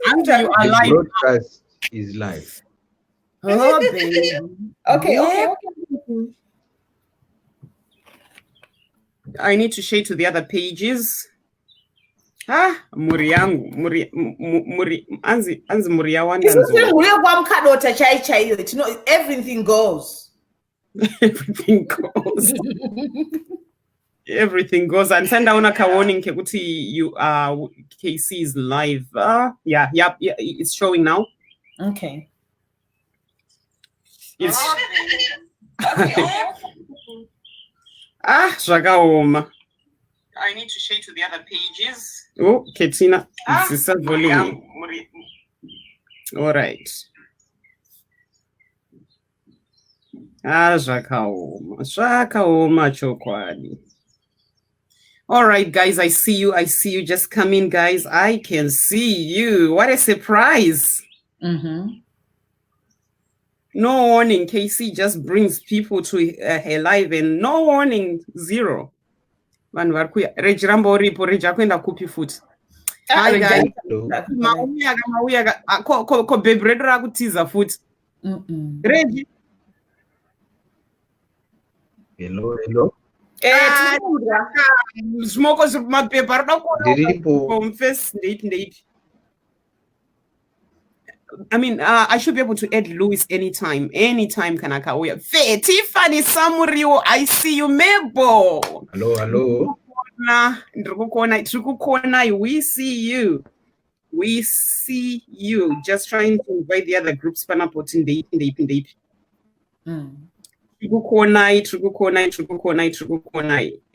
Andrew, you are The live. broadcast is live. Oh, baby. Okay. I need to share to the other pages. Muri yangu, anzi muri yawanda nzo. Everything goes. Everything goes. Everything goes. And send down a warning kekuti you KC is live. Yeah, it's showing now. Okay. It's zvakaoma. I need to share to the other pages. Oh, Ketina, this is volume. All right. Zvakaoma chokwadi. All right, guys, I see you. Just come in, guys. I can see you. What a surprise. No warning. KC just brings people to her live and no warning, zero. Regie rambo ripo, Regie akwenda kupi foot. Hi guys. Mauya ko baby red rakutiza foot. Regie. Hello. Smoko mapepa from first date. I mean, I should be able to add Louis anytime Kanaka. Tiffany Samurio, I see you, Mebo. Hello. We see you. Just trying to invite the other groups. Panapotin date. Trukukonai.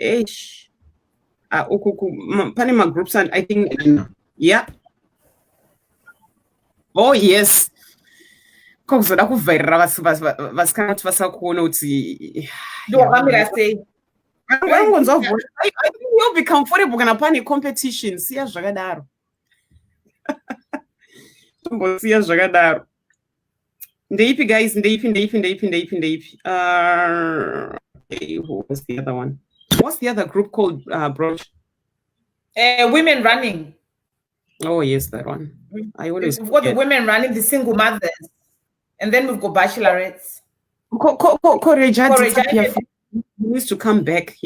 Eish. Panama groups, and I think, yeah. Oh yes. Kokuzoda kuvairira vasikana kuti vasakuona kuti I think you'll be comfortable kana pane competition. Siya zvakadaro. Tombosiya zvakadaro. Ndeipi guys, ndeipi. Who was the other one? What's the other group called, Brouch? Women running. Oh yes, that one. I always we've got the women running, the single mothers, and then we've got bachelorettes. He needs to come back.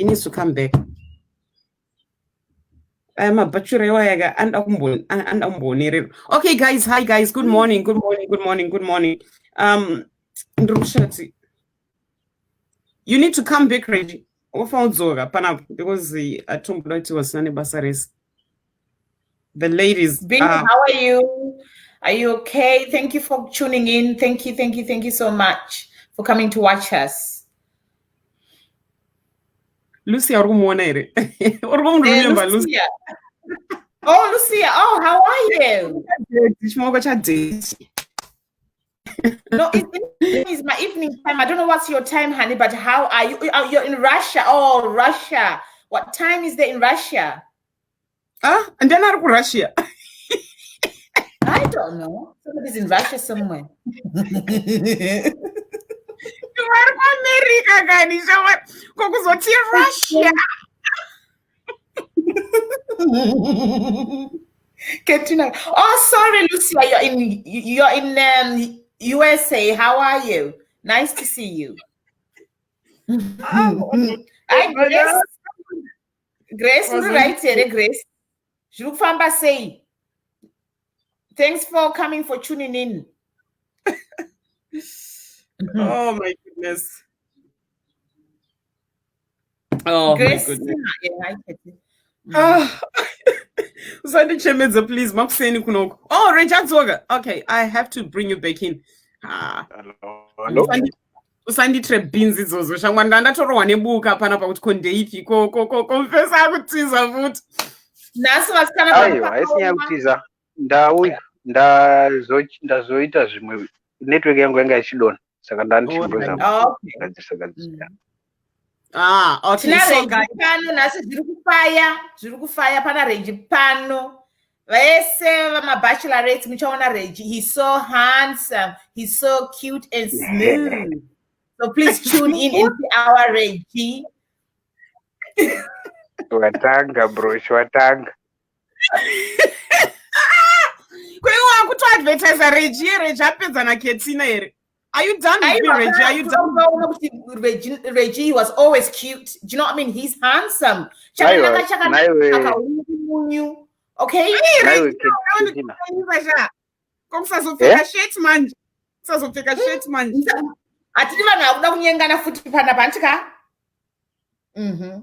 I'm a bachelor and okay, guys. Hi, guys. Good morning. You need to come back, Regie. Because the Atumbulati was Nani Basaris. The ladies. Bing, how are you? Are you okay? Thank you for tuning in. Thank you so much for coming to watch us. Lucia, Lucia. Oh, Lucia. Oh, how are you? No, it's my evening time. I don't know what's your time, honey, but how are you? You're in Russia. Oh, Russia. What time is there in Russia? And then I'm Russia. I don't know. Somebody's in Russia somewhere. You are America, guys. Russia. Katrina. Oh, sorry, Lucia. You're in USA. How are you? Nice to see you. Grace, right here, Grace. Say. Thanks for coming, for tuning in. Oh my goodness. Oh Grace, my goodness. Please, oh, Reginald. Okay, I have to bring you back in. Hello. Usanditire beans izozo shangwa ndandatorwa nebuka pana pakuti kondeipi confessa kutiza futhi naso vasikana aiwa aisinya kutiza ndazoita zvimwe network yangu yanga ichidona saka ndandichimboza ngadzisagadzisa okay, so pano naso zviri kufaya pana Regie pano vese vamabachelorette muchaona Regie. He's so handsome, he's so cute and smooth. So please tune in and see our Regie. Watanga, bro, watanga. advertiser Regie apedza na Ketina here. Are you done with me, Regie? Are you done? Regie, he was always cute. Do you know what I mean? He's handsome. Okay? Kusazopfeka shirt manje. Kusazopfeka shirt manje. Atina vana kunyengana futi pana pantika.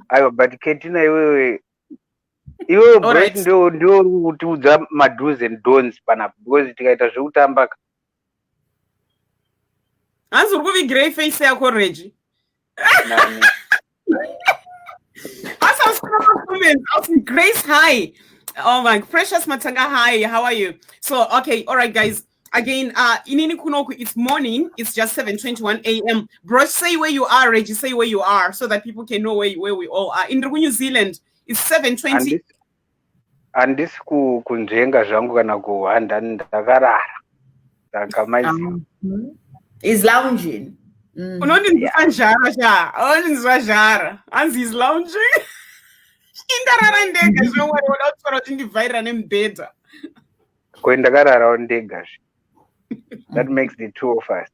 Aiwa, but Ketina iwewe Brouch ndio kutiudza mado's and don'ts pana because tikaita zvekutamba hanzi uri kuvigirai face yako Regie. Grace, hi. Oh my, Precious Matanga, hi. How are you? So, okay, all right, guys. Again, inini kunoku, it's morning. It's just 7:21 a.m. Brouch, say where you are, Regie. Say where you are, so that people can know where we all are. In New Zealand, it's 7:20. Andisi kunjenga zvangu kana kuhanda ndakarara. He's lounging. Unondinzwa jara. Hanzi is lounging. Indarara ndega zvomwe wadakutora kuti ndivhaira nemubhedha. Ndakarara ndega. That makes the two of us.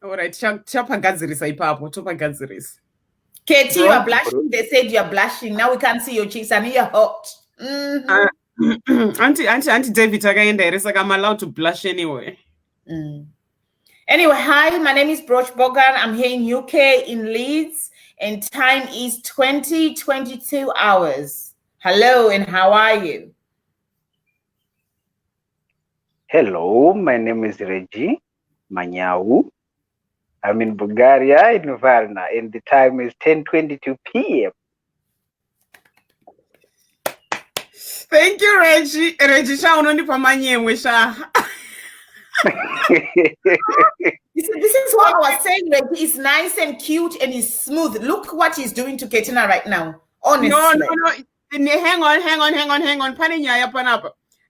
All right, chapagadzirisa ipapo, topagadzirisa. Katie, you are blushing. They said you are blushing. Now we can't see your cheeks. I mean, you're hot. Auntie David akaenda here, saka I'm allowed to blush anyway. Anyway, hi, my name is Brouch Bogan. I'm here in UK in Leeds, and time is 20:22 hours. Hello, and how are you? Hello, my name is Regie Manyowa. I'm in Bulgaria, in Varna, and the time is 10:22 p.m. Thank you, Regie. Regie, sha unonipa manyemwe sha. This is what I was saying. Regie is nice and cute and he's smooth. Look what he's doing to Ketina right now. Honestly. No. Hang on.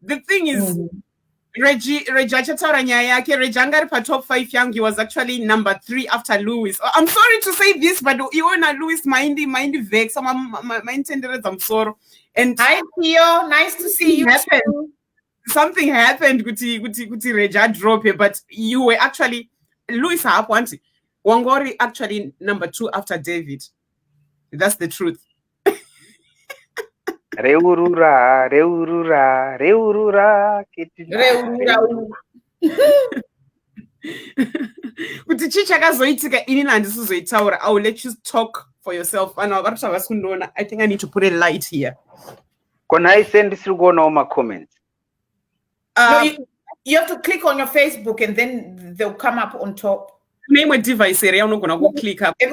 The thing is, Regie achataura nyaya yake. Regie angari pa top 5 yangu. He was actually number 3 after Louis. I'm sorry to say this, but you wanna Louis mind vex. My intended I'm sorry. And hi Theo, nice to see you. Something happened kuti Regie drop here, but you were actually Louis Haapwanti. Wangori actually number 2 after David. That's the truth. Reurura. Kuti chichakazoitika ini handisizoitaura. I will let you talk for yourself. I think I need to put a light here. Can I send this to go on my comments? No, you have to click on your Facebook and then they'll come up on top. Name a device area. I'm not gonna go click up. You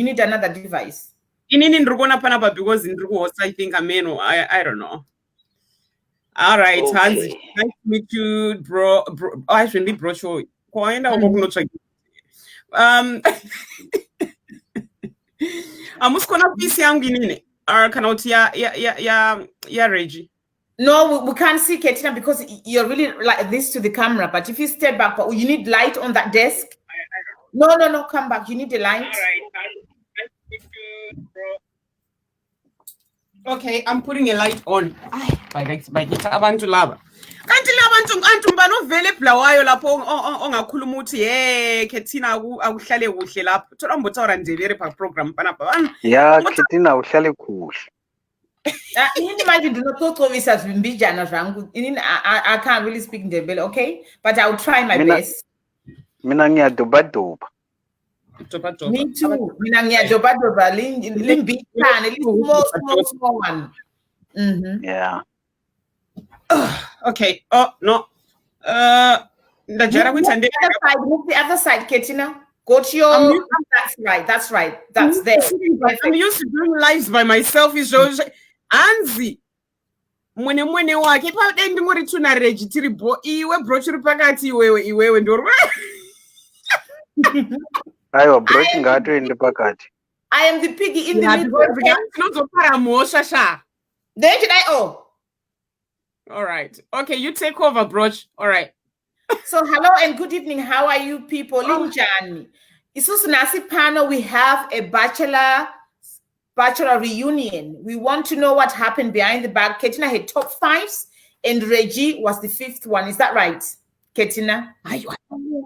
need another device. Because I think I'm I don't know. All right, okay. Hansi, nice to meet you, bro. I should be Brouch. Amuskona pisi yangu nini? Kanauti ya Regie. No, we can't see Ketina because you're really like this to the camera. But if you step back, you need light on that desk. No, come back. You need the light. Okay, I'm putting a light on. Abantu lava. Kanti labantu banovele blawayo lapho ongakhuluma uthi Ketina akuhlale kuhle lapho. Thola mbotsaura ndebere pa program panapa. Yeah, Ketina uhlale kuhle. I can't really speak Ndebele, okay? But I'll try my best. Mina ngiyadobadoba. Me too. Mina ngiyadobadoba limbitane small one. Yeah. Okay. Oh no. Move the other side, Ketina. Go to your. That's right. That's there. I'm used to doing lives by myself. Is Anzi. Mwene wake pa dendi muri tuna Regie tiribo iwe Brouch pakati iwewe ndorwa. Aiwa Brouch ngato ende pakati. I am the piggy in the middle. Then should I all right. Okay, you take over, Brouch. All right. So hello and good evening. How are you people? Linjani. Isusu nasi panel, we have a bachelor reunion. We want to know what happened behind the back. Ketina had top 5s and Regie was the 5th one. Is that right, Ketina?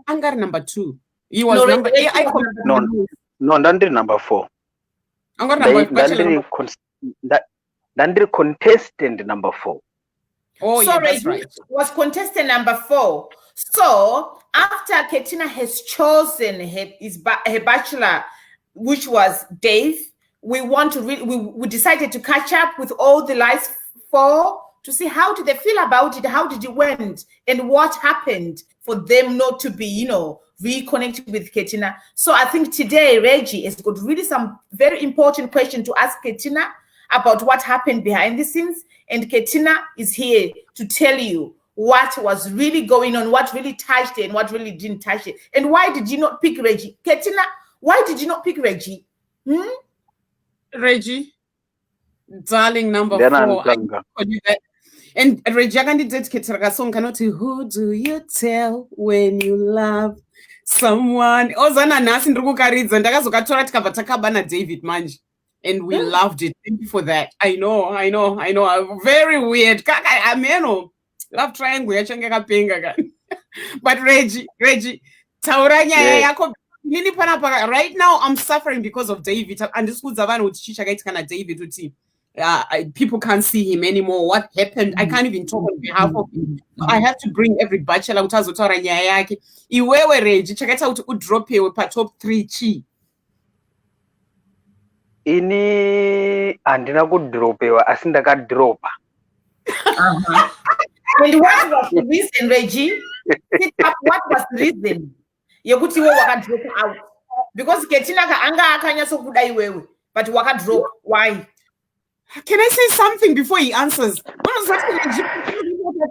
Angar number 2. He was No, number. Regie I was number No, no, Dandri number 4. Angar number. Dandri contestant number 4. Oh, so yeah, that's Regie right. was contestant number 4. So after Ketina has chosen her bachelor, which was Dave, we decided to catch up with all the last 4 to see how did they feel about it, how did it went, and what happened for them not to be, reconnected with Ketina. So I think today Regie has got really some very important question to ask Ketina about what happened behind the scenes, and Ketina is here to tell you what was really going on, what really touched it and what really didn't touch it. And why did you not pick Regie? Ketina, why did you not pick Regie? Regie, darling, number 4. I told you that. And Regie, I can dedicate a song. Who do you tell when you love someone? Ozana nasi ndrukukaridza ndakazokatora tikabva takabana David manje. And we loved it. Thank you for that. I know. Very weird. Love triangle yachanga kapenga. But Regie, taura nyaya yako nini panapa. Right now I'm suffering because of David. And this David people can't see him anymore. What happened? I can't even talk on behalf of him. I have to bring every bachelor utazotaura nyaya yake. Iwewe Regie chakaita kuti udropewe pa top 3 chi. Ini andina kudropewa asi ndakadropa. And what was the reason, Regie? What was the reason? Yekuti we wakadrop out. Because Ketina anga akanyaso kuda iwewe, but wakadrop. Why? Can I say something before he answers?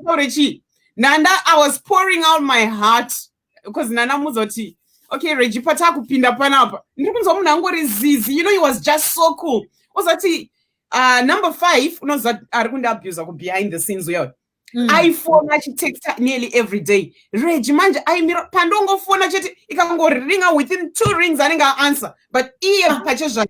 Regie, Nanda, I was pouring out my heart because Nana muzoti. Okay, Regie, pata kupinda panapa. Ndikunzo munangori zizi. He was just so cool. Ozati, number 5, arikunda abuse behind the scenes yo. I phone she takes nearly every day. Regie, manje, I mira pandongo phone cheti ikango ringa within 2 rings aninga answer. But iye pachezwa.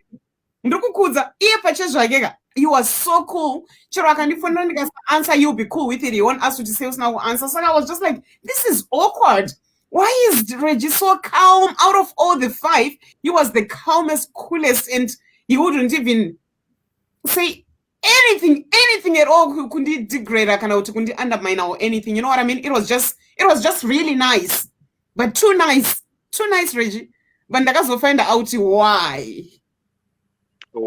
Ndukukudza, iye pachezwa gega. He was so cool. Chiro akandifona ndikasa answer, you'll be cool with it. He won't ask you to say now answer. So I was just like, this is awkward. Why is Regie so calm? Out of all the 5, he was the calmest, coolest, and he wouldn't even say anything at all who couldn't degrade or couldn't undermine or anything. You know what I mean? It was just really nice. But too nice, Regie. But ndakazo find out why. But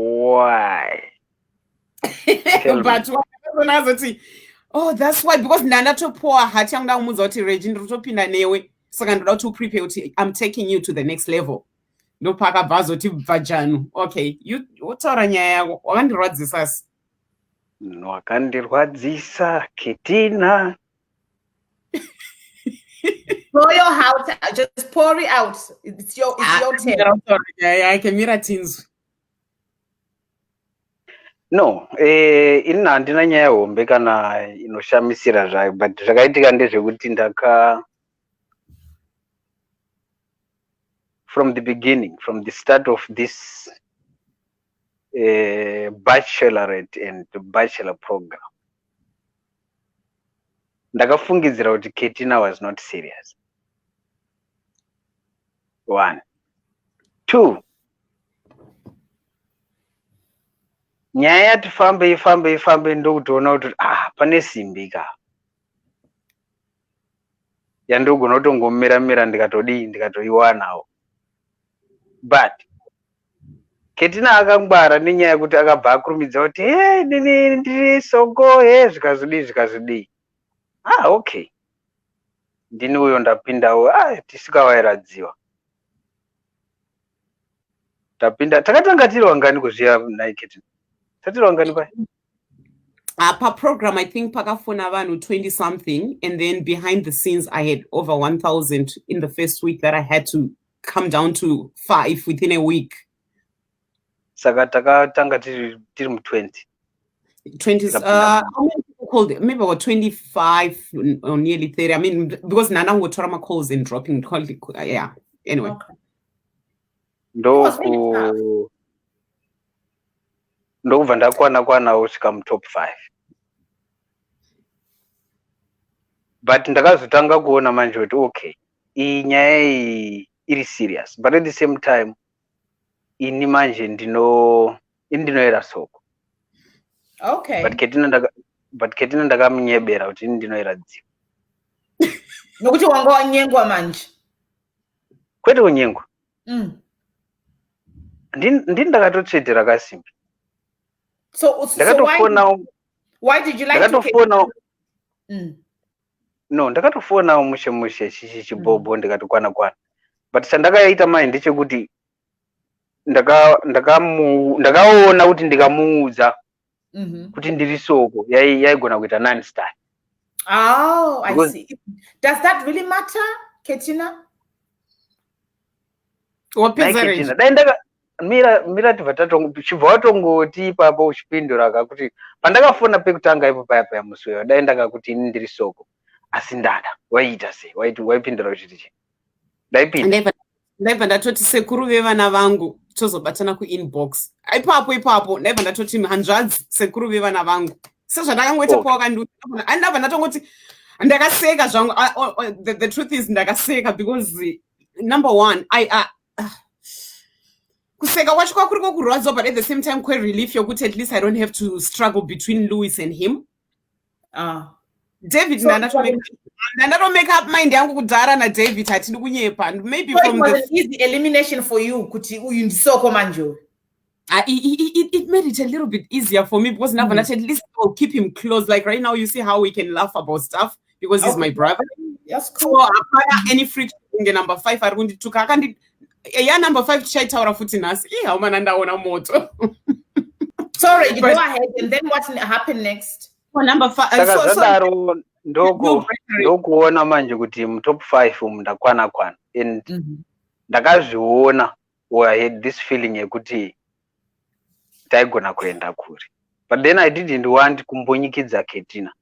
oh, that's why, because Nanda to pour hati yang down muzoti Regie ndrutopinda newe. So to prepare, I'm taking you to the next level. No paka bazoti vajanu. Okay, you utaura nyaya wakandirwadzisa. No, wakandirwadzisa Ketina. Pour your heart, just pour it out. It's your turn. I can mirror things. No, ina andina nyaya hombe kana inoshamisira zvayo, but zvakaitika ndezvekuti ndaka from the beginning, from the start of this bachelorette and bachelor program, ndakafungidzira kuti Ketina was not serious. 1, 2, nyaya yati fambe ndokutoona kuti pane simbi ka yandogona kutongomira ndikatoiwanawo. But Ketina akangwara nenyaya yekuti akabva akurumidza kuti ndiri soko zvikazodii. Okay, ndini uyo ndapindawo tisikawairadziwa. Tapinda takatanga tiri wangani kuziya naye Ketina? Tatiri wangani pai? Per program, I think pakafona vanhu 20 something, and then behind the scenes I had over 1,000 in the first week that I had to come down to 5 within a week. Saka takatanga tiri mu 20. 20. How many people called it? Maybe about 25 or nearly 30. I mean, because Nana would try my calls and dropping. Yeah. Anyway. Okay. Ndokubva ndakwana kusvika mu top 5. but ndakazotanga kuona manje kuti okay iyi nyaya iri serious, but at the same time ini manje ndinoera soko. Okay. But ketina ndakamunyebera kuti ndinoera dziwa. Nokuti wanga wanyengwa manje. Kwete kunyengwa. Ndakatotsvedera kasimbi. So why did you like to No, ndakatofona mushe chichibobo ndikatokwana. But chandakaita mai ndechekuti ndakaona kuti ndikamuudza kuti ndiri soko yaigona kuita non-star. Oh, I see. Does that really matter, Ketina? Ketina. Mira chibva watongoti ipapo uchipindura kuti pandakafona pekutanga ipo paya musweyo daendaka kuti ini ndiri soko asi ndada waiita sei waipindura kuti chii ndaipinda ndaibva ndatoti sekuru vevana vangu tozobatana kuinbox ipapo ndaibva ndatoti hanzvadzi sekuru vevana vangu sezvandakangoita pawakandiuza andabva ndatongoti ndakaseka zvangu. The truth is ndakaseka because number one kuseka kwacho kwakuriko kurwadza, but at the same time quite relief yokuti at least I don't have to struggle between Louis and him. David make up mind yangu kudhara na David hatindi kunyepa, and maybe so from it was an easy elimination for you kuti uyu ndisoko manjo. It made it a little bit easier for me because now at least I'll keep him close. Like right now you see how we can laugh about stuff because he's my brother. That's cool. So any friction in the number 5 arikundituka akandi number 5 tichaitaura futi nhasi haumana ndaona moto. Sorry, go ahead, and then what happened next? Number 5 zvadaro ndokuona manje kuti mutop 5 umu ndakwana and ndakazviona, or I had this feeling yekuti taigona kuenda kuri, but then I didn't want kumbonyikidza Ketina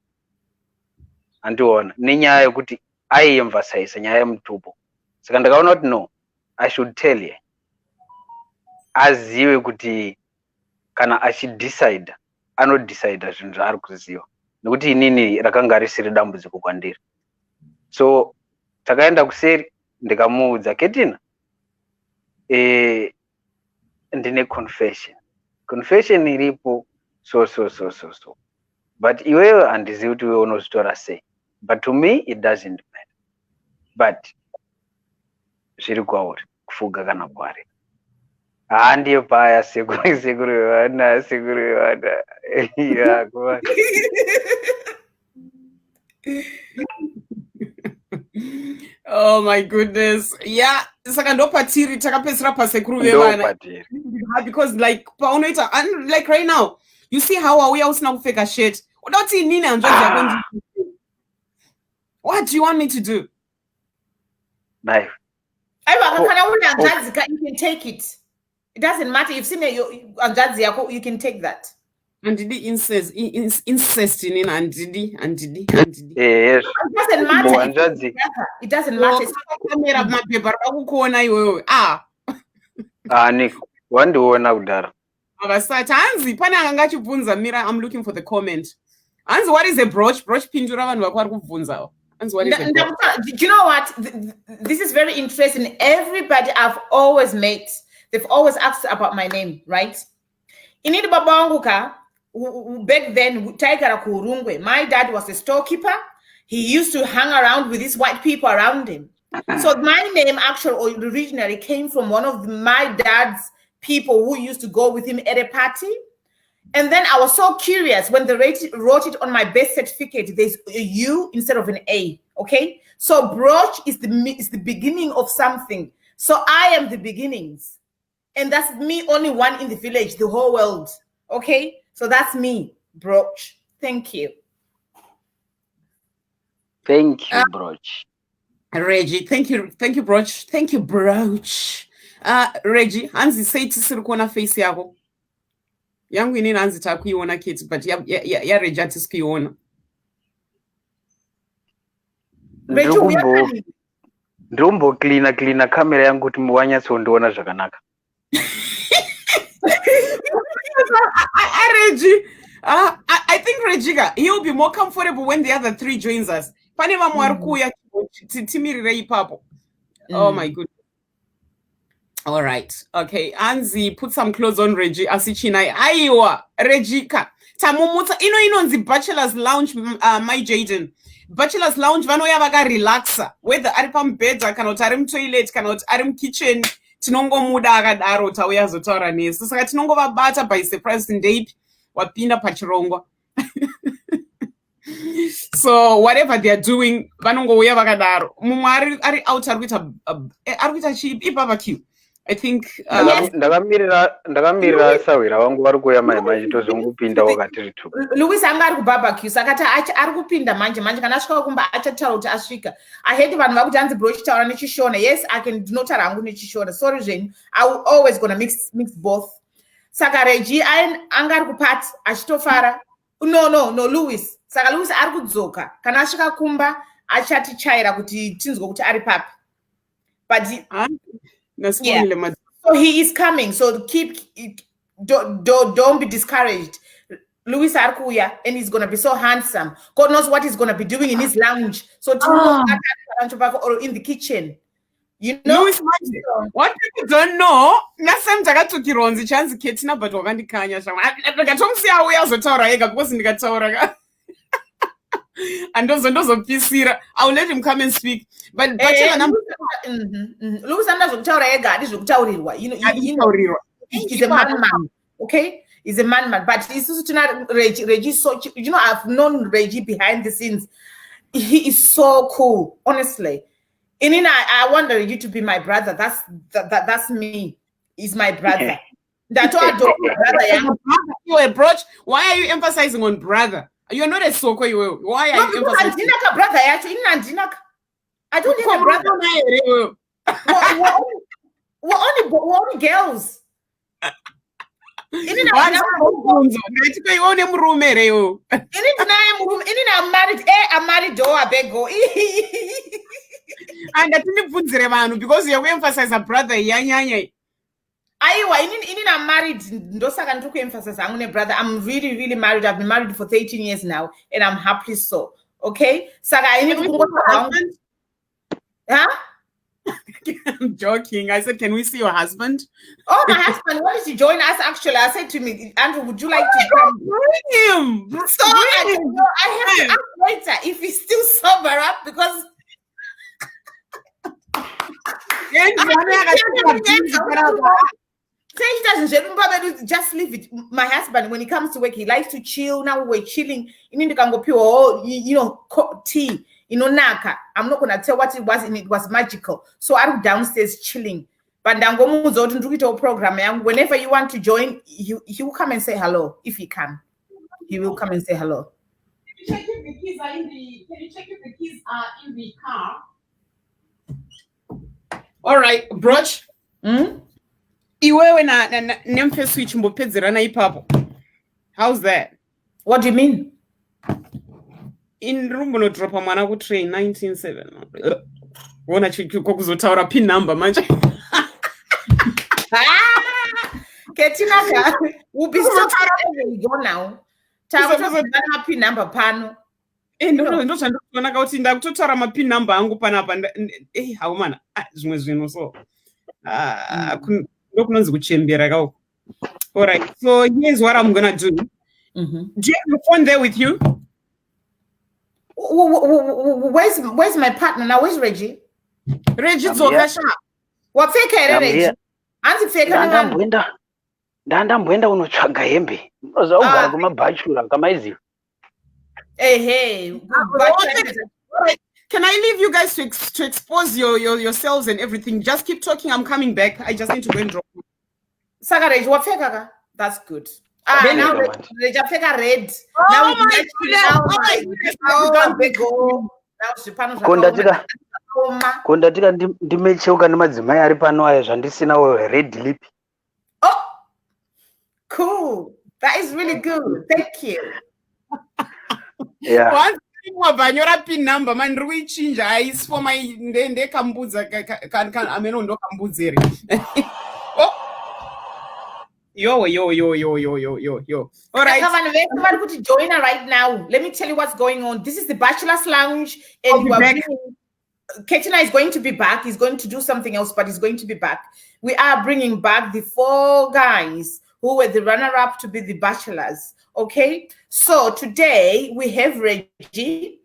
andiona nenyaya yekuti aiemphasize nyaya yemutupo, saka ndakaona kuti no, I should tell you azive kuti kana achidecide anodecide zvinhu zvaari kuziva, nekuti inini rakanga risiri dambudziko kwandiri. So takaenda kuseri ndikamuudza Ketina ndine confession iripo so but iwewe handizivi kuti iwewe unozvitora sei, but to me it doesn't matter, but zviri kwauri kufuga kana kwari. Ndiye paya sekuru vevana Oh my goodness. Yeah, saka ndopatiri takapesera pasekuru vevana because like paunoita, and like right now you see how auya usina kupfeka shirt udati inini hanzvadzi yako. What do you want me to do? Knife. You can take it. It doesn't matter. If you can take that. Andidi incest in andidi. Yes. It doesn't matter. It doesn't matter. Kamera mapepa rakukuona iwewe. Niko wandiona kudara. Avasati hanzi pane akanga achibvunza Mira, I'm looking for the comment. Hanzi, what is a brooch? Brooch pindura vanhu vako vari kubvunzawo. What is do you know what? This is very interesting. Everybody I've always met, they've always asked about my name, right? Inini baba wangu ka back then taigara ku Urungwe. My dad was a storekeeper. He used to hang around with these white people around him. So my name actually originally came from one of my dad's people who used to go with him at a party. And then I was so curious when they wrote it on my birth certificate, there's a U instead of an A, okay? So Brouch is the beginning of something. So I am the beginnings. And that's me, only one in the village, the whole world, okay? So that's me, Brouch. Thank you. Thank you, Brouch. Regie, thank you, Brouch. Thank you, Brouch. Regie, Hanzi, say tisiri kuona face yako. Yangu inini hanzi takuiona kids, but ya Regie tisikuiona. Ndombo cleana kamera yangu kuti wanyatsoondiona zvakanaka. Regie, I think Regie, he'll be more comfortable when the other 3 joins us. Pane vamwe vari kuuya timirire ipapo. Oh my goodness. All right. Okay. Anzi, put some clothes on Regie. Asichina. Aiwa. Regika. Tamumutsa. Inonzi Bachelors Lounge, my Jaden. Bachelors Lounge, vanoya vaka relaxa. Whether ari pambedza, kana kuti ari mutoilet, kana kuti ari mukitchen. Tinongomuda akadaro tauya zotaura nesu. Saka tinongovabata by surprise ndeipi wapinda pachirongo. So whatever they are doing, vanongouya vakadaro. Mumwe ari out ari kuita chipi barbecue. I think ndakamirira sawira wangu vari kuuya manje tozongopinda wakati ritu. Louis anga ari kubarbecue saka ari kupinda manje kana asvika kumba achataura kuti asvika. I hate vanhu vakuti hanzi Brouch taura nechishona. Yes, I can ndinotaura hangu nechishona. Sorry zvenyu. I will always gonna mix both. Saka Regie anga ari kupati achitofara. No, Louis. Saka Louis ari kudzoka. Kana asvika kumba achatichaira kuti tinzwe kuti ari papi. But yeah. So he is coming. So don't be discouraged. Louis Arkuya, and he's gonna be so handsome. God knows what he's gonna be doing in his lounge. So or in the kitchen. You know, Louis, what people don't know, nasem takatukironzi chance ketina but wakandikanya shama. Ndakatomsiya uya zotaura ega because ndikataura. And those of Pisira, I'll let him come and speak. But Bachelor Louis andazokutaura ega adizokutaurirwa. You know, he's a man. Okay? He's a man. But he's also not Regie. So you know, I've known Regie behind the scenes. He is so cool, honestly. And then I want Regie to be my brother. That's me. He's my brother. That's why I don't brother. You're a Brouch. Why are you emphasizing on brother? You're not a soko. Why are you emphasizing? Andinaka brother. Actually, I don't need a brother. We're only girls. I'm married. And because you emphasize a brother. I'm married. Brother. I'm really, really married. I've been married for 13 years now, and I'm happy so. Okay? Saga, huh? I'm joking. I said, can we see your husband? Oh, my husband wanted to join us. Actually, I said to me, Andrew, would you like to come? Bring him. So I have to ask later if he's still sober up because. He doesn't just leave it. My husband, when he comes to work, he likes to chill. Now we're chilling. You need to go pure, tea. Naka. I'm not gonna tell what it was, and it was magical. So I'm downstairs chilling. But program. Whenever you want to join, he will come and say hello if he can. He will come and say hello. Can you check if the keys are in the car? All right, Brouch. Iwewe na nemfe switch mbopedzerana ipapo. How's that? What do you mean? In rumbo dropa mwana ku train 197. Wona chikuko kuzotaura pin number manje. Ketina will be so tired go now. Tawo pin number pano. Ndo chandikuona kuti ndakutotaura ma pin number angu panapa. Hawo mana. Zvimwe zvinhu so. Ndokunonzi kuchembera kawo. All right. So here's what I'm going to do. Do you have your phone there with you? Where's my partner now? Where's Regie? Regie Zokasha. What fake Regie? Anti fake ndandamboenda unotsvaga hembe. Unozaugara kuma bachelor kama izi. Hey. Can I leave you guys to expose yourselves and everything? Just keep talking. I'm coming back. I just need to go and drop. Saga Regie, what fake? That's good. Now Regie fake red. Now kondatika ndimecheuka nemadzimai ari pano aya zvandisinawo red lip. Oh, cool. That is really good. Thank you. Yeah. Wabanyora pin number man ruichinja is for my ndende kambudza kan ameno ndo kambudzeri. Yo. All right. Join her right now. Let me tell you what's going on. This is the Bachelor's Lounge, I'll and be we're back. bringing. Ketina is going to be back. He's going to do something else, but he's going to be back. We are bringing back the 4 guys who were the runner-up to be the Bachelors. Okay, so today we have Regie.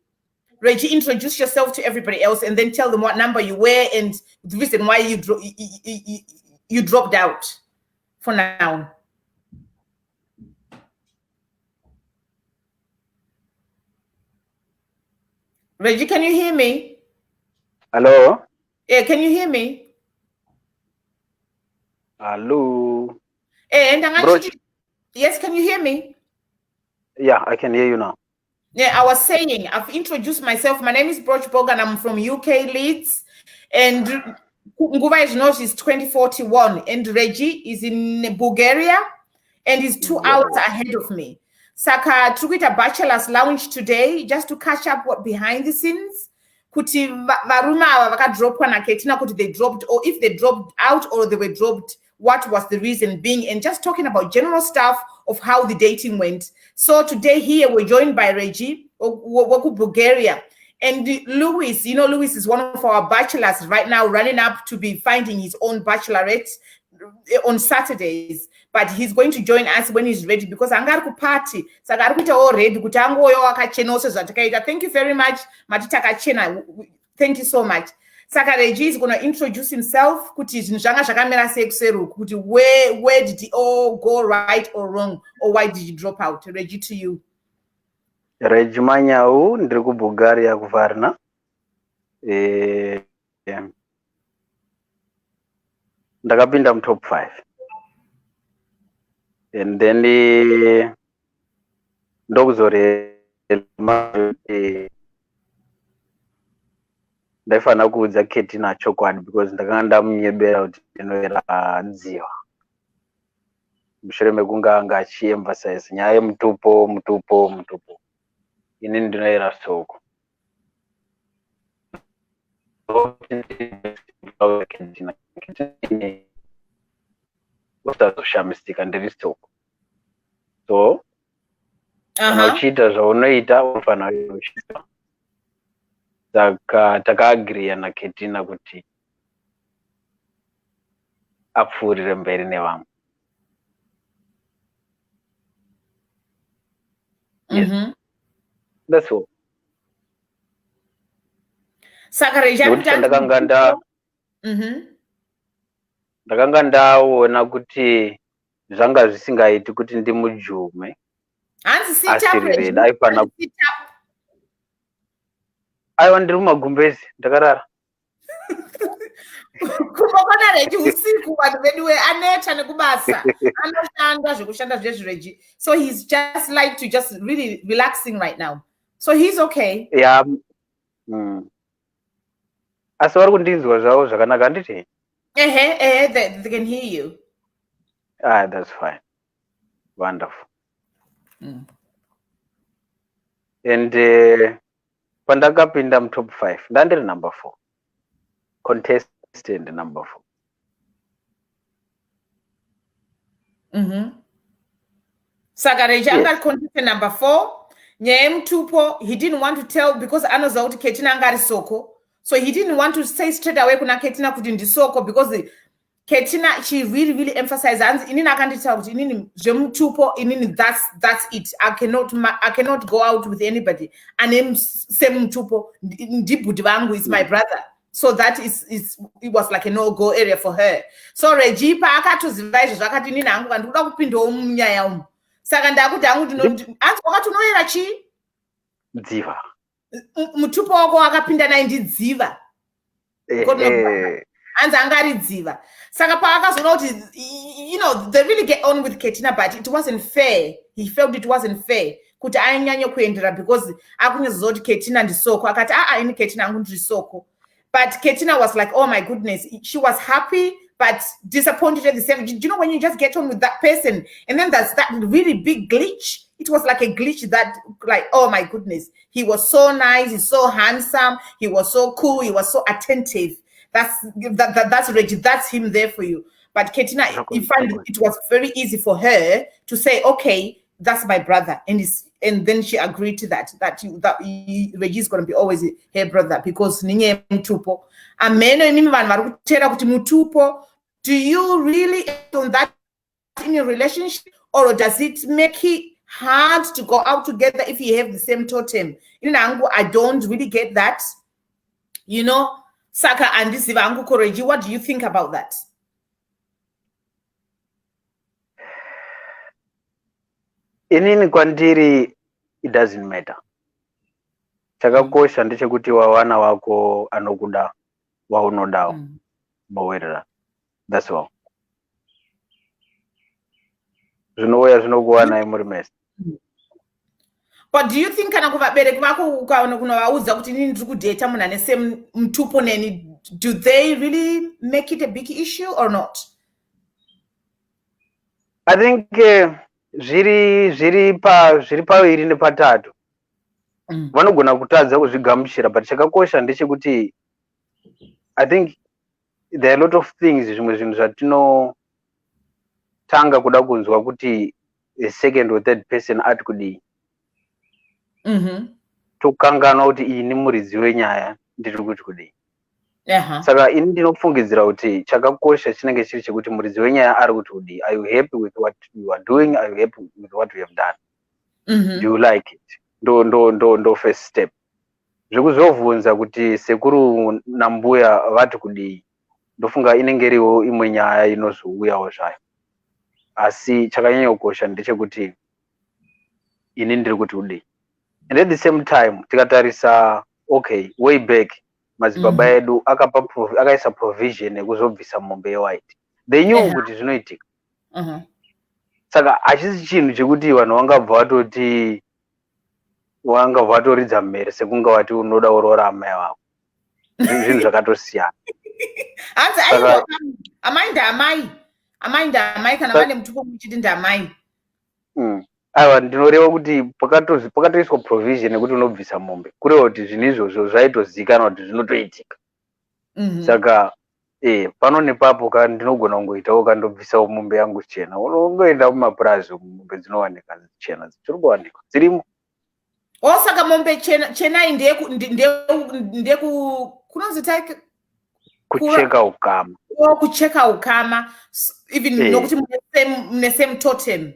Regie, introduce yourself to everybody else, and then tell them what number you were and the reason why you dropped out. For now. Regie, can you hear me? Hello? Yeah, can you hear me? Hello? And yes, can you hear me? Yeah, I can hear you now. Yeah, I was saying, I've introduced myself. My name is Brouch Potifa, and I'm from UK Leeds. And Nguva is not, is 2041. And Regie is in Bulgaria, and he's 2 hours ahead of me. Saka Trukita Bachelor's Lounge today, just to catch up what behind the scenes. Kuti varuma vakadropwa na Ketina, kuti they dropped, or if they dropped out or they were dropped, what was the reason being, and just talking about general stuff of how the dating went. So today here we're joined by Regie, Woku Bulgaria, and Louis. You know, Louis is one of our bachelors right now, running up to be finding his own bachelorette on Saturdays, but he's going to join us when he's ready, because angari kupati saka ari kuita already kuti angoyo akachena sezvatakaita. Thank you very much mati takachena, thank you so much. Saka Regie is going to introduce himself, kuti zvinhu zvanga zvakamira sei kuseruku, kuti where did it all go right or wrong, or why did you drop out? Regie, to you. Reginald Manyowa, ndiri kuBulgaria kuVarna. Ndakapinda top 5, and then ndokuzore ndaifana kuudza Ketina chokwadi, because ndakanga ndamunyebera kuti ndinoera dziva mushure mekunge anga achiemphasize nyaya yemutupo. Inini ndinoera soko. Usazoshamisika ndiri soko. So kana uchiita zvaunoita unofanira kuchiita. Saka takaagiriya naKetina kuti apfuurire mberi nevamwe. Yes. That's all. Saka Regie, ndakanga ndaona kuti zvanga zvisingaiti kuti ndimujume. Aiwa, ndiri mumagumbezi ndakarara. Kumokona Regie usiku vanhu vedu aneta nekubasa. Anoshanda zvekushanda zvezvi Regie. So he's just like to just really relaxing right now. So he's okay. Yeah. Asi vari kundinzwa zvavo zvakanaka handiti? They can hear you. That's fine. Wonderful. And pandakapinda top 5 ndandiri number 4, contestant number 4. Saka Regie anga contestant number 4. Nyaya yemutupo, he didn't want to tell, because anoziva kuti Ketina anga ari soko, so he didn't want to say straight away kuna Ketina kuti ndisoko, because Ketina, she really emphasized, inini akanditaura kuti inini zvemutupo, inini that's it. I cannot go out with anybody. And semutupo, ndibhudhi vangu is my brother. So that it was like a no-go area for her. So Regie paakatoziva izvo zvakati inini hangu ndikuda kupindawo munyaya umu. Saka ndakuti hangu anzi wakati unoera chii? Dziva. Mutupo wako wakapinda naye ndidziva. Anzi angari dziva. Saka paakazoona kuti, you know, they really get on with Ketina, but it wasn't fair. He felt it wasn't fair kuti anyanye kuendera, because akunyazoziva kuti Ketina ndisoko. Akati ini Ketina hangu ndisoko. But Ketina was like, oh my goodness, she was happy but disappointed at the same. Do you know when you just get on with that person and then there's that really big glitch? It was like a glitch that, like, oh my goodness, he was so nice, he's so handsome, he was so cool, he was so attentive. That's Regie, that's him there for you. But Ketina, you find it was very easy for her to say, okay, that's my brother, and then she agreed to that Reggie is going to be always her brother because ninye mtupo. Ameno mimi vanhu vari kutera kuti mutupo. Do you really on that in your relationship, or does it make it hard to go out together if you have the same totem? I don't really get that. Saka and this Ivangu Koreji, what do you think about that? Inini kwandiri, it doesn't matter. Chakakosha ndechekuti wana wako anokuda waunodawo bowerera. That's all. Zvinokuwana emurimesi. But do you think kana kuvabereki vako ukaona kunovaudza kuti inini ndiri kudheta munhu ane same mutupo neni, do they really make it a big issue or not? I think zviri paviri nepatatu. Vanogona kutadza kuzvigamuchira, but chakakosha ndechekuti I think there are a lot of things zvimwe zvinhu zvatinotanga kuda kunzwa kuti a second or third person ati kudii. Tokanganwa kuti iyi ni muridzi wenyaya ndiri kuti kudii. Saka ini ndinofungidzira kuti chakakosha chinenge chiri chekuti muridzi wenyaya ari kuti kudii. Are you happy with what you are doing? Are you happy with what you have done? Do you like it? Ndo first step. Zvekuzovhunza kuti sekuru nambuya vati kudii, ndofunga inenge iriwo imwe nyaya inozouyawo zvayo. Asi chakanyanya kukosha ndechekuti ini ndiri kuti kudii. And at the same time, tikatarisa, okay, way back, madzibaba edu akaisa provision ekuzobvisa mombe yewhite. They knew kuti zvinoitika. Saka hachisi chinhu chekuti vanhu vangabva vatoridza mmere sekunga wati unoda urora amai vako. Zvinhu zvakatosiyana. Amai ndamai kana vane mutupo muchiti ndamai. Aiwa, ndinoreva kuti pakatoiswa provision yekuti unobvisa mombe, kureva kuti zvinhu izvozvo zvaitozikanwa kuti zvinotoitika. Saka pano nepapo ndinogona kungoitawo kandobvisawo mombe yangu chena. Unongoenda kumapurazi mombe dzinowanika chena dzichiri kuwanikwa dzirimo. Saka mombe chena kunozita kucheka ukama. Kucheka ukama, even nokuti mune same totem.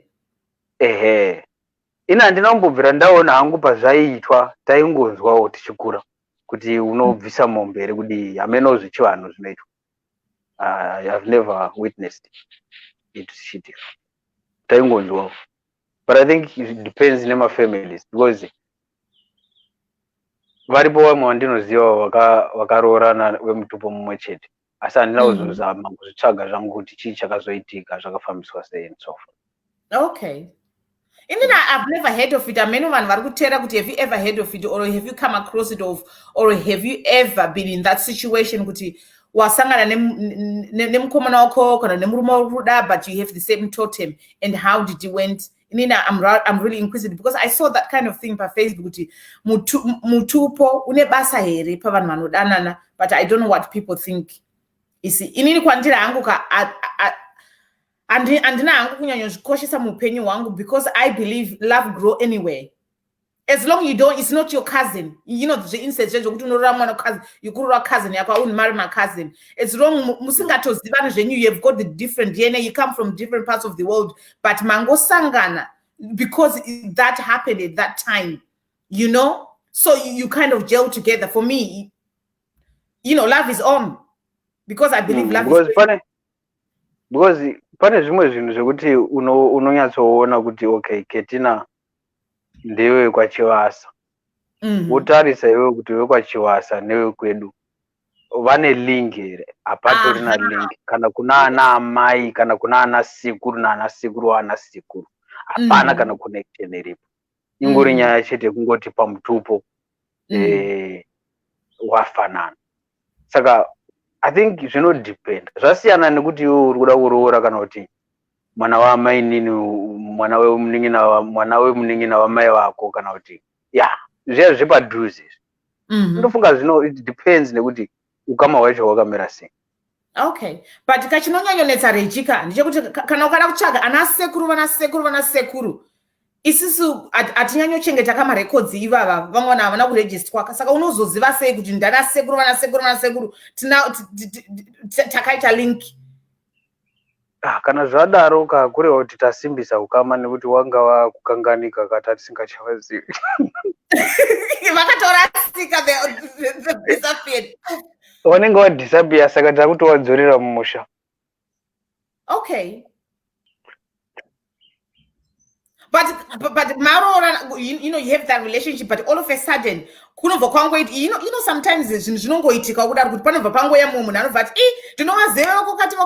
Ina handina kumbobvira ndaona hangu pazvaiitwa, taingonzwawo tichikura kuti unobvisa mombe iri kudii. Hameno zvechivanhu zvinoitwa. I have never witnessed it chiitika. Taingonzwawo. But I think it depends on families, because varipo vamwe vandinoziva vakaroorana vemutupo mumwe chete. Asi handina kuzozama kuzvitsvaga zvangu kuti chii chakazoitika, zvakafambiswa sei and so forth. Okay. Even I've never heard of it. Have you ever heard of it, or have you come across it, or have you ever been in that situation? Kuti wasangana nemukomana wako kana nemurume wakuda, but you have the same totem, and how did it went? I'm really inquisitive because I saw that kind of thing on Facebook. Kuti mutupo une basa here pavanhu vanodanana, but I don't know what people think. Inini kwandira hangu andina hangu kunyanya zvikoshesa mupenyu wangu, because I believe love grow anywhere. As long you don't, it's not your cousin. The instance zvokuti unorora mwana cousin, you kurora cousin yako, I wouldn't marry my cousin. It's wrong. Musingatozivana zvenyu, you have got the different DNA, you come from different parts of the world, but mango sangana, because that happened at that time, so you kind of gel together. For me, love is on, because I believe love is on. Because pane zvimwe zvinhu zvekuti unonyatsoona kuti okay, Ketina ndewe kwachivasa. Wotarisa iwe kuti wewe kwachivasa newe kwedu vane link here, apatorina link. Kana kuna ana amai, kana kuna ana sikuru naana sikuru waana sikuru, hapana kana connection iripo. Ingori nyaya chete kungoti pamutupo wafanana. Saka I think depend. Zvasiyana nekuti iwe uri kuda kuroora kana kuti mwana waamai nini, mwana wemunin'ina wamai vako, kana kuti zviya zvepadhuze. Ndofunga it depends nekuti ukama hwacho hwakamira sei. Okay, but kachinonyanyonetsa Regika ndechekuti kana ukada kutsvaga ana sekuru isusu atinyanyochengeta kama records ivava vamwe havana kurejistwa saka unozoziva sei kuti ndana sekuru takaita link kana zvadaro kakureva kuti tasimbisa ukama nekuti wanga wakukanganika kati tisingachawazivi vakatorasika disappeared wanenge wadisappear saka takuti wadzorera mumusha. Okay. But Maro, you know, you have that relationship, but all of a sudden, kunova kwangu, you know, sometimes zvinongoitika kudaro kuti panobva pangoya munhu anovati ndinowaziva kokati.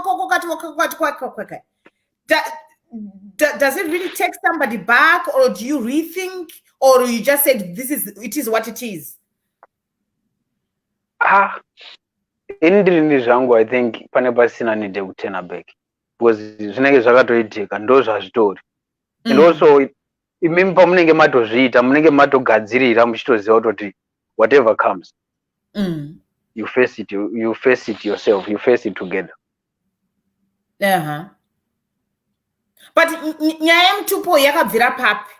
Does it really take somebody back, or do you rethink, or you just said it is what it is? Indini zvangu I think pane pasina need kutena back because zvinenge zvakatoitika ndo zvazvitori. And also imimi pamunenge matozviita munenge matogadzirira muchitoziva kuti whatever comes you face it yourself, you face it together. But nyaya yemutupo yakabvira papi?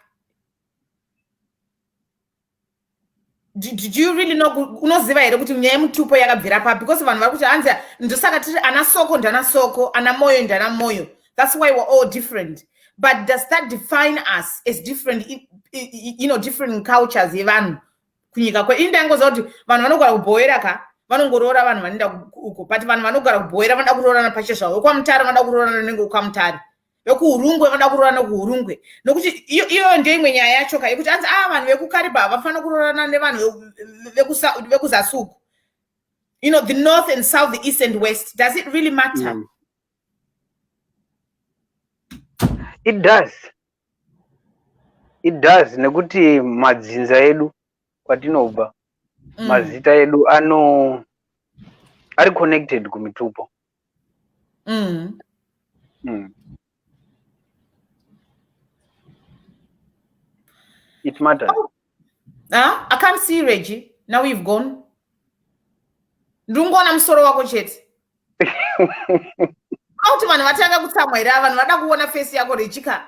Did you really know unoziva here kuti nyaya yemutupo yakabvira papi? Because vanhu vari kuti hanzi ndosaka tiri ana soko ndana soko, ana moyo ndana moyo. That's why we're all different. But does that define us as different, you know, different cultures yevanhu kunyika kwe indangoza kuti vanhu vanogara kubhoera ka vanongorora vanhu vanoenda uko, but vanhu vanogara kubhoera vanoda kuroorana pache zvavo, kwamutare vanoda kuroorana nenge kwamutare, yokuhurungwe vanoda kuroorana kuhurungwe, nokuti iyo ndiyo imwe nyaya yacho ka yekuti hanzi vanhu vekukariba havafana kuroorana nevanhu vekuzasuku, you know, the north and south, the east and west. Does it really matter? It does. Nekuti madzinza edu kwatinobva mazita edu ari connected kumitupo. It matters. I can't see Reggie. Now you've gone. Ndungona msoro wako chete. Auti vanhu vatanga kutsamwaira vanhu vada kuona face yako Regika.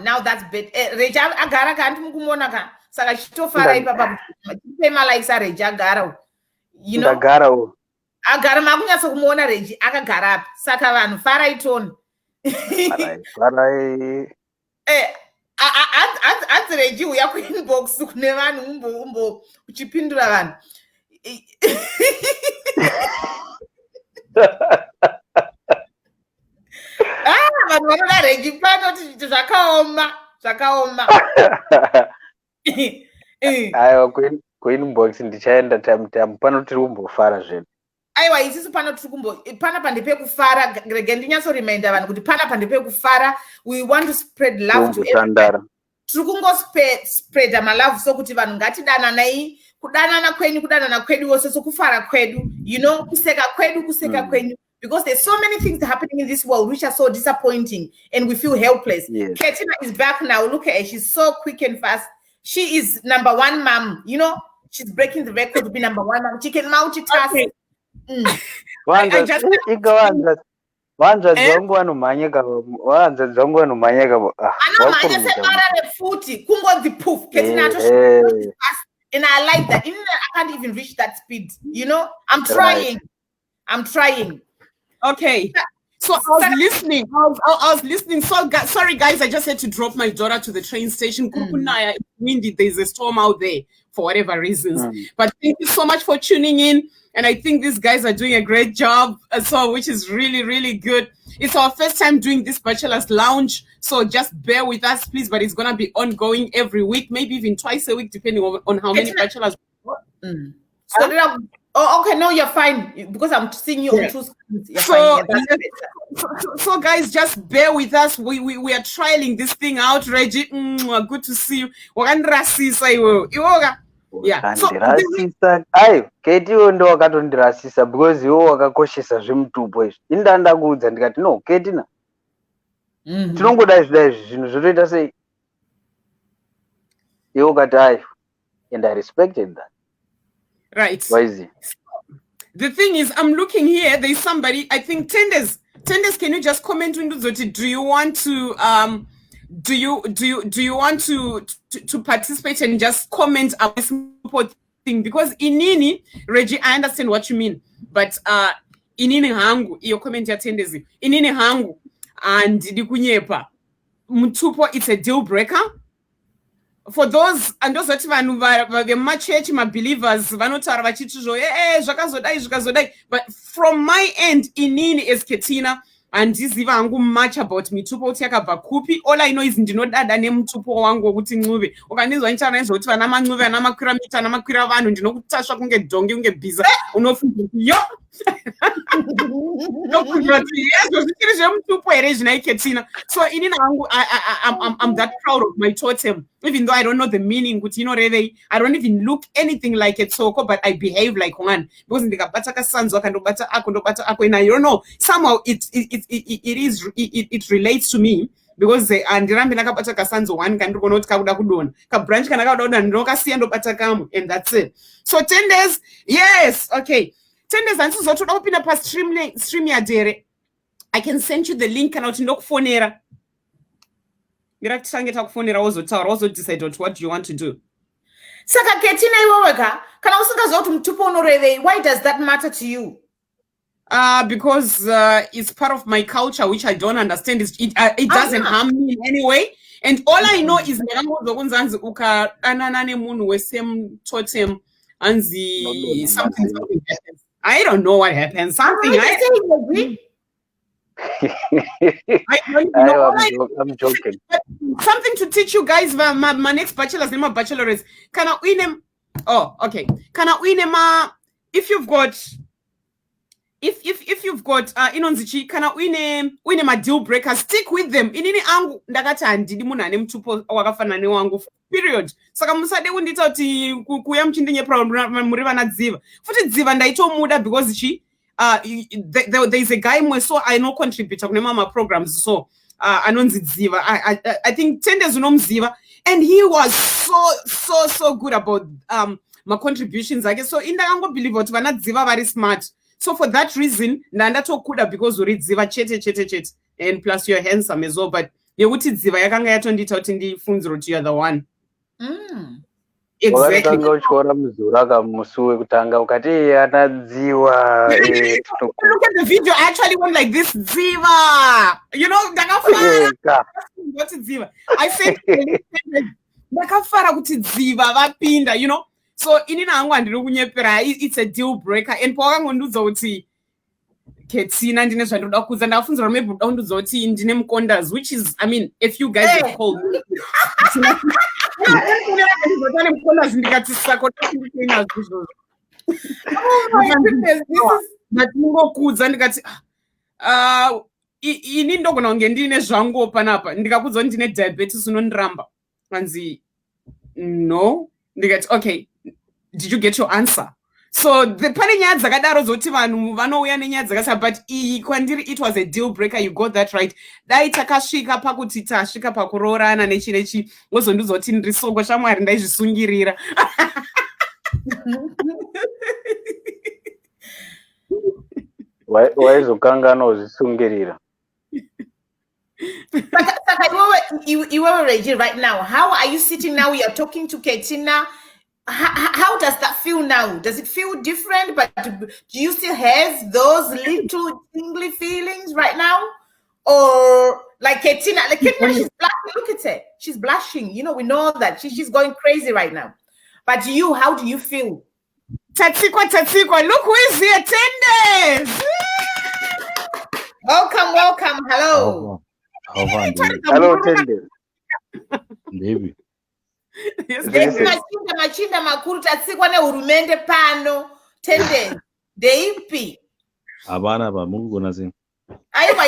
Now that's bit. Reggie agara kanti mukumuona ka. Saka chitofara ipapa pema likes Reggie agara. You know. Agara makunyatso kumuona Reggie akagara apa. Saka vanhu fara itoni. Fara Anzi Reggie uya kuinbox kune vanhu umbo uchipindura vanhu. Vanhu vanoda Reggie pano kuti zvakaoma. Aiwa kuinbox ndichaenda time pano tiri kumbofara zvedu. Aiwa isusu pano tiri pana pandipe kufara, rege ndinyatso reminder vanhu kuti pana pandipe kufara. We want to spread love to everybody. Tiri spread love so kuti vanhu ngatidananai, kudanana kwedu wose so kufara kwedu, you know, kuseka kwenyu. Because there's so many things happening in this world which are so disappointing and we feel helpless. Yes. Katina is back now. Look at her. She's so quick and fast. She is number one mom. You know, she's breaking the record to be number one mom. She can multitask. Okay. Wanza dzongo anomhanyika futi kungodzi poof. Katina and I like that. Even I can't even reach that speed. You know, I'm trying. Okay. So I was listening. So sorry guys, I just had to drop my daughter to the train station. Kukunaya, it's windy. There's a storm out there for whatever reasons. But thank you so much for tuning in. And I think these guys are doing a great job as well, which is really, really good. It's our first time doing this Bachelor's Lounge. So just bear with us, please. But it's going to be ongoing every week, maybe even twice a week, depending on how many Bachelors. Okay, no, you're fine because I'm seeing you on two screens. So guys, just bear with us. We are trialing this thing out. Reggie, good to see you. Yeah. So Katie ndo wakatondirasisa because iwo wakakoshesa zvemutupo izvi. Indanda kuudza ndikati no, Katie na. Tinongoda zvinhu zvotoita sei. Iwo kati and I respected that. Right. Why is it? the thing is, I'm looking here. There's somebody. I think Tendez. Tendez, can you just comment on the? Do you want to do you want to participate and just comment on this thing? Because inini Regie, I understand what you mean, but inini hangu iyo comment ya Tendez. Inini hangu and dikunyepa mutupo, it's a deal breaker. For those and those that the church, my believers, but from my end, inini is Ketina and this wangu much about me tupo tiaka bakupi. All I know is ndinodada ne mtupo wangu kuti ncube. Okanizwa internet zoti vana mancube ana makwira mita na makwira vanhu ndinokutashwa kunge donge kunge biza unofunga yo. So I'm that proud of my totem, even though I don't know the meaning. But really, I don't even look anything like a soko, but I behave like one. Because in the bataka sons, and I don't know, somehow it relates to me. Because they and bataka sons one can go not kudon ka branch can go and no and that's it. So Tendez, yes, okay. Tendez and so to open up a stream ya dere. I can send you the link and out knock phonera. You have to sang it up phonera also decide what do you want to do. Saka Ketina iwaweka kana usanga zotu mtupo noreve. Why does that matter to you? Because it's part of my culture which I don't understand. It doesn't harm me in any way. And all I know is uka ananane munu we same totem and the something happens. I don't know what happened. Something I don't know. I'm joking. Something to teach you guys. My next bachelor's name of Bachelors. Can I win him? Oh, okay. Can I win him? If you've got inonzichi, can I win him a deal breaker? Stick with them. Inini angu ndakata ndidi muna ne mtupo wakafana ne wangu. Period. Saka musade undita uti kuya mchindinye muriva na dziva. Futi dziva ndaito muda because there is a guy so I know contributor kune mama programs so anonzi dziva. I think Tendez unomziva and he was so good about my contributions. I guess so indango believe what vana dziva very smart. So for that reason, nanda tokuda because uri dziva chete and plus you're handsome as well. But yekuti dziva yakanga yatondita uti ndifunziro to you the one. Exactly. Look at the video. I actually went like this, Ziva. You know, what's Ziva? I said, Ziva, you know. So it's a deal breaker. And which is, I mean, if you guys are cold. Oh my goodness, this is ini ndogona kunge ndine zvangu panapa ndikakudza kuti ndine diabetes unondiramba kanzi no ndikati okay, did you get your answer? So the pane nyaya dzakadaro zoti vanhu vanouya nenyaya dzakasiyana, but kwandiri it was a deal breaker. You got that right. Dai takasvika pakuti tasvika pakuroorana nechi wozondizoti ndiri songo shamwari ndaizvisungirira. waizokangana uzvisungirira. You were Regie right now. How are you sitting now? You're talking to Ketina. How does that feel now? Does it feel different? But do you still have those little tingly feelings right now? Or like Ketina, she's blushing. Look at her. She's blushing. You know, we know that she's going crazy right now. But you, how do you feel? Tatsikwa, look who is here, Tendez. Welcome. Hello. Hello, Tendez. Baby. Machinda makuru tatsikwa nehurumende pano. Tendez ndeipi? Abana ba mungona zini. Aiwa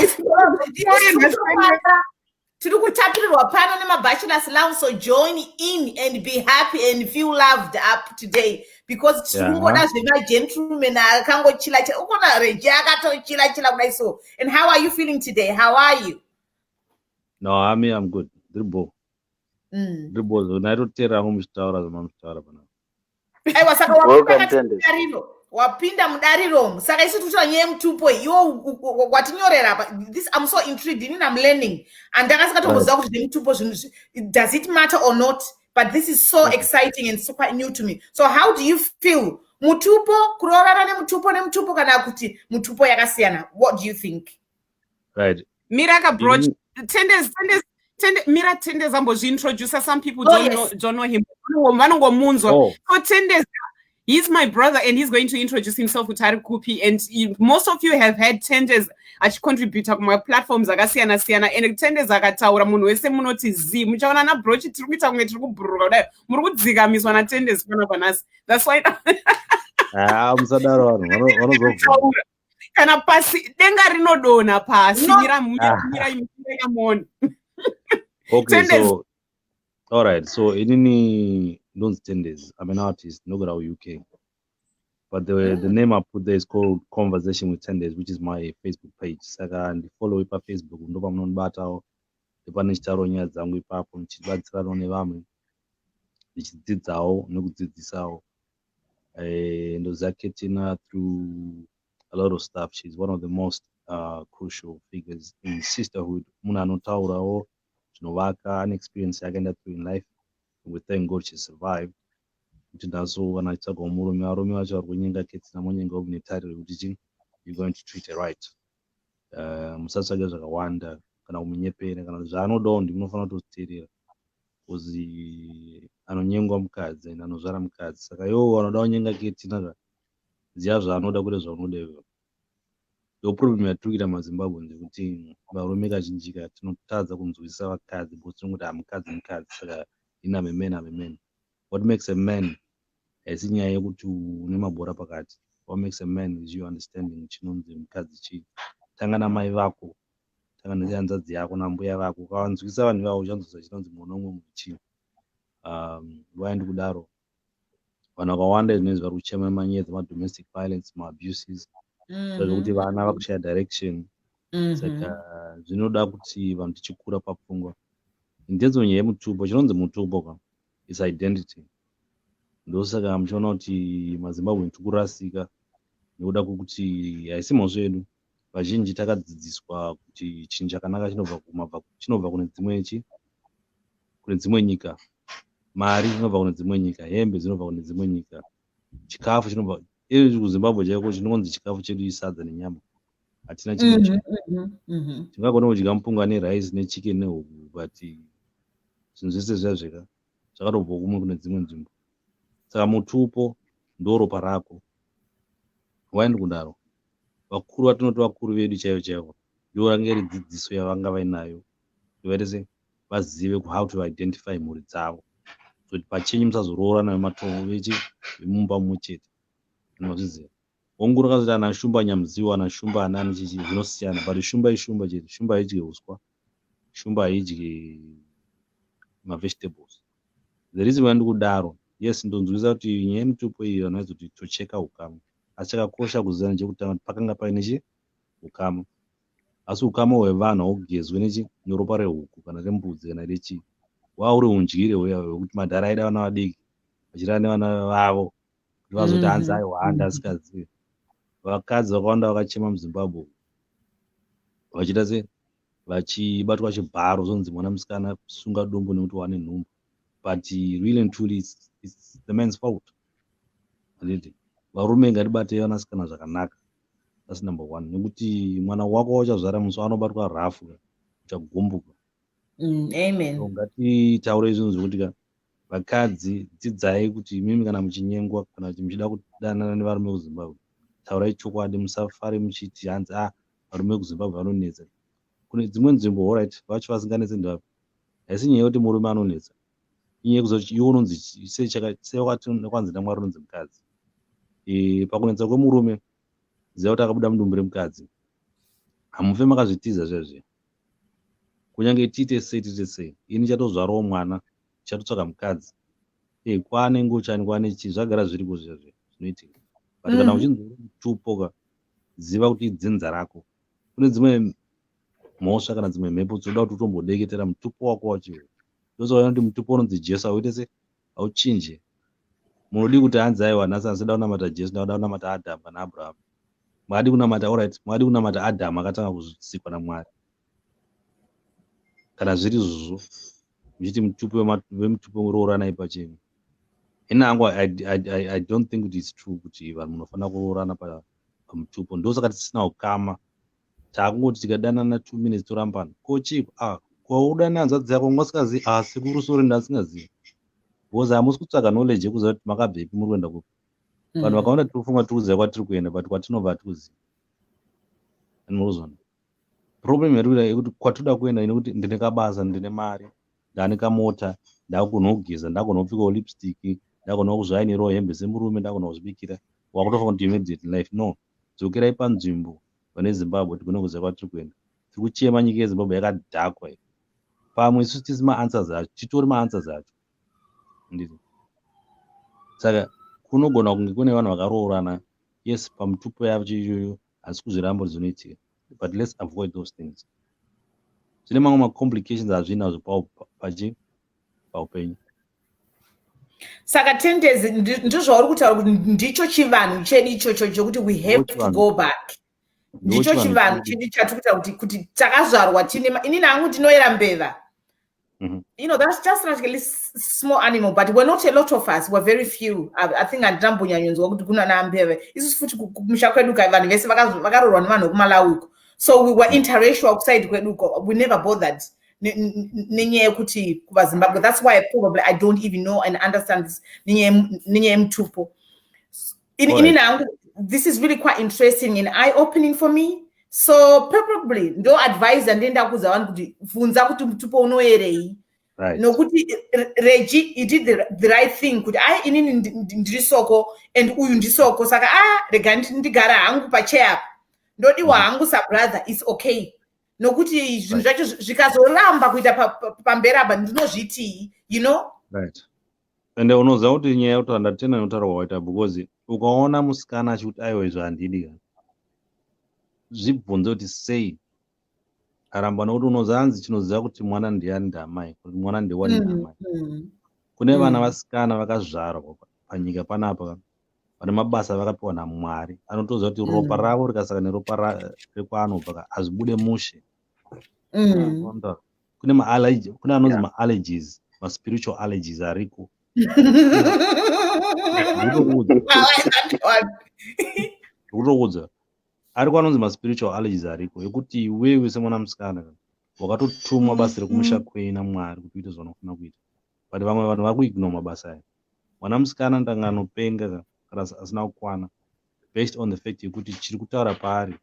tiri kutapirirwa pano nemabachelors lounge, so join in and be happy and feel loved up today because tingoda zvemagentlemen akangochila ukona Regie akatochila kudai so. And how are you feeling today? How are you? No, I'm good. Dribble zonarotera home star as mom star bana. Aiwa saka welcome Tendez. wapinda mudariro saka isi tuta nyaya mutupo iwo watinyorera this I'm so intrigued in I'm learning and ndakasikatomboziva kuti mutupo zvinhu does it matter or not, but this is so exciting and super new to me. So how do you feel mutupo kurorana nemutupo kana kuti mutupo yakasiyana? What do you think? Right. Miraka Brouch, Tendez Mira Tendez ambozviintroducer. Some people don't know him. So Tendez, he's my brother and he's going to introduce himself with Tari Kupi, and most of you have had Tendez achicontributa kuma platforms akasiyana siyana, and Tendez akataura munhu wese munoti zi muchaona na Brouch tiri kuita kunge tiri kubhuruka kudai muri kudzikamiswa na Tendez pana panasi. That's why musadaro vanhu kana pasi denga rinodonha pasi mira imona. Okay, so all right, so inini ndonzi Tendez. I'm an artist, nogara UK, but the name I put there is called Conversation with Tendez, which is my Facebook page. Saka ndifollow ipa Facebook ndopa munondibatawo ndipane chitaro nyaya dzangu ipapo ndichibatsirana nevamwe ndichidzidzawo nekudzidzisawo. Ndoziva Ketina through a lot of stuff. She's one of the most crucial figures in sisterhood. Munhu anotaurawo zvinovaka an experience yakaenda through in life. We thank God she survived. Kuti ndaso vanachitsvaga murume varume vacho vari kunyenga Ketina monyenga une tariro yekuti you're going to treat her right. Musatsvage zvakawanda kana kumunyepera kana zvaanodawo ndimunofanira kutoziteerera kuzi anonyengwa mukadzi and anozvara mukadzi. Saka iwo vanoda kunyenga Ketina ziva zvaanoda kuti zvaunoda iwe. Ndo problem yatiri kuita muZimbabwe ndekuti varume kazhinji tinotadza kunzwisisa vakadzi because tinongoti mukadzi. Saka I'm a man. What makes a man haisi nyaya yekuti une mabhora pakati. What makes a man is you understanding chinonzi mukadzi chii. Tanga namai vako, tanga nehanzvadzi yako nambuya vako. Ukavanzwisisa vanhu ivavo uchanzwisisa chinonzi mwana umwe munhu chii. Waindi kudaro vanhu vakawanda izvinezvi vari kuchema manyaya dzemadomestic violence, maabuses, zvekuti vana vakushaya direction. Saka zvinoda kuti vanhu tichikura papfungwa. Intenzo nyaya yemutupo, chinonzi mutupo is identity. Ndosaka muchiona kuti maZimbabwe tikurasika nekuda kwokuti haisi mhosvo yedu. Vazhinji takadzidziswa kuti chinhu chakanaka chinobva kune dzimwe nyika. Mari inobva kune dzimwe nyika, hembe dzinobva kune dzimwe nyika, chikafu chinobva kuZimbabwe chaiko chinonzi chikafu chedu isadza nenyama. Hatina chimwe tingagona kudya mupunga nerice nechicken nehuku, but zvinhu zvese zvazvika zvakatobva kumwe kune dzimwe nzvimbo. Saka mutupo ndoropa rako. Waindi kudaro vakuru vatinoti vakuru vedu chaivo ndivo range ridzidziso yavanga vainayo kuti vazive how to identify mhuri dzavo, kuti pachenyu musazoroorana vematongo vemumba mumwe chete. Unozviziva ongoro kazoti ana shumba nyamuziwa ana shumba anani chichi zvinosiyana, but shumba ishumba chete. Shumba haidyi uswa, shumba haidyi mavegetables. The reason why ndikudaro, yes, ndonzwisa kuti nyaya yemutupo iyi vanhu vaizoti tocheka ukama, asi chakakosha kuziva nechekutanga kuti pakanga paine ukama. Asi ukama hwevanhu haugezwe neropa rehuku kana rembudzi kana rechii. Wauri undyire hwekuti madhara aida vana vadiki vachirana nevana vavo kuti vazoti hanzi aiwanda asikazivi. Vakadzi vakawanda vakachema muZimbabwe vachiita vachibatwa chibharo zonzi mwana musikana sunga dumbu nekuti wane nhumbu, but really and truly it's the man's fault. Varume ngatibatei vanasikana zvakanaka. That's number one. Nekuti mwana wako wachazvara musi anobatwa rafu uchagumbuka. Amen. Ngatitaure izvozvo zvekuti vakadzi dzidzai kuti mimi kana muchinyengwa kana kuti muchida kudanana nevarume kuZimbabwe, taurai chokwadi, musafare muchiti hanzi varume kuZimbabwe vanonetsa. Kune dzimwe nzvimbo alright vacho vasinganetse ndavapi. Haisi nyaya yekuti murume anonetsa, inyaya yekuzoti iwe unonzi sewakwanzi naMwari unonzi mukadzi. Pakunetsa kwemurume ziva kuti akabuda mudumbu remukadzi hamufe makazvitiza zvezve. Kunyange tiite sei ini chatozvarawo mwana chatotsvaga mukadzi. Kwane nguchani kwane chii zvagara zviripo zvezve zvinoitika. But kana uchinzwa mutupo ziva kuti idzinza rako. Kune dzimwe mhosva kana dzimwe mhepo dzoda kuti utombodeketera mutupo wako wacho. Ndozoona kuti mutupo unonzi Jesu hauite hauchinje. munodi kuti hanzi aiwa nhasi asida kunamata Jesu ndauda kunamata Adhamu kana Abraham. Mwadi kunamata alright, mwadi kunamata Adhamu akatanga kusikwa naMwari. Kana zviri izvozvo muchiti mutupo wemutupo uroorana ipacheni. Inangu I don't think it's true kuti vanhu munofanira kuroorana pamutupo. Ndosaka tisina ukama. Takungoti tikadanana 2 minutes torambana. Ko chief kwaudana hanzvadzi yako ngosikazi sekuru sori ndasingazivi. Because hamusi kutsvaga knowledge yekuziva kuti makabvepi muri kuenda kupi. Vanhu vakaona tiri kufunga tiri kuziva kwatiri kuenda but kwatinobva hatiuzivi. Munozona. Problem yedu yekuti kwatoda kuenda inokuti ndine kabasa, ndine mari, ndane kamota, ndakugona kugeza, ndakugona kupfekawo lipstick, ndakugona kuzvainirawo hembe semurume, ndakugona kuzvibikira. Wakutofa kuti immediate life. No. Dzokerai panzvimbo pane Zimbabwe tigone kuziva kwatiri kuenda. Tiri kuchema nyika yeZimbabwe yakadhakwa. Pamwe isusu tisi maanswers acho, titori maanswers acho. Ndizvo. Saka kunogona kunge kune vanhu vakaroorana, yes, pamutupo yacho iyoyo, asi kuzvirambo zvinoitika. But let's avoid those things. Zvine mamwe macomplications azvinazvo paupenyu. Saka Tendez ndizvauri kutaura kuti ndicho chivanhu chedu ichocho chokuti we have to go back. Ndicho chivanhu chedu chatikuita kuti takazvarwa tine inini hangu ndinoyera mbeva. You know, that's just like a small animal, but we're not a lot of us. We're very few. I think andambonyanyonzwa kuti kuna nambeve. Isusu futi kumusha kwedu vanhu vese vakaroorwa nevanhu kumalawi uko. So we were interracial outside kwedu uko. We never bothered. Nenyaya yekuti kuva Zimbabwe. That's why probably I don't even know and understand this nenyaya yemutupo. This is really quite interesting and eye-opening for me. So probably ndo advise ndenda kuza vanhu kuti bvunza kuti mutupo unoerei. Right. Nokuti Regie he did the right thing kuti inini ndiri soko and uyu ndisoko saka rega ndigara hangu pachair ndodiwa hangu sa brother is okay. Nokuti zvinhu zvacho zvikazoramba kuita pambera ndinozviti, you know. Right. Ende unoziva kuti nyaya yekuti ndatenda inotaurwa waita because ukaona musikana achikuti aiwa izvo handidi zvibvunze kuti sei aramba nokuti unoziva hanzi chinoziva kuti mwana ndiani ndamai, kuti mwana ndewani ndamai. Kune vana vasikana vakazvarwa panyika panapa vane mabasa vakapiwa naMwari anotoziva kuti ropa ravo rikasaka neropa rekwanobva hazvibude mushe. Kune anonzi ma-allergies, ma-spiritual allergies ariko. Ndikutokuudza ariko anonzi ma-spiritual allergies ariko ekuti iwewe semwana musikana wakatotumwa basa rekumusha kwei naMwari kuti uite zvaunofana kuita. But vamwe vanhu vari kuignore mabasa aya. Mwana musikana ndanga anopenga kana asina kukwana based on the fact yekuti chiri kutaura paari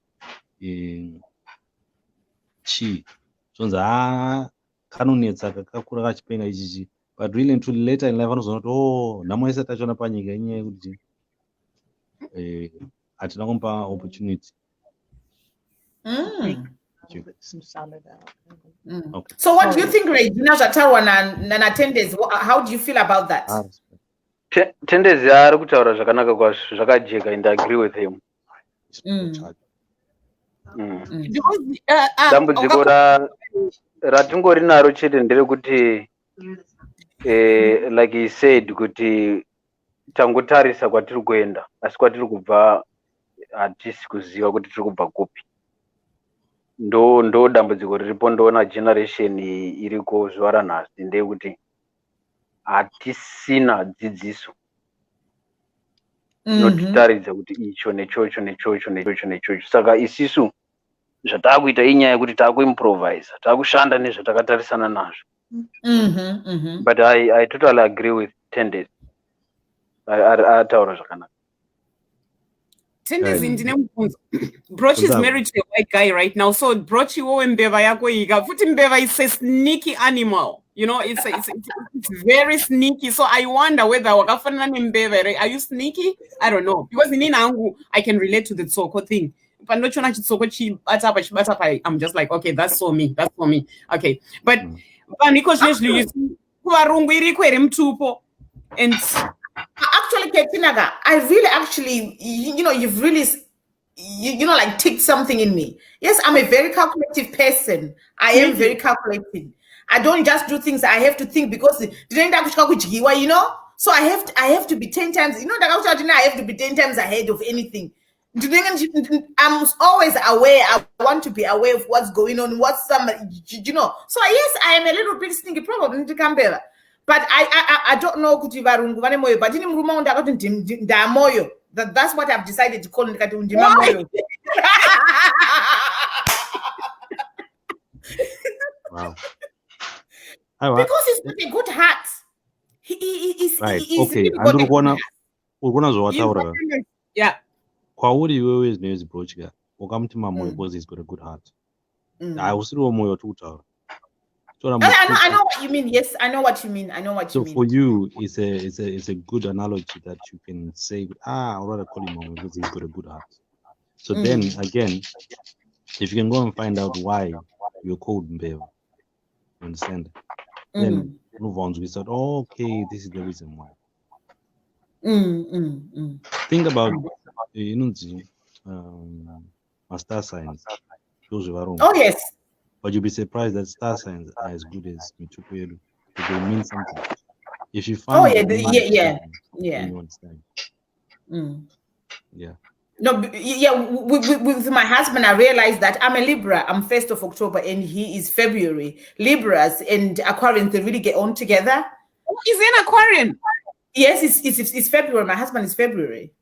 zvonzi kanonetsa kakakura kachipenga ichichi. But really and truly later in life anozoona kuti nhamo isati tachiona panyika inyaya yekuti hatina kumupa opportunity. Okay. So what do you think, Regina zvataurwa na Tendez? How do you feel about that? Tendez ari kutaura zvakanaka kwazvo, zvakajeka and I agree with him. Dambudziko ratingori naro chete nderekuti like he said kuti tangotarisa kwatiri kuenda asi kwatiri kubva hatisi kuziva kuti tiri kubva kupi. Ndo dambudziko riripo ndoona generation iriko zuva ranhasi ndeyekuti hatisina dzidziso notitaridza kuti icho nechocho nechocho nechocho nechocho. Saka isisu zvatakuita inyaya yekuti takuimprovisa, takushanda nezvatakatarisana nazvo. But I totally agree with Tendez. Ataura zvakanaka. Tendez ndine mubvunzo. Brouch is married to a white guy right now, so Brouch iwowe mbeva yako ika. Futi mbeva is a sneaky animal. You know, it's very sneaky. So I wonder whether wakafanana nembeva. Are you sneaky? I don't know. Because in Inangu, I can relate to the tsoko thing. Panochona chitsoko chibata, I'm just like, okay, that's for me. That's for me. Okay. But because you see, kuvarungu iriko ere mutupo. And actually, Ketinaga, I really actually, you know, you've really, you know, like ticked something in me. Yes, I'm a very calculative person. I am very calculating. I don't just do things I have to think because you know. So I have to be 10 times, you know, I have to be 10 times ahead of anything. I'm always aware. I want to be aware of what's going on, what's somebody, you know. So yes, I am a little bit stinky, probably to Canberra. But I don't know kuti varungu vane moyo, but ini muruma undakati ndamoyo. That's what I've decided to call ndikati undima moyo. Wow. Because he's got a good heart. He's right. okay. Yeah. Kwauri wewe is Brouch guy. Ukamtima moyo because he's got a good heart. I was through moyo tuta. I know what you mean. Yes, I know what you mean. So for you, it's a good analogy that you can say, I'd rather call him moyo because he's got a good heart. So then again, if you can go and find out why you're called Mbewa, understand? Then move on. We said, okay, this is the reason why. Think about my star signs. Those who are wrong. Oh yes. But you'll be surprised that star signs are as good as Mitukwelu. They mean something. If you find you understand. Yeah. No, yeah, with my husband, I realized that I'm a Libra. I'm 1st of October and he is February. Libras and Aquarians, they really get on together. He's an Aquarian. Yes, it's February. My husband is February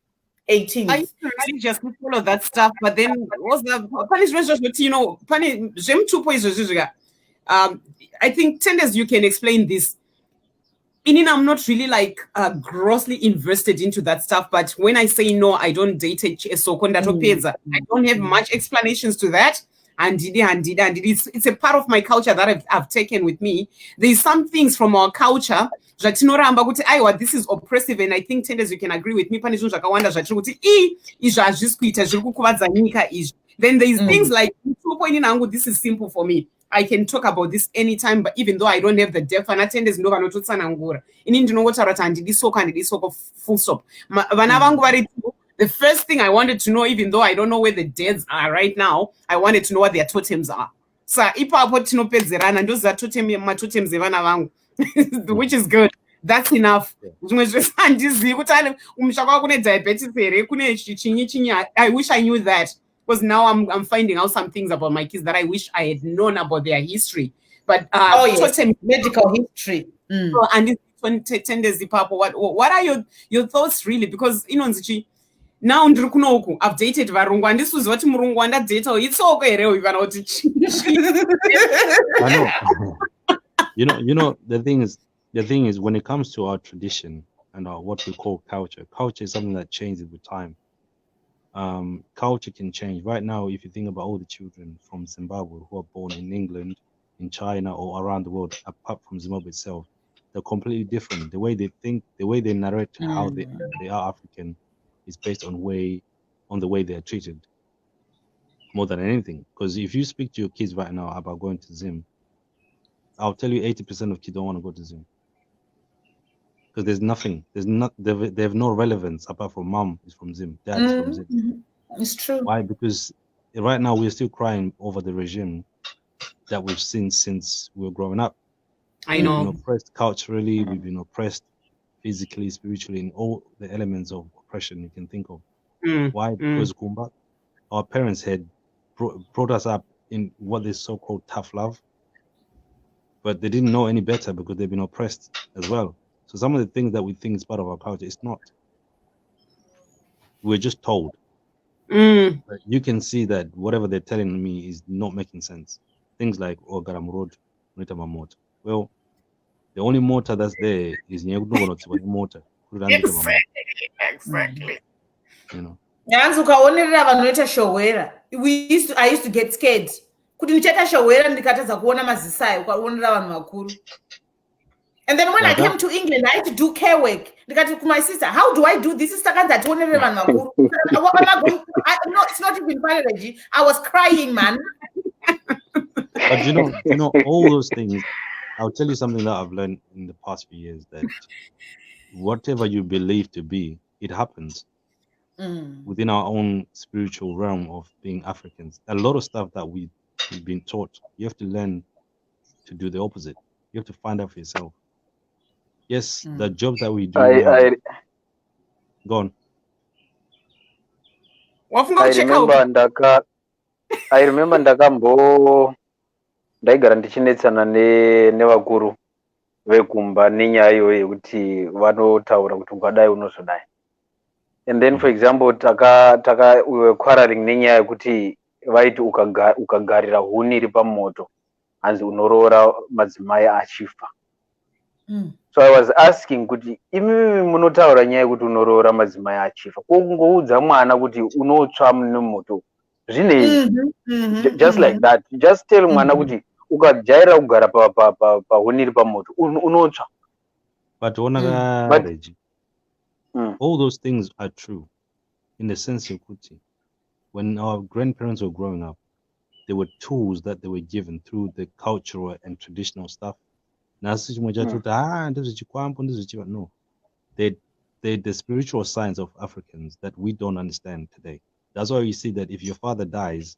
18th. I used to really just follow that stuff, but then was the you know, I think Tendez, you can explain this. I'm not really like grossly invested into that stuff, but when I say no, I don't date a I don't have much explanations to that. And it's a part of my culture that I've taken with me. There's some things from our culture that this is oppressive, and I think Tendez, you can agree with me. Then there's things like this is simple for me. I can talk about this anytime, but even though I don't have the depth, and attendance no vanototsanangura. Full stop. The first thing I wanted to know, even though I don't know where the deads are right now, I wanted to know what their totems are. So which is good. That's enough. I wish I knew that. Because now I'm finding out some things about my kids that I wish I had known about their history. But totem medical history. So, and this Tendez what are your thoughts really? Because now I've dated varungu and this was what murungu and data. It's okay. You know the thing is when it comes to our tradition and what we call culture is something that changes with time. Culture can change. Right now, if you think about all the children from Zimbabwe who are born in England, in China, or around the world, apart from Zimbabwe itself, they're completely different. The way they think, the way they narrate how they are African is based on the way they are treated more than anything. Because if you speak to your kids right now about going to Zim, I'll tell you 80% of kids don't want to go to Zim. Because they have no relevance apart from mom is from Zim, dad is from Zim. It's true. Why? Because right now we're still crying over the regime that we've seen since we were growing up. I know. We've been oppressed culturally, we've been oppressed physically, spiritually, in all the elements of oppression you can think of. Why? Because Kumba, our parents had brought us up in what is so-called tough love, but they didn't know any better because they've been oppressed as well. So some of the things that we think is part of our culture, it's not. We're just told. But you can see that whatever they're telling me is not making sense. Things like Garam Road, Motor. Well, the only motor that's there is motor. Exactly. You know. I used to get scared. And then when I came to England, I had to do care work. My sister, how do I do this? No, it's not even funny, Regie. I was crying, man. But you know, all those things, I'll tell you something that I've learned in the past few years, that whatever you believe to be, it happens within our own spiritual realm of being Africans. A lot of stuff that we've been taught, you have to learn to do the opposite. You have to find out for yourself. Yes, the job that we do now. Go on. I remember ndaigara ndichinetsana nevakuru vekumba nenyaya iyoyo yekuti vanotaura kuti ukadai unozodai. And then for example we were quarreling nenyaya yekuti vaiti ukagarira huni iri pamoto hanzi unoroora madzimai achifa. So I was asking kuti imi munotaura nyaya yekuti unoroora madzimai achifa, kungoudza mwana kuti unotsva nemoto zvinei? Just like that, just tell mwana kuti ukajaira kugara pahuni iri pamoto unotsva. But Reggie, all those things are true in the sense of kuti, when our grandparents were growing up, there were tools that they were given through the cultural and traditional stuff. No, the spiritual science of Africans that we don't understand today. That's why you see that if your father dies,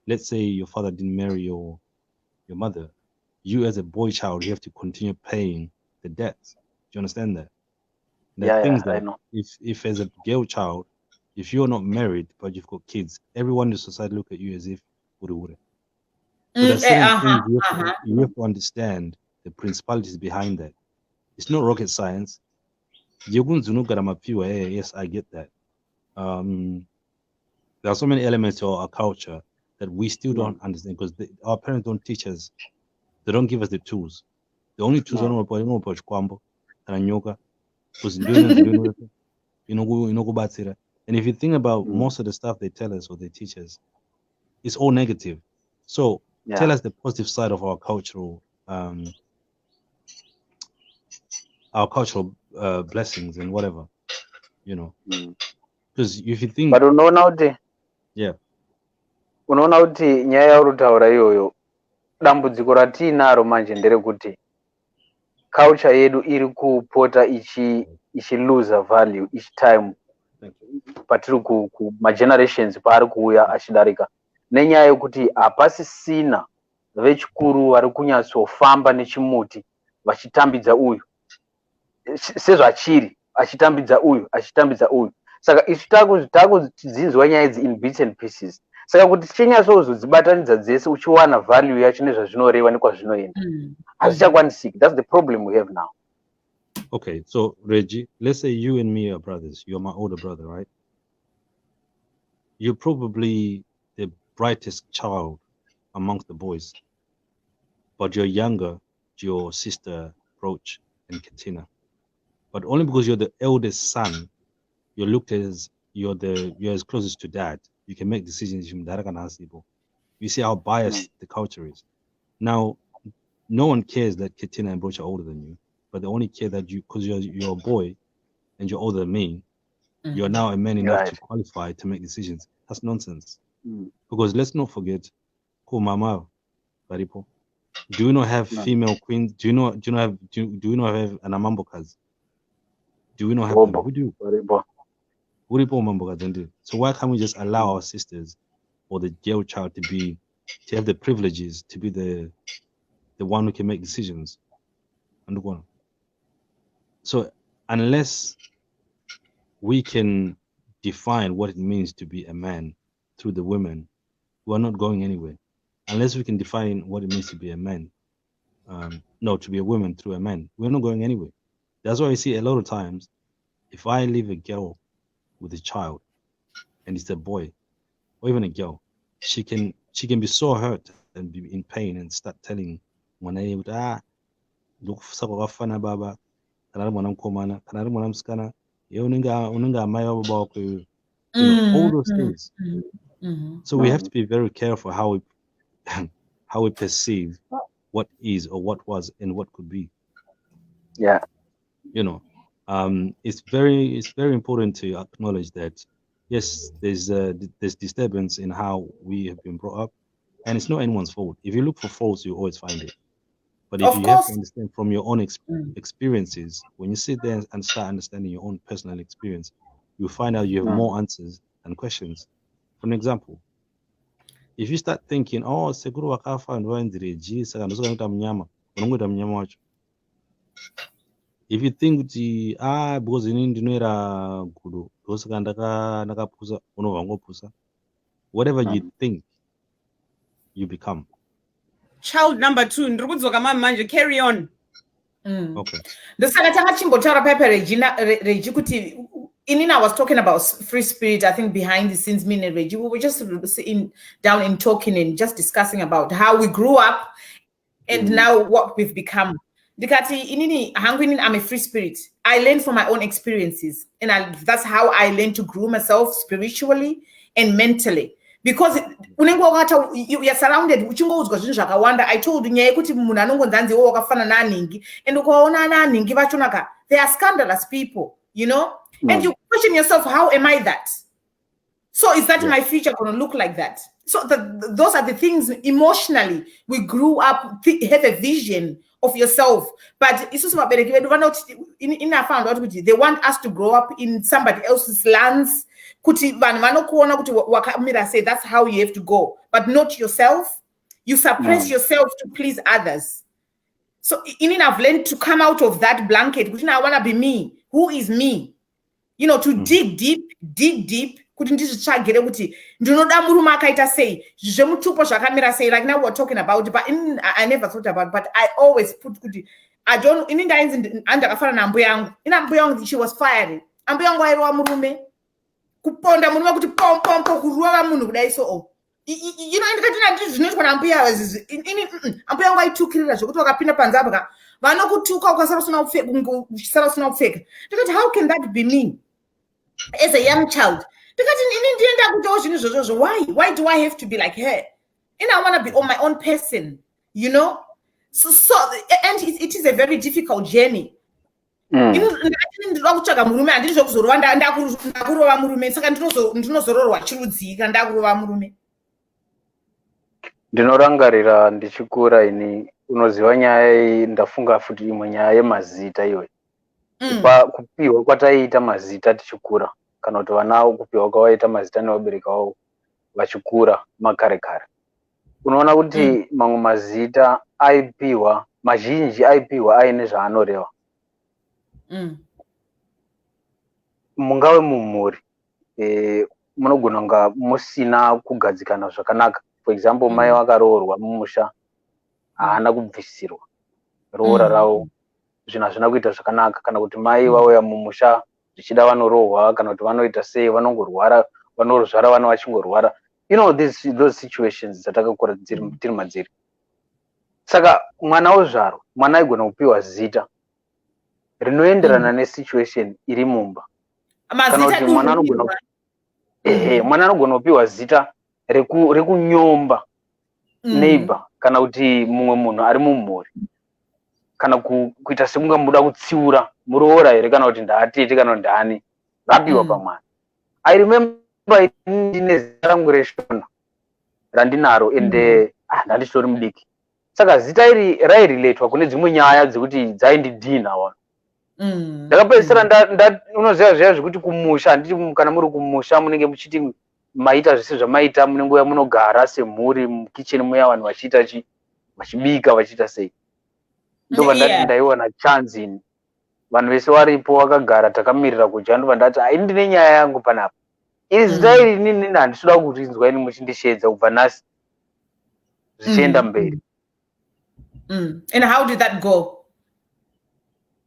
let's say your father didn't marry your mother, you as a boy child, you have to continue paying the debts. Do you understand that? Things that I know. If as a girl child, if you're not married but you've got kids, everyone in society look at you as if so there's certain things you have to understand the principalities behind that. It's not rocket science. Yes, I get that. There are so many elements to our culture that we still don't understand because our parents don't teach us. They don't give us the tools. The only tools and if you think about most of the stuff they tell us or they teach us, it's all negative. So tell us the positive side of our cultural blessings and whatever, because if you think. But unoona kuti nyaya yauri kutaura iyoyo dambudziko ratinaro manje nderekuti culture yedu iri kupota ichi lose value each time patiri magenerations paari kuuya achidarika nenyaya yekuti hapasisina vechikuru vari kunyatsofamba nechimuti vachitambidza uyu sezvachiri achitambidza uyu saka isu takudzidzwa nyaya idzi in bits and pieces saka kuti tichinyatsozodzibatanidza dzese uchiwana value yacho nezvazvinoreva nekwazvinoenda hazvichakwanisiki. That's the problem we have now. Okay, so Regie, let's say you and me are brothers. You're my older brother, right? You're probably the brightest child amongst the boys, but you're younger to your sister Brouch and Katina. But only because you're the eldest son, you're looked at as you're as closest to dad. You can make decisions. You see how biased the culture is. Now, no one cares that Katina and Brouch are older than you, but they only care that because you're a boy and you're older than me, you're now a man enough to qualify to make decisions. That's nonsense. Because let's not forget, Mama, Baripo, do you not have female queens? Do you not have an Amambokas? Do we not have them? We do. So why can't we just allow our sisters or the girl child to have the privileges to be the one who can make decisions? So unless we can define what it means to be a man through the women, we're not going anywhere. Unless we can define what it means to be a man, to be a woman through a man, we're not going anywhere. That's why I see a lot of times, if I leave a girl with a child and it's a boy or even a girl, she can be so hurt and be in pain and start telling all those things. So we have to be very careful how we perceive what is or what was and what could be. It's very important to acknowledge that yes, there's disturbance in how we have been brought up, and it's not anyone's fault. If you look for faults, you always find it. But if you have to understand from your own experiences, when you sit there and start understanding your own personal experience, you'll find out you have more answers than questions. For an example, if you start thinking, Seguru wakafa and Regie, if you think kuti because inini ndinoera gudo ndosaka ndakapusa unobva ngopusa, whatever you think you become. Child number 2 ndiri kudzoka manje, carry on. Okay. Ndosaka tanga chimbotaura paipa Regie kuti inini I was talking about free spirit. I think behind the scenes, me and Regie, we were just sitting down and talking and just discussing about how we grew up and now what we've become. Ndikati inini hangu inini I'm a free spirit. I learned from my own experiences, and that's how I learned to grow myself spiritually and mentally. Because unenge wakata you are surrounded uchingouzwa zvinhu zvakawanda. I told you nyaya yekuti munhu anongonzanzi wo wakafana naningi and ukaona naningi vachonaka, they are scandalous people, you know, and you question yourself, how am I that? So is that my future going to look like that? So those are the things emotionally we grew up, have a vision of yourself. But it's also in I found out they want us to grow up in somebody else's lands. Say that's how you have to go, but not yourself. You suppress yourself to please others. So I've learned to come out of that blanket. I want to be me. Who is me? You know, to dig deep. Kuti ndizvitsvagire kuti ndinoda murume akaita sei, zvemutupo zvakamira sei, like now we're talking about it, but I never thought about it, but I always put kuti I don't ini ndainzi andakafana nambuya yangu. Mbuya yangu she was fiery. Ambuya yangu airowa murume kuponda murume kuti pom kuruwa munhu kudai so you know ndikatina ndizvinoitwa nambuya ambuya yangu aitukirira zvekuti wakapinda panze apa vanokutuka ukasara usina kupfeka. Ndikati how can that be me as a young child? Why do I have to be like her? And I want to be on my own person, you know. So and it is a very difficult journey. Ndinorangarira ndichikura ini unoziva nyaya ndafunga futi imwe nyaya yemazita iyoyo. Kupiwa kwataiita mazita tichikura. Kana kuti vana kupiwa kwawaita mazita nevabereki vavo vachikura makare. Unoona kuti mamwe mazita aipiwa, mazhinji aipiwa aine zvaanoreva. Mungave mumhuri munogona kunga musina kugadzikana zvakanaka. For example, mai vakaroorwa mumusha haana kubvisirwa roora ravo, zvinhu hazvina kuita zvakanaka. Kana kuti mai vauya mumusha zvichida vanorohwa, kana kuti vanoita sei, vanongorwara, vanorwara vana vachingorwara. You know, those situations dzatakakura tiri madziri. Saka mwana ozvarwa, mwana aigona kupiwa zita rinoenderana nesituation iri mumba. Kana kuti mwana anogona kupiwa zita rekunyomba neighbor, kana kuti mumwe munhu ari mumhuri, kana kuita sekunga muda kutsiura muroora here, kana kuti ndaatete kana ndani rapiwa pamwana. I remember ndine zita rangu reshona randinaro ende ndanditori mudiki. Saka zita iri rairiletwa kune dzimwe nyaya dzekuti dzaindidhina wano. Ndakapedzisira unoziva zviya zvekuti kumusha, handiti kana muri kumusha munenge muchiti maita zvese zvamaita, munenge munogara semhuri mukicheni muya vanhu vachiita vachibika vachiita sei. Ndobva ndati ndaiwana chance ini, vanhu vese varipo vakagara takamirira kudya, ndobva ndati ndine nyaya yangu panapa. Iri zita iri inini handisida kurinzwa ini muchindishedza kubva nhasi zvichienda mberi. And how did that go?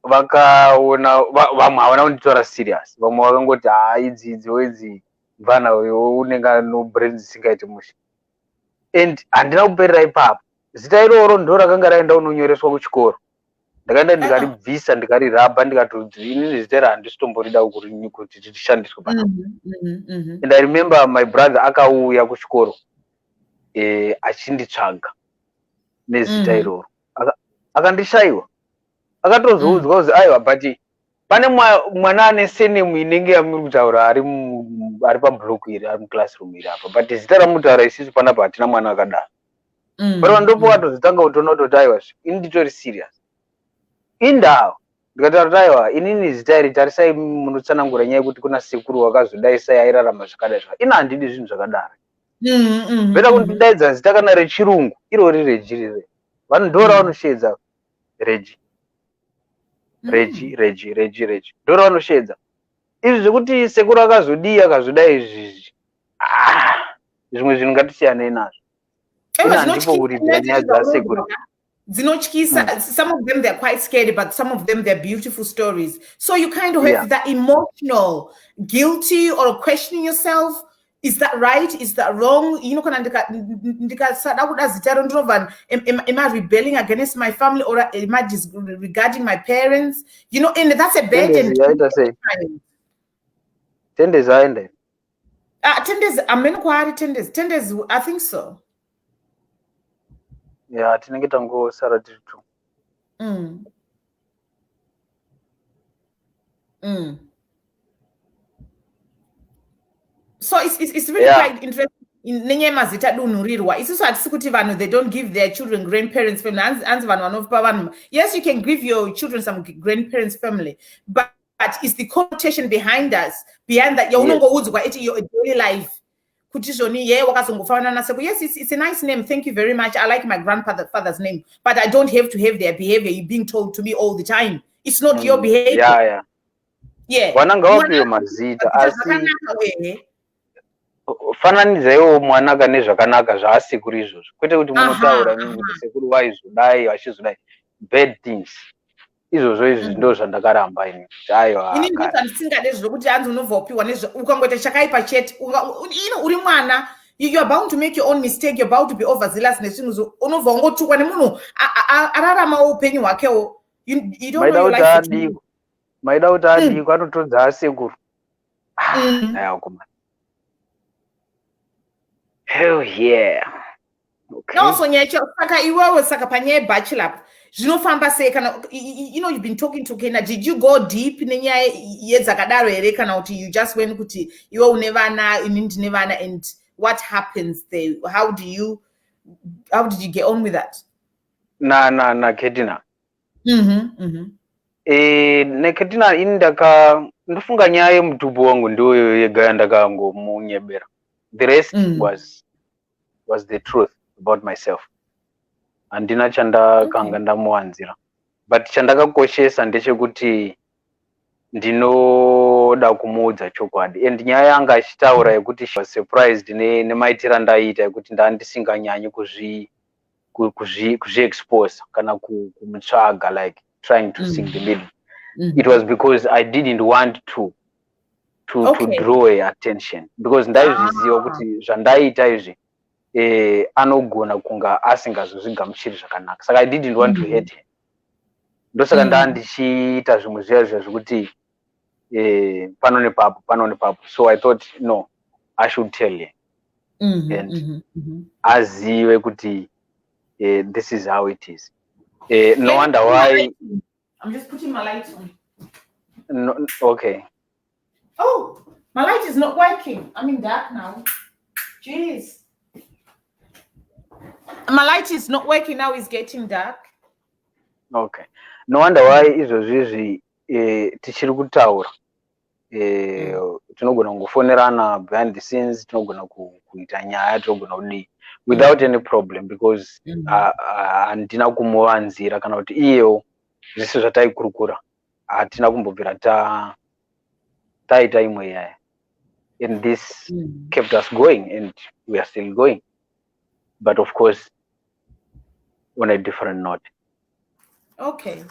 Vakaona vamwe havana kunditora serious, vamwe vakangoti idzi mvana unenge ano brain dzisingaiti mushe. And handina kuperera ipapo. Zita iroro ndo rakanga raenda unonyoreswa kuchikoro. Ndakaenda ndikaribvisa ndikarirabha ndikati inini zita iri handisitomborida kuti tishandiswe panapa. And I remember my brother akauya kuchikoro achinditsvaga nezita iroro. Akandishayiwa. Akatozoudzwa kuzi aiwa but pane mwana ane senemu inenge yamuri kutaura ari pablock iri, ari muclassroom iri apa, but zita ramutaura isisu panapa hatina mwana akadaro. But ndopo watozitanga kutona kutoti aiwa ini nditori serious. Indao ndikati aiwa inini zita iri tarisai munotsanangura nyaya yekuti kuna sekuru wakazodai sai airarama zvakadai. Ina handidi zvinhu zvakadaro. Beta kundidaidza zita kana rechirungu irori Regie rire. Vanhu ndora vanoshedza Regie. Regie ndoro vanoshedza izvi zvekuti sekuru akazodai izvi zvimwe zvinhu ngatisiyanei nazvo ina ndipo kuridzira nyaya dzasekuru dzinotyisa. Some of them they're quite scary, but some of them they're beautiful stories. So you kind of have that emotional guilty or questioning yourself. Is that right? Is that wrong? You know, am I rebelling against my family, or am I disregarding my parents? You know, and that's a burden. Tendez Art. Tendez, I think so. Yeah, tinenge tangosara tiri tu. So it's really quite interesting. In nenyema zitadunurirwa isusu hatisi kuti vanhu they don't give their children grandparents family. Anzi vanhu vanopa vanhu. Yes, you can give your children some grandparents family, but it's the connotation behind that yaunongoudzwa iti your daily life. Yes, it's a nice name. Thank you very much. I like my grandfather's name, but I don't have to have their behavior. You're being told to me all the time. It's not your behavior. Yeah. Fananidzaiwo mwana kane zvakanaka zvaasekuru izvozvo kwete kuti munotaura kuti sekuru vaizodai vachizodai bad things izvozvo izvi ndo zvandakaramba ini ndisingade zvokuti hanzi unobva upiwa ukangoita chakaipa chete uri mwana you are bound to make your own mistake. You're bound to be overzealous nezvinhu unobva ungotukwa nemunhu ararama upenyu hwakewo. You don't know your life. Maida kuti adiko anotodza asekuru ayakomana. Hell yeah. Okay. No, so saka iwewe saka panye bachelor zvinofamba sei kana you've been talking to Kena. Did you go deep nenyaya yedzakadaro here kana kuti you just went kuti iwe une vana inini ndine vana, and what happens there? How did you get on with that? Na Ketina. Neketina ini ndofunga nyaya yemudhubhu wangu ndoyo yega yandakangomunyebera. The rest was the truth about myself. Andina chandakanga ndamuwanzira. But chandakakoshesa ndechekuti ndinoda kumuudza chokwadi. And nyaya yanga achitaura yekuti she was surprised nemaitira ndaita yekuti ndandisinganyanyi kuzvi-expose kana kumutsvaga, like trying to sing the middle. It was because I didn't want to draw attention, because ndaizviziva kuti zvandaita izvi anogona kunga asingazozvigamuchiri zvakanaka. Saka I didn't want to hurt him. Ndosaka ndandichiita zvimwe zviya zvekuti pano nepapo. So I thought, no, I should tell him. And azive kuti this is how it is. No wonder why. I'm just putting my light on. No, okay. Oh, my light is not working. I'm in dark now. Jeez. My light is not working now. It's getting dark. Okay. No wonder why izvozvizvi tichiri kutaura. Tinogona kungofonerana behind the scenes, tinogona kuita nyaya, tinogona kudii without any problem, because handina kumuvanzira kana kuti iyewo zvese zvataikurukura hatina kumbobvira taita imwe yaya. And this kept us going, and we are still going, but of course on a different note. Okay.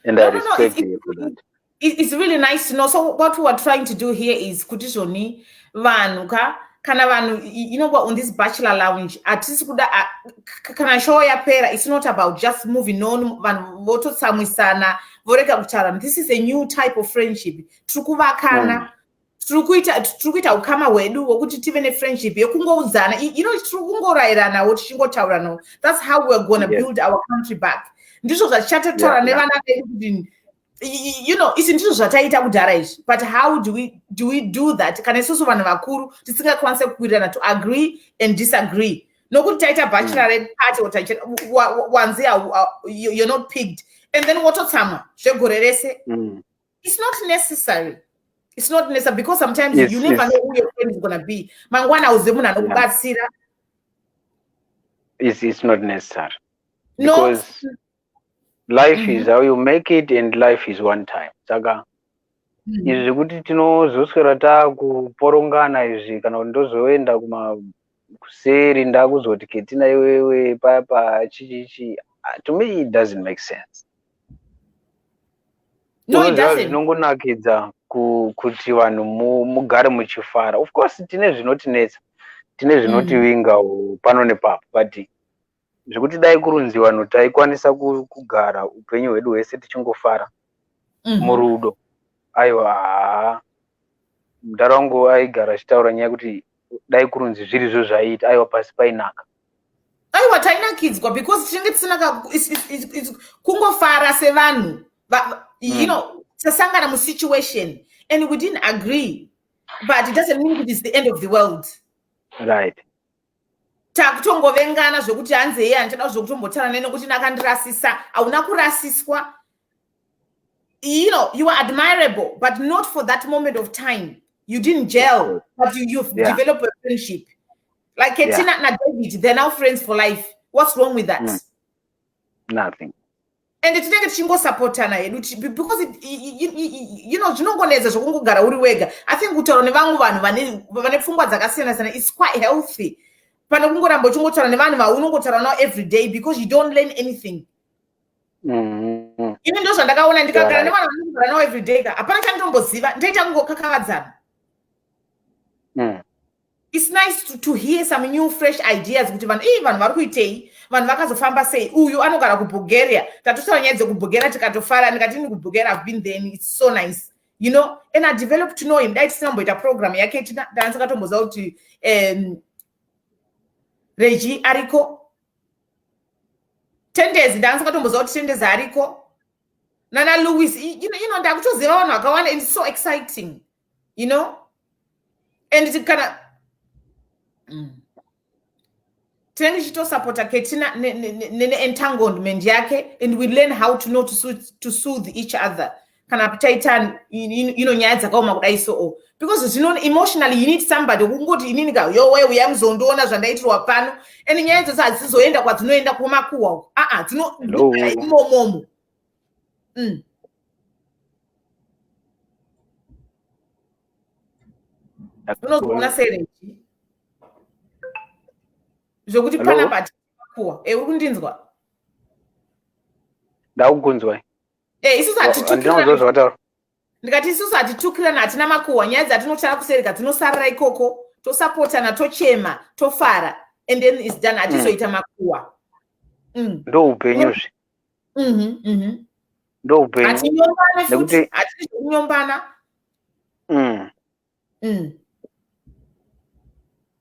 And I respect you for that. It's really nice to know. So what we are trying to do here is kutizoni vanuka kana vanu, you know what, on this bachelor lounge atisi kuda kana show ya pera. It's not about just moving on vanu voto samwisana voreka kutaura. This is a new type of friendship. Trukuvakana trukuita ukama wedu wokuti tive ne friendship yekungoudzana, you know, trukungorayirana woti chingotaurana. That's how we're going to build our country back. Ndizvo zvachatotaura nevana vedu kuti, you know, isi ndizvo zvataita kudhara izvi, but how do we do that kana isusu vanhu vakuru tisingakwanise kuwirirana to agree and disagree? Nokuti taita bachelor party wanzi you're not picked and then wototsamwa zvegore rese. It's not necessary. It's not necessary, because sometimes you never know who your friend is going to be. Mangwana uze munhu anokubatsira. It's not necessary. No. life is how you make it and life is one time. Saka izvi zvekuti tinozoswera takuporongana izvi kana kuti ndozoenda kuseri ndakuzoti Ketina iwewe papa chichichi, to me it doesn't make sense. No, it doesn't. Zvinongonakidza kuti vanhu mugare muchifara. Of course tine zvinotinetsa, tine zvinotivinga pano nepapo, but zvekuti dai kurunzi vanhu taikwanisa kugara upenyu hwedu hwese tichingofara murudo. Aiwa, mutara wangu aigara achitaura nyaya kuti dai kurunzi zvirizvo zvaiita, aiwa pasi painaka. Aiwa tainakidzwa because tinenge tisina kungofara sevanhu. You know, tasangana mu situation and we didn't agree, but it doesn't mean it is the end of the world. Right. Takutongovengana zvokuti hanze yeye anchada zvokutombotaura nene kuti nakandirasisa, hauna kurasiswa. You know, you are admirable, but not for that moment of time. You didn't gel, but you've developed a friendship. Like Ketina and David, they're now friends for life. What's wrong with that? Nothing. And it's like chingo supportana because it, you know, zvinongoneza zvokungogara uri wega. I think kutaura nevanhu vane pfungwa dzakasiyana siyana is quite healthy. Pane kungoramba uchingotaura nevanhu vaunongotaura navo every day because you don't learn anything. Even ndo zvandakaona ndikagara nevanhu vanogara navo every day hapana chanditomboziva, ndaita kungokakavadzana. It's nice to hear some new fresh ideas kuti vanhu vari kuitei, vanhu vakazofamba sei, uyu anogara kuBulgaria, tatotaura nyaya dzekubulgaria tikatofara, ndikati ndini kuBulgaria, I've been there and it's so nice, you know, and I developed to know him. Dai tisinamboita program yake ndandisakatomboza kuti Regie ariko, Tendez ndandisakatomboza kuti Tendez ariko, Nana Louis, you know, ndakutoziva vanhu vakawanda and it's so exciting, you know, and it's kind of Tinenge chito supporta Ketina nene entanglement yake, and we learn how to know to soothe each other. Kana apitaita you know nyaya dzakaoma kudai so, because you know emotionally you need somebody kungoti inini ka yo wewe yamzondoona zvandaitirwa pano, and nyaya idzodzo hadzizoenda kwadzinoenda kumakuwa dzinomomo. Unozona sei zvokuti pana bati kuwa uri kundinzwa? Ndakukunzwa. Isusu hatitukirana. Ndikati isusu hatitukirana, hatina makuwa. Nyaya dzatinotsvaka kusereka dzinosarira ikoko, tosapotana, tochema, tofara, and then it's done. Hatizoita makuwa. Ndo upenyu zve. Ndo upenyu. Hatinyombane futi, hatinyombana.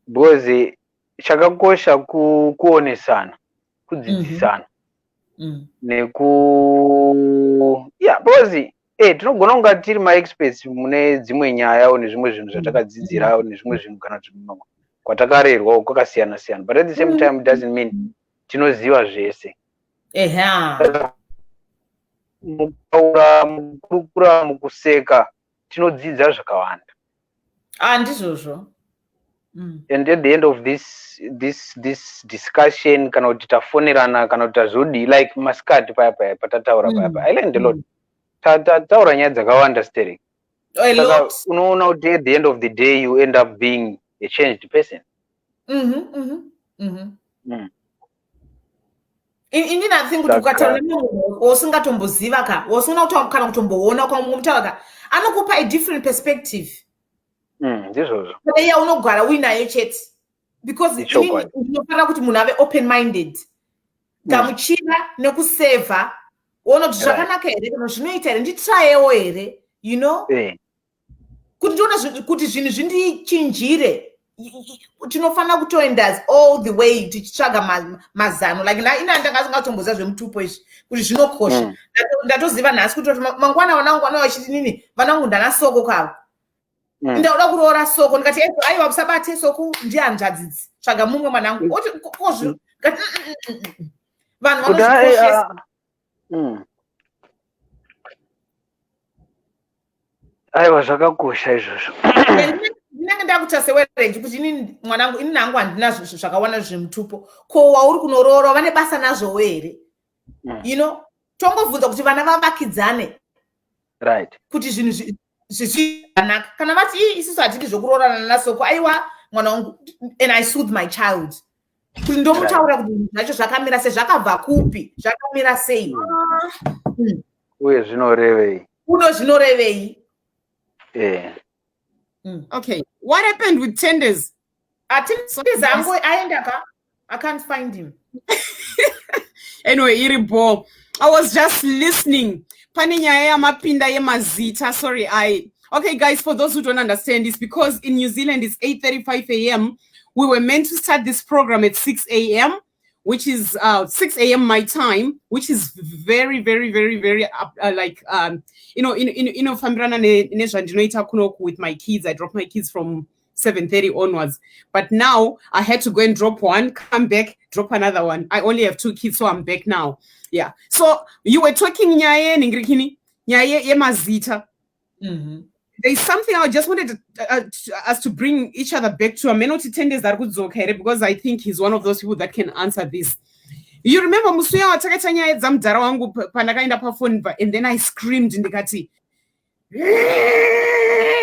Because chakakosha kuonesana, kudzidzisana, because tinogona kunga tiri ma-experts mune dzimwe nyaya nezvimwe zvinhu zvatakadzidzira nezvimwe zvinhu kana kwatakarerwa kwakasiyana siyana, but at the same time it doesn't mean tinoziva zvese. Mukaura, mukurukura, mukuseka tinodzidza zvakawanda. Ndizvozvo. And at the end of this discussion, kana kuti tafonerana, kana kuti tazodi like maskati paya patataura paya, I learned a lot. Taura nyaya dzakawanda Sterling. A lot. Unoona kuti at the end of the day you end up being a changed person. Inini nathing kuti ukataura nemunhu usingatomboziva ka, usina kana kutomboona kwamutaura ka, anokupa a different perspective. Ndizvozvo. Iye unogara uinayo chete, because unofanira kuti munhu ave open minded. Gamuchira nekuseva, uona kuti zvakanaka here kana zvinoita here, nditirayewo here, you know, kuti ndiona kuti zvinhu zvindichinjire. Tinofanira kutoenda all the way tichitsvaga mazano, like ina ndangasingatomboza zvemutupo izvi kuti zvinokosha. Ndatoziva nhasi kuti mangwana vanangu vanova vachiti nini, vanangu ndanasoko kwavo, ndauda kuroora soko, ndikati aiwa usabate soko ndihanzvadzidzi, tsvaga mumwe mwanangu. Oti kozvo vanhu vanozvikoshesa. Aiwa zvakakosha izvozvo. Ndinenge ndakuita sewerenji kuti inini mwanangu, inini hangu handina zvakawanda zvemutupo, ko wauri kunoroora vane basa nazvowo here, you know, tongovhunza kuti vana vavakidzane right kuti zvinhu zvichianaka kana vati isusu hatidi zvokuroorana nasoko aiwa mwana wangu and I soothe my child kuti ndomutaura kuti zvacho zvakamira sei zvakabva kupi zvakamira sei uye zvinorevei zvinorevei Okay, what happened with Tendez? Tendez aenda I can't find him. Anyway, Iribo, I was just listening. Paninya mapinda mazita. Sorry, okay, guys, for those who don't understand, it's because in New Zealand it's 8:35 a.m. We were meant to start this program at 6 a.m., which is 6 a.m. my time, which is very, very, very, very like with my kids. I drop my kids from 7:30 onwards, but now I had to go and drop one, come back, drop another one. I only have 2 kids, so I'm back now. Yeah. So you were talking nyaye ningirikini nyaye yemazita. There's something I just wanted us to bring each other back to. Because I think he's one of those people that can answer this. You remember Musuya watakata nyaye za mdara wangu pandakaenda pa phone, and then I screamed in the kati.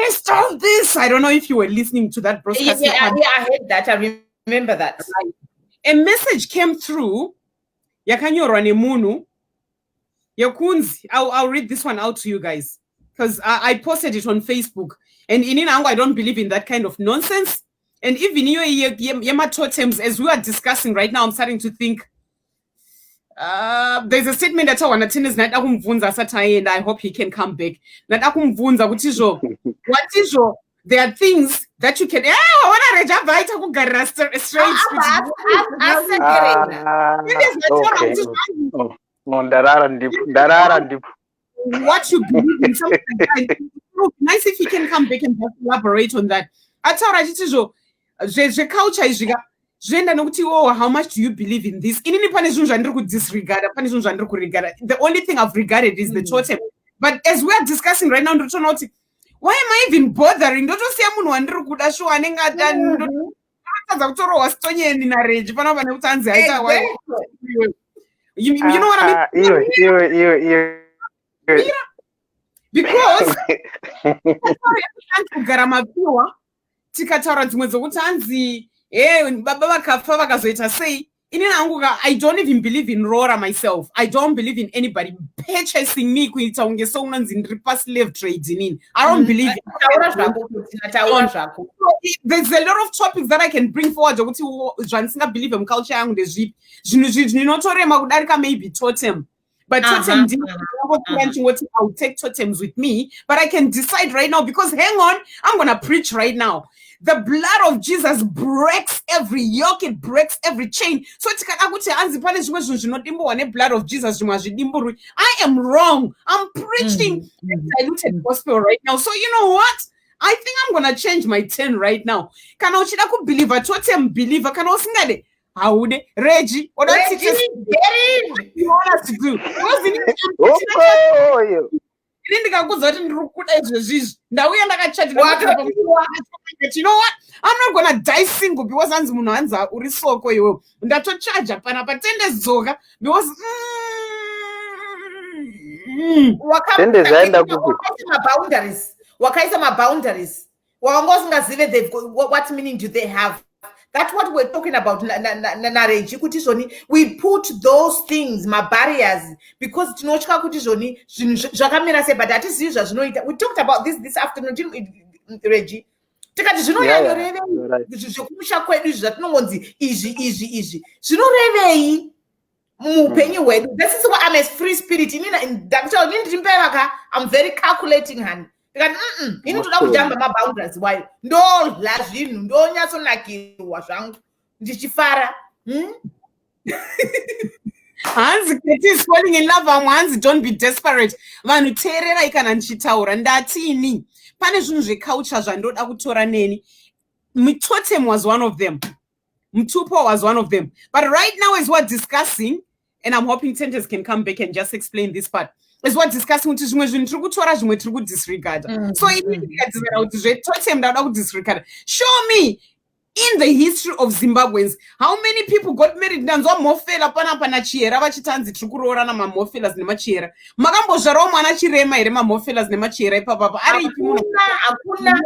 Stop this! I don't know if you were listening to that broadcast. Yeah, I heard that. I remember that. A message came through. Yakanyorwa nemunu. Yakunzi. I'll read this one out to you guys because I posted it on Facebook. And in Inango, I don't believe in that kind of nonsense. And even Yema totems, as we are discussing right now, I'm starting to think. There's a statement that I want to tell is and I hope he can come back. What is your? There are things that you can. What you believe in, something like that. Nice if he can come back and elaborate on that. How much do you believe in this? The only thing I've regarded is the totem. But as we are discussing right now, why am I even bothering? You know what I mean? Because I don't even believe in Rora myself. I don't believe in anybody purchasing me. There's a lot of topics that I can bring forward. Believe in culture. Maybe totem. But totem, I'll take totems with me. But I can decide right now because hang on, I'm gonna preach right now. The blood of Jesus breaks every yoke, it breaks every chain. So it's blood of Jesus. I am wrong. I'm preaching diluted gospel right now. So you know what? I think I'm gonna change my 10 right now. Can I believe a totem believer? Can I sing it? How would Regie? What you want us to do? You know what? I'm not gonna die single because Anzimunanza Urisoko you. That's a charge up and Tendez Zoga because boundaries. Wakaisama boundaries. What meaning do they have? That's what we're talking about. We put those things, my barriers, because but that is usual. We talked about this afternoon, Regie. Easy. This is what I'm a free spirit. I'm very calculating hand. You need to know jump my boundaries. Why? No, last you don't yaso naki washang. Dishifara. Hands is falling in love and hands don't be desperate. Vanu terera ikananchitaura ndatini. Pane zvinhu zvekaucha zvandoda kutora neni. Totem was one of them. Mtupo was one of them. But right now as we're discussing, and I'm hoping Tendez can come back and just explain this part. Is what discussing which is disregard. So totem that disregard. Show me in the history of Zimbabweans, how many people got married? Ndanzwa mofela pana chiera vachitanzi tikuroorana mamofelas nemachiera. Makambozvarawo mwana chirema here mamofelas nemachiera ipapa ari ipi munhu? Hakuna.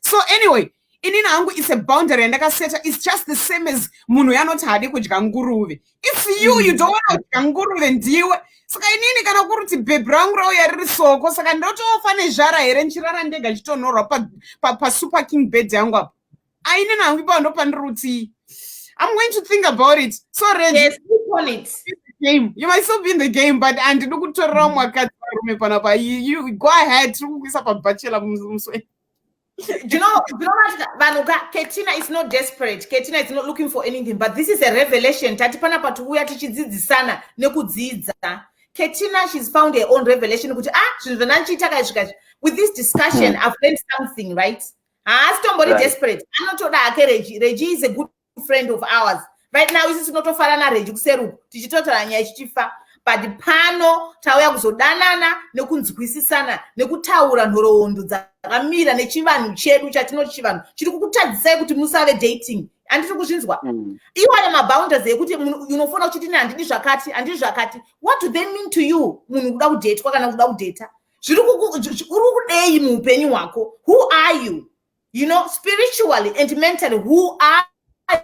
So anyway, inini hangu it's a boundary yandakaseta. It's just the same as munhu yanoti hadi kudya nguruve. It's you don't want to kudya nguruve ndiwe. Saka inini kana kuruti babe rangu rauya riri soko saka ndotofa nezhara here nchirara ndega nchitonhorwa pa super king bed yangu apa. I'm going to think about it. So Regie, yes, sleep on it. Game. You might still be in the game, but and you go ahead. Do you know what? Ketina is not desperate. Ketina is not looking for anything, but this is a revelation. Ketina, she's found her own revelation. With this discussion, I've learned something, right? Somebody desperate. I'm not told that Regie. Regie is a good friend of ours. Right now, this is not a farana Regie. But the pano, tawaya kuzodanana, nekunzwisisana, nekutaura nhoroondo dzakamira nechivanu chedu chatino chivanu. Chiri kukutadzisai kuti musave dating. Andiri kuzvinzwa. Iwo ane maboundaries ekuti unofuna kuti handidi zvakati. What do they mean to you? Munhu kuda kudate kana kuda kudata. Zviri kudei muupenyu hwako. Who are you? You know, spiritually and mentally, who are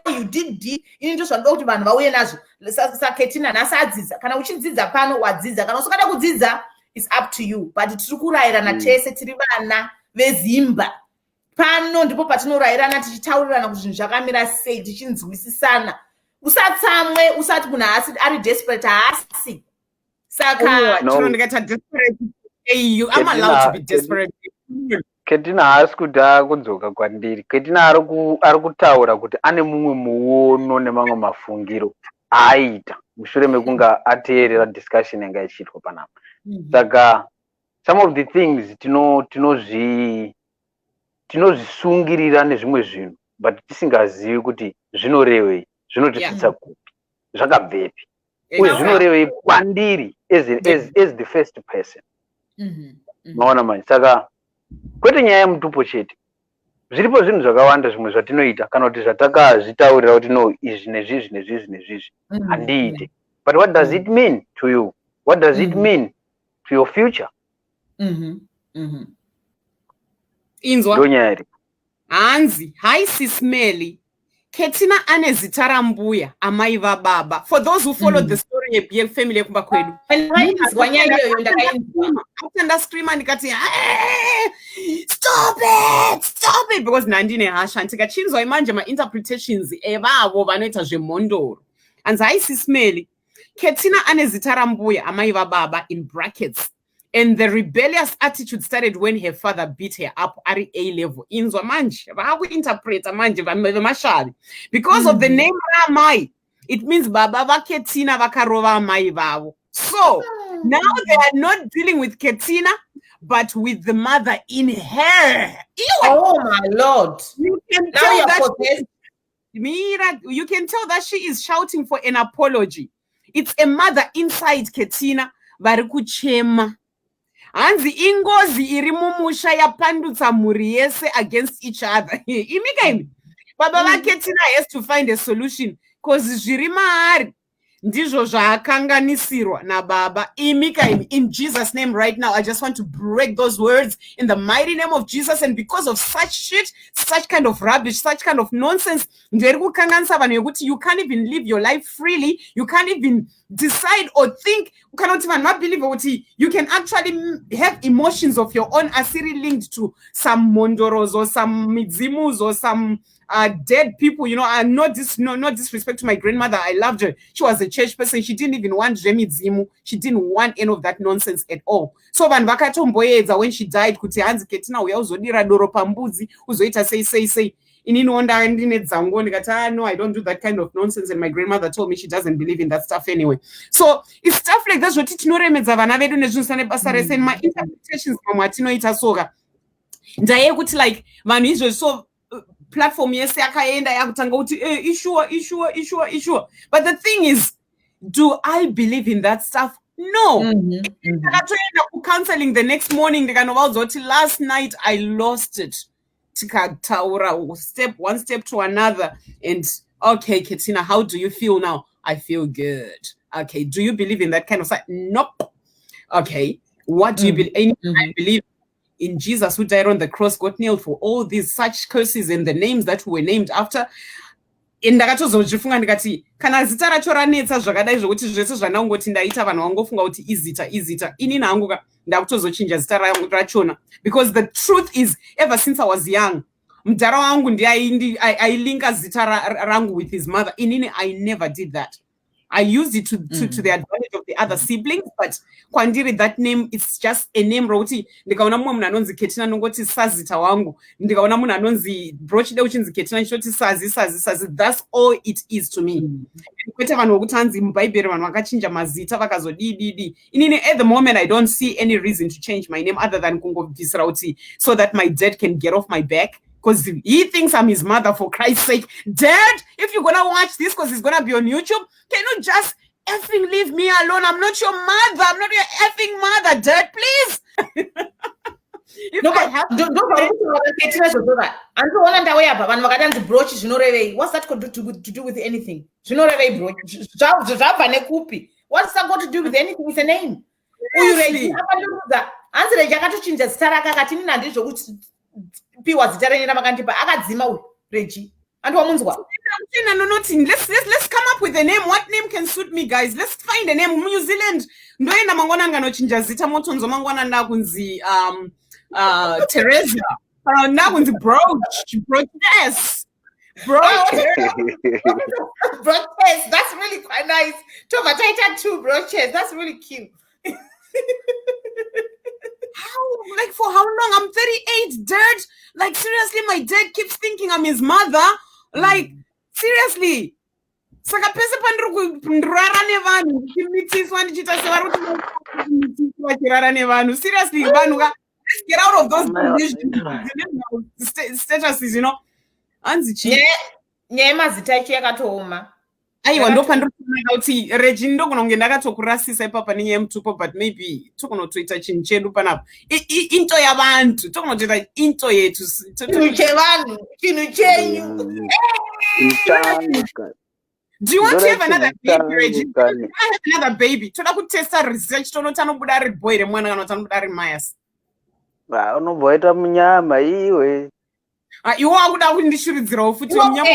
you? Did into zvanoda kuti vanhu vauye nazvo. Ketina nasadziza kana uchidzidza pano wadzidza kana usakada kudzidza, it's up to you. But tiri kurayirana tese tiri vana vezimba. Pano ndipo patinorayirana tichitaurirana kuti zvinhu zvakamira sei tichinzwisisana. Usatsamwe usati munhu ari desperate haasi. Saka ndikata desperate. Hey, I'm allowed to be desperate. Ketina haasi kuti akudzoka kwandiri. Ketina ari kutaura kuti ane mumwe muono nemamwe mafungiro aita mushure mekunga ateerera discussion yanga ichiitwa panapa. Saka some of the things tinozvisungirira nezvimwe zvinhu but tisingazivi kuti zvinorevei, zvinotisvitsa kupi, zvakabvepi, uye zvinorevei kwandiri as the first person. Maona manje. Saka kwete nyaya yemutupo chete, zviripo zvinhu zvakawanda zvimwe zvatinoita kana kuti zvatakazvitaurira kuti no izvi nezvizvi handiite. But what does it mean to you? What does it mean to your future? Inzwa ndonyaya iri hanzi haisismeli Ketina ane zita rambuya amai vababa. For those who followed the story of family yekumba kwedu, ndascreama ndikati stop it because nandine hasha ndikachinzwa manje ma-interpretations evavo vanoita zvemhondoro. Anzi haisismeli Ketina ane zita rambuya amai vababa in brackets. And the rebellious attitude started when her father beat her up at A level. Inzwa manje, interpreter manje vamashali. Because of the name Ramai, it means baba va Ketina vakarova amai vavo. So now they are not dealing with Ketina, but with the mother in her. Oh my Lord! You can tell you can tell that she is shouting for an apology. It's a mother inside Ketina varikuchema. Hanzi ingozi iri mumusha yapandutsa mhuri yese against each other. Imika baba vaKetina has to find a solution because zviri maari ndizvo zvaakanganisirwa nababa. Imika in Jesus' name right now, I just want to break those words in the mighty name of Jesus. And because of such shit, such kind of rubbish, such kind of nonsense, you can't even live your life freely. You can't even decide or think. You cannot even not believe what you can actually have emotions of your own asiri linked to some mondoros or some midzimus or some dead people, you know. And no disrespect to my grandmother. I loved her. She was a church person. She didn't even want Zemu. She didn't want any of that nonsense at all. So when she died, kuti hanzi Ketina uya uzodira doro pambudzi uzoita say. No, I don't do that kind of nonsense. And my grandmother told me she doesn't believe in that stuff anyway. So it's stuff like this. And my interpretations like so platform issue. But the thing is, do I believe in that stuff? No. Counseling the next morning, last night I lost it. tikataura one step to another, and okay, Katina, how do you feel now? I feel good. Okay, do you believe in that kind of stuff? Nope. Okay, what do you believe? I believe in Jesus who died on the cross, got nailed for all these such curses and the names that were named after. Ndakatozozvifunga ndikati kana zita racho ranetsa zvakadai zvokuti zvese zvandangoti ndaita vanhu vangofunga kuti izita inini hangu ndakutozochinja zita rachona, because the truth is ever since I was young mudhara wangu ailinka zita rangu with his mother. Inini I never did that. I used it to the advantage of the other siblings, but kwandiri that name, it's just a name rokuti ndikaona mumwe munhu anonzi Ketina nongoti sazita wangu, ndikaona munhu anonzi Brouch uchinzi Ketina nchoti sazi. That's all it is to me. Kwete vanhu vokuti hanzi mubhaibheri vanhu vakachinja mazita vakazodii. Inini at the moment I don't see any reason to change my name other than kungobvisira kuti so that my dad can get off my back. Because he thinks I'm his mother, for Christ's sake. Dad, if you're going to watch this because it's going to be on YouTube, can you just effing leave me alone? I'm not your mother. I'm not your effing mother, Dad, please. No, don't what's that got to do with anything? What's that got to do with anything with a name? Piwa zita renyu ramakandipa akadzima uyu Regie andiwamunzwa. Let's come up with a name. What name can suit me, guys? Let's find a name. New Zealand ndoenda mangwana nganochinja zita motonzo mangwana ndakunzi Teresa ndakunzi Brouch. Brouches, that's really quite nice. Tova taita two Brouches, that's really cute. Like for how long? I'm 38, Dad. Like seriously, my dad keeps thinking I'm his mother. Like seriously. Saka pese pandiri kurara nevanhu ndichimitiswa ndichita sevaruti vachirara nevanhu. Seriously, vanhu let's get out of those statuses, you know. Anzi chi. Nyema zita yake yakatooma. Aiwa ndopandiri kuona kuti Regie ndogona kunge ndakatokurasisa ipapa nenyaya mutupo, but maybe tokunotoita chinhu chedu panapa. Into yavantu tokunotoita into yetu. Chinhu chevanhu, chinhu chenyu. Do you want to have another baby, Regie? I have another baby. Toda kutesta research tonotanobuda ari boy remwana kana tanobuda ari mayas. Unoboita munyama iwe. Iwo akuda kundishuridzirawo futi munyama.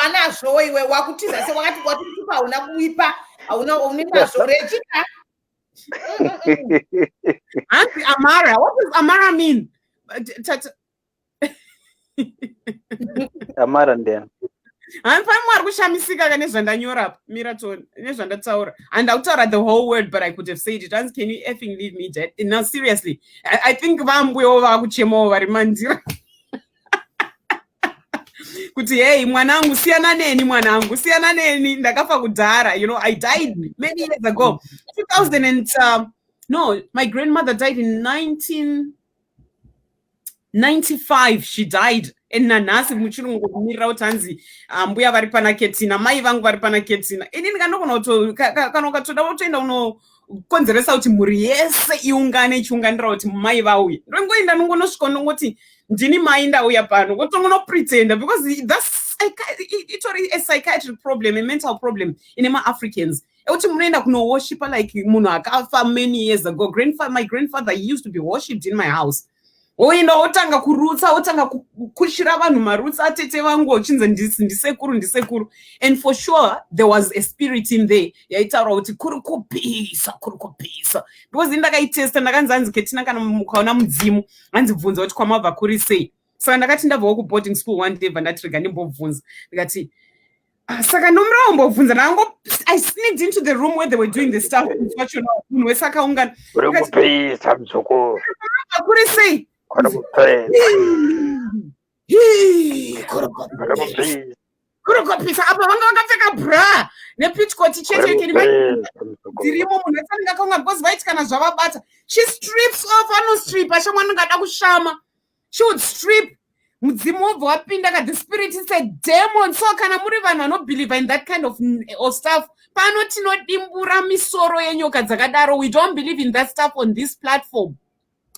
Anazvo iwe wakutiza se wakati watipa una kuipa, hauna unazvo Regie. Auntie Amara, what does Amara mean? Amara then. I'm fine kushamisika kana zvandanyora miraton nezvandataura, and I'll the whole word, but I could have said it. Can you effing leave me, Dad? No, seriously, I think vambwewo vakuchemawo vari mandira kuti hey mwanangu siyana neni ndakafa kudhara, you know. I died many years ago. 2000 and no, my grandmother died in 1995. She died. And nanasi muchirungu kumirira kuti hanzi mbuya vari pana Ketina, mai vangu vari pana Ketina. Inini kandogona kana ukatoda wotoenda unokonzeresa kuti mhuri yese iungane ichiunganira kuti mai vauya. Ndongoenda nongonosvika ndongoti ndini mai ndauya pano wotongonopretenda, because that's a psychiatric problem, a mental problem in Africans. Ekuti munoenda kunoworshipa like munhu akafa many years ago. My grandfather used to be worshipped in my house. Oenda otanga kurutsa, otanga kushira vanhu marutsa atete vangu ochinza ndisekuru. And for sure there was a spirit in there yaitaura kuti kuri kupisa, because ndakaitesta ndakanzi hanzi Ketina kana mukaona mudzimu hanzi bvunza kuti kwamabva kuri sei. Saka ndakati ndabvawo kuboarding school one day vandatirega ndimbobvunza ndikati saka nomurawo mbobvunza nango I sneaked into the room where they were doing the stuff. Munhu wese akaungana kuri kupisa mzukuru kuri sei kurukopisa apa vanga vakapfeka bra nepitcoat chete dzirimo munhu atanga akaunga because vaiti kana zvavabata she strips off, anostripa shamwani ngada kushama, she would strip. Mudzimu wobva wapinda ka the spirit is a demon. So kana muri vanhu vanobelieve in that kind of stuff, pano tinodimbura misoro yenyoka dzakadaro. We don't believe in that stuff on this platform.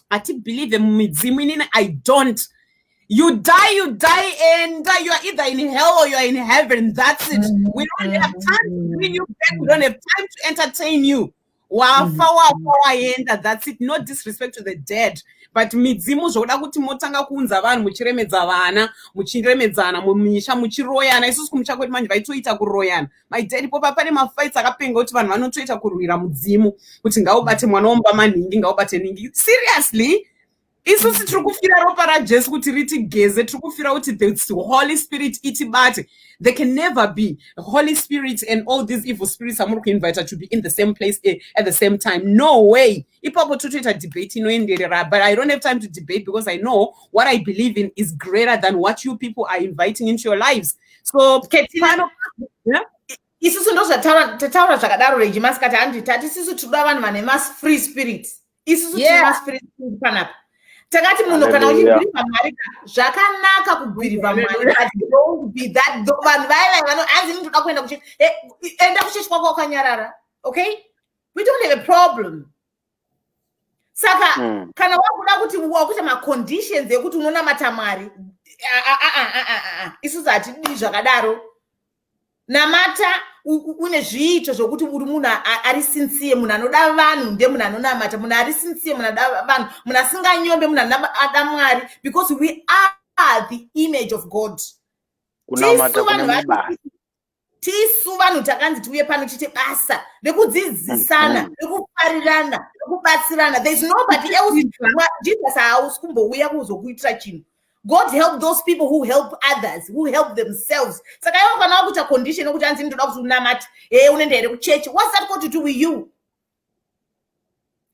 Ati believe in midzimu inini. I don't. You die, and you are either in hell or you are in heaven. That's it. We don't have time to bring you back. We don't have time to entertain you. That's it. No disrespect to the dead. But midzimu zvoda kuti motanga kuunza vanhu muchiremedza vana muchiremedzana mumisha muchiroyana isusu kumucha kwedu manje vaitoita kuroyana my dad popa pane mafights akapenga kuti vanhu vanotoita kurwira mudzimu kuti ngaubate mwana womba manhingi ngaubate ningi seriously isusu tiri kufira ropa rajesu kuti ritigeze tiri kufira kuti the Holy Spirit itibate. There can never be the Holy Spirit and all these evil spirits amuri kuinvita to be in the same place at the same time. No way. Ipapo totoita debate inoenderera, but I don't have time to debate because I know what I believe in is greater than what you people are inviting into your lives. So isusu ndo tataura zvakadaro Regie masikati handitati isusu tinoda vanhu vane mass free spirit. Isusu tine mass free spirit panapa. Takati munhu kana uchibhirivha Mwari zvakanaka kubhirivha Mwari, but don't be that vanhu vaya anzi ndinoda kuenda kuchechi enda kuchechi kwako wakanyarara. Okay, we don't have a problem. Saka kana wakuda kuti wakuita maconditions ekuti unonamata Mwari isusu hatidi zvakadaro. Namata une zviito zvokuti uri munhu ari sincere, munhu anoda vanhu ndiye munhu anonamata, munhu ari sincere, munhu anoda vanhu, munhu asinganyombe, munhu anoda Mwari, because we are the image of God. Tisu vanhu takanzi tiuye pano tiite basa rekudzidzisana, rekuparirana, rekubatsirana. There is nobody else. Jesus hausi kumbouya kuzokuitira chinhu. God help those people who help others, who help themselves. Saka iwe kana wakuita condition yokuti anzi ndoda kuti unamati, unoenda here kuchechi. What's that got to do with you?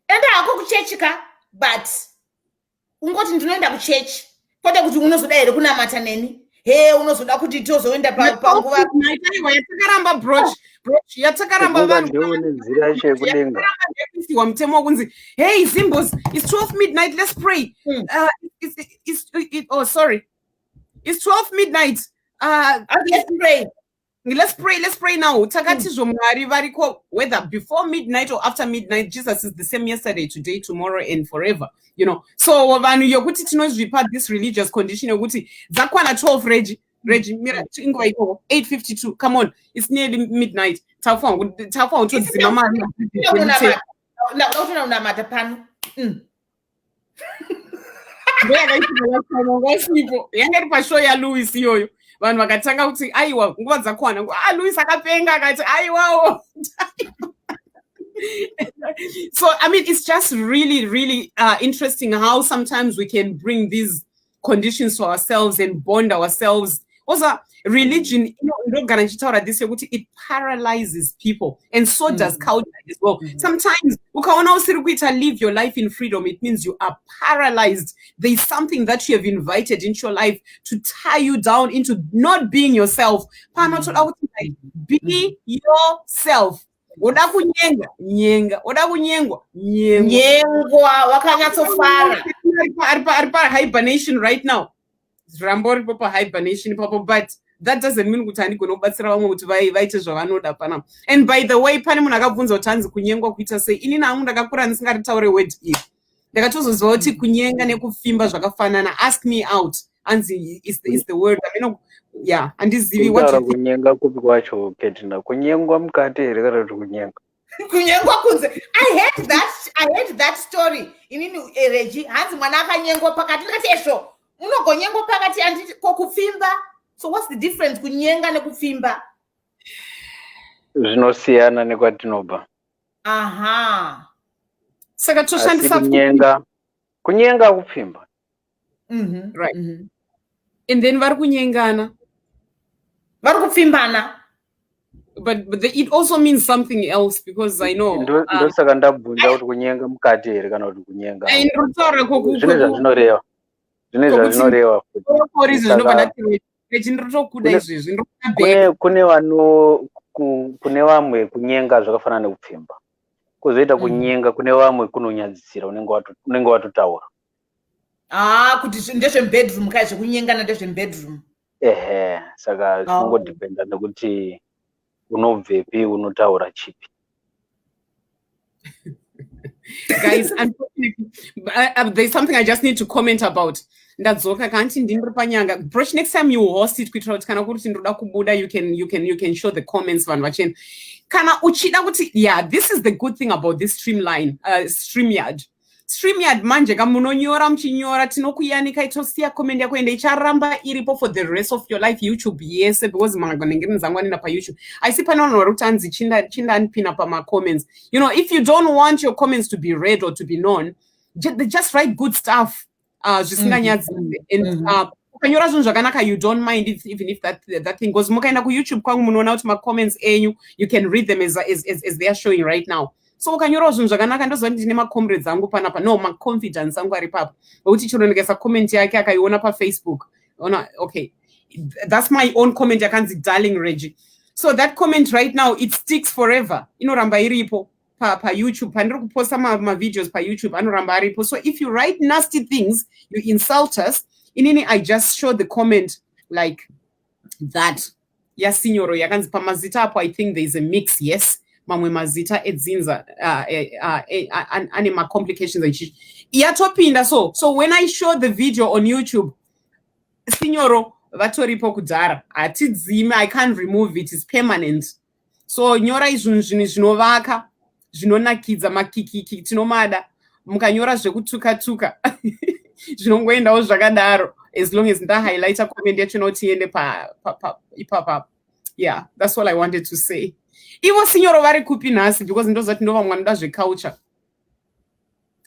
Enda hako kuchechi ka, but ungoti ndinoenda kuchechi. Kwete kuti unozoda here kunamata neni. Unozoda kuti tozoenda panguva. Yatakaramba Brouch yatakaramba vanhu. Mutemo wokunzi, hey Zimbos, it's 12 midnight, let's pray. Oh sorry, it's 12 midnight. Let's pray now. Takati zomari variko, whether before midnight or after midnight, Jesus is the same yesterday, today, tomorrow, and forever. You know. So vanhu yokuti tinozvipa this religious condition yokuti zakwana 12 Regie mira ingwa iko 8:52. Come on, it's nearly midnight. Tafa utodzima mari. Na unamata pano. Yangari pashow ya Louis iyoyo vanhu vakatanga kuti aiwa nguva dzakwana Louis akapenga akati aiwawo. So I mean it's just really interesting how sometimes we can bring these conditions to ourselves and bond ourselves. Also religion, this it paralyzes people, and so does culture as well. Sometimes live your life in freedom, it means you are paralyzed. There is something that you have invited into your life to tie you down into not being yourself. Be yourself. Oda kunyenga wakanyatsofara ari hibernation right now. Rambori popa hibernation popa, but that doesn't mean kuti handigona kubatsira vamwe kuti vaite zvavanoda panapa. And by the way, pane munhu akabvunza kuti hanzi kunyengwa kuita sei. Inini hangu ndakakura ndisingaritaure word iyi. Ndakatozoziva kuti kunyenga nekufimba zvakafanana. Ask me out. Hanzi is the word. I mean, yeah, handizivi what you kunyenga kupi kwacho Ketina. Kunyengwa mukati here kana kuti kunyenga. Kunyengwa kunze. I hate that story. Inini Regie hanzi mwana akanyengwa pakati ndikati esho. Unogonyengwa pakati anditi kokufimba. So what's the difference kunyenga nekufimba? Zvinosiyana nekwatinobva. Aha. Saka toshandisa kunyenga kufimba. Right. And then vari kunyengana. Vari kufimbana. But it also means something else, because I know. Ndosaka ndabvunza kuti kunyenga mukati here kana kuti kunyenga. Ndinotaura koku. Zvinoreva. Zvinoreva kune vamwe kunyenga zvakafanana nekupfimba. Kuzoita kunyenga kune vamwe kunonyadzisira unenge watotaura. Kuti ndezvebedroom kai zvekunyengana ndezvebedroom. Saka zvinongodependa nekuti unobvepi unotaura chipi. Guys, unfortunately, there's something I just need to comment about. ndadzoka kanti ndiri panyanga. Brouch, next time you host it kuitira kuti kana kuti ndoda kubuda you can show the comments vanhu vachena. Kana uchida kuti this is the good thing about this StreamYard manje kamunonyora muchinyora tinokuyanika itosiya comment yako ende icharamba iripo for the rest of your life YouTube yese because mangagona zangwanina pa YouTube. I see pana vanhu vari kutanzi chindanipina pama comments. You know, if you don't want your comments to be read or to be known, just write good stuff. Zvisinganyadzi and ukanyora zvinhu zvakanaka you don't mind even if that thing goes mukaenda ku YouTube kwangu munoona kuti ma comments enyu you can read them as they are showing right now. So ukanyora zvinhu zvakanaka ndoziva kuti ndine ma-comrades angu panapa no ma-confidence angu ari papo nokuti chironekesa comment yake akaiona pa Facebook ona okay that's my own comment yakanzi darling Regie. So that comment right now it sticks forever inoramba iripo pa YouTube pandiri kuposta ma videos pa YouTube anoramba aripo. So if you write nasty things you insult us inini I just show the comment like that signoro yakanzi pamazita apo I think there is a mix yes mamwe mazita edzinza ane ma complications achi yatopinda. So when I show the video on YouTube signoro vatoripo kudhara atidzime I can't remove it, it's permanent. So nyora izvunhu zvinovaka zvinonakidza makikiki tinomada mukanyora zvekutuka zvinongoendawo zvakadaro as long as ndahighlighta comment yacho noti ende pa ipapa. Yeah, that's all I wanted to say. Ivo signoro vari kupi nhasi because ndozati ndova mwana zveculture.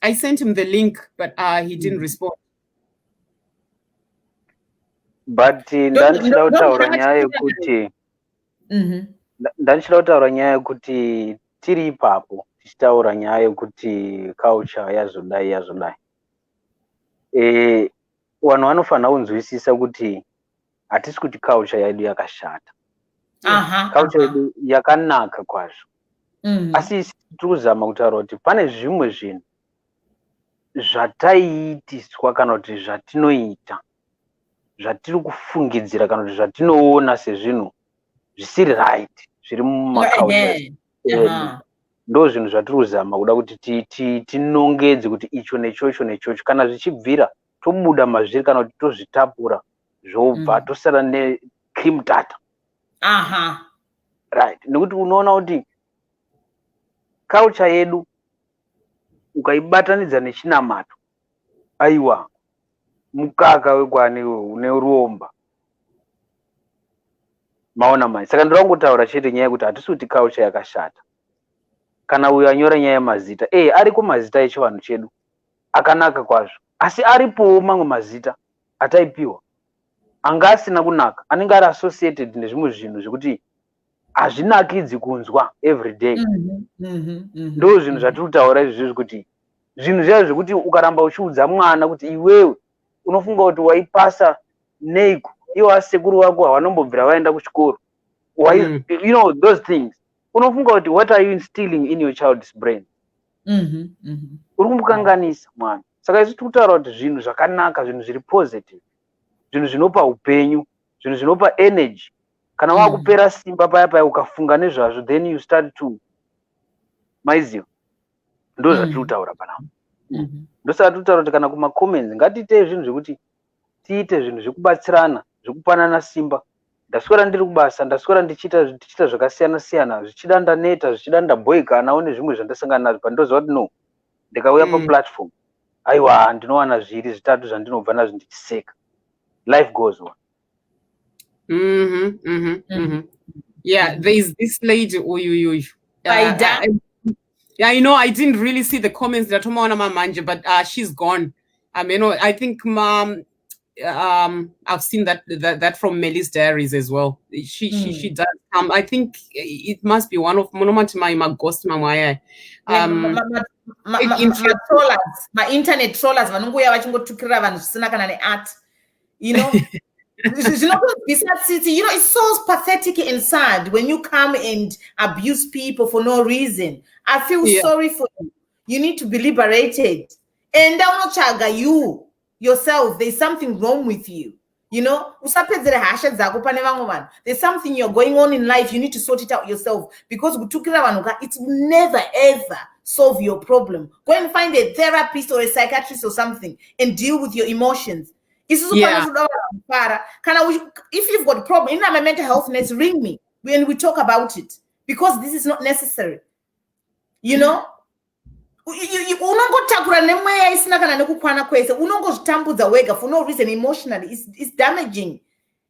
I sent him the link but he didn't respond. But ndandichida kutaura nyaya yekuti tiri ipapo tichitaura nyaya yekuti culture yazodai vanhu vanofanira kunzwisisa kuti hatisi kuti culture yedu yakashata. Culture yedu yakanaka kwazvo. Asi tiri kuzama kutaura kuti pane zvimwe zvinhu zvataiitiswa kana kuti zvatinoita zvatiri kufungidzira kana kuti zvatinoona sezvinhu zvisiri right zviri mumaculture ndo zvinhu zvatiri kuzama kuda kuti tinongedze kuti icho nechocho kana zvichibvira tobuda mazviri kana kuti tozvitapura zvobva tosara necream tata. Right, nekuti unoona kuti culture yedu ukaibatanidza nechinamato aiwa mukaka wekwani une uromba maona mai. Saka ndiri kungotaura chete nyaya yekuti hatisi kuti culture yakashata. Kana uyo anyora nyaya yemazita ariko mazita echivanhu chedu akanaka kwazvo asi aripowo mamwe mazita ataipiwa anga asina kunaka anenge ari associated nezvimwe zvinhu zvekuti hazvinakidzi kunzwa everyday. Ndo zvinhu zvatiri kutaura izvizvi kuti zvinhu zviya zvekuti ukaramba uchiudza mwana kuti iwewe unofunga kuti waipasa neiko iwo asekuru wako havanombobvira vaenda kuchikoro you know those things unofunga kuti what are you instilling in your child's brain. Uri kumukanganisa mwana. Saka isi tikutaura kuti zvinhu zvakanaka zvinhu zviri positive zvinhu zvinopa upenyu zvinhu zvinopa energy kana wakupera simba paya ukafunga nezvazvo then you start to maiziva ndo zvatiri kutaura panapa. Ndosaka tiri kutaura kuti kana kuma-comments ngatiite zvinhu zvekuti tiite zvinhu zvekubatsirana zvekupanana simba. Ndaswera ndiri kubasa ndaswera ndichiita zvakasiyana zvichida ndaneta zvichida ndaboyika nawo nezvimwe zvandasangana nazvo pandoziva kuti no ndikauya paplatform aiwa ndinowana zviri zvitatu zvandinobva nazvo ndichiseka. Life goes on. Yeah, there is this lady yeah, you know, I didn't really see the comments that Tomaona Mamanje, but she's gone. You know, I think I've seen that from Melly's diaries as well. She does. I think it must be one of my ghost mamaya. My internet trollers vanongoya vachingotukira vanhu zvisina kana neart. You know, you know, it's so pathetic and sad when you come and abuse people for no reason. I feel sorry for you. You need to be liberated. And you yourself, there's something wrong with you. You know, there's something you're going on in life. You need to sort it out yourself because it will never ever solve your problem. Go and find a therapist or a psychiatrist or something and deal with your emotions. If you've got a problem in my mental health nets, ring me when we talk about it, because this is not necessary. You know, unongotakura nemweya isina kana nekukwana kwese, unongozvitambudza wega for no reason. Emotionally it's damaging,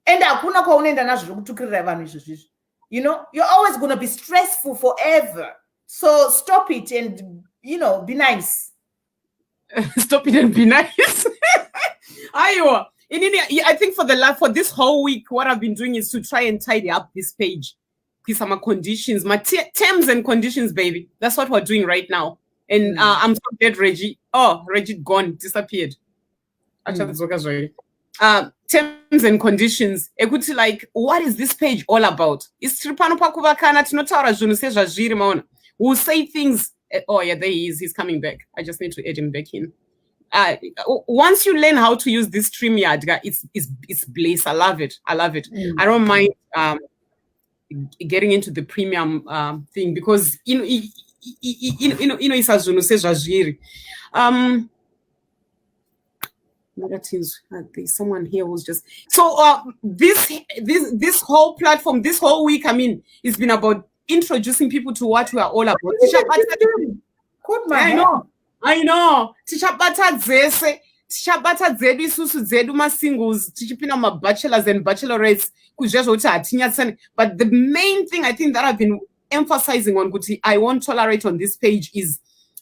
and hakuna kwaunoenda nazvo zvekutukirira vanhu izvozvizvo. You know, you're always going to be stressful forever. So stop it and, you know, be nice. Stop it and be nice. I think for this whole week, what I've been doing is to try and tidy up this page. Some conditions, my terms and conditions, baby. That's what we're doing right now. And I'm so dead, Regie. Oh, Regie gone, disappeared. Terms and conditions. Like, what is this page all about? We'll say things. Oh yeah, there he is. He's coming back. I just need to add him back in. Once you learn how to use this StreamYard, it's bliss. I love it. I don't mind getting into the premium thing, because there's someone here who's just this whole platform, this whole week, I mean, it's been about introducing people to what we are all about. I know. Tichabata dzedu isusu dzedu ma-singles tichipinda ma-bachelors and bachelorettes kuzvazvoti hatinyatsa. But the main thing I think that I've been emphasizing on kuti I won't tolerate on this page is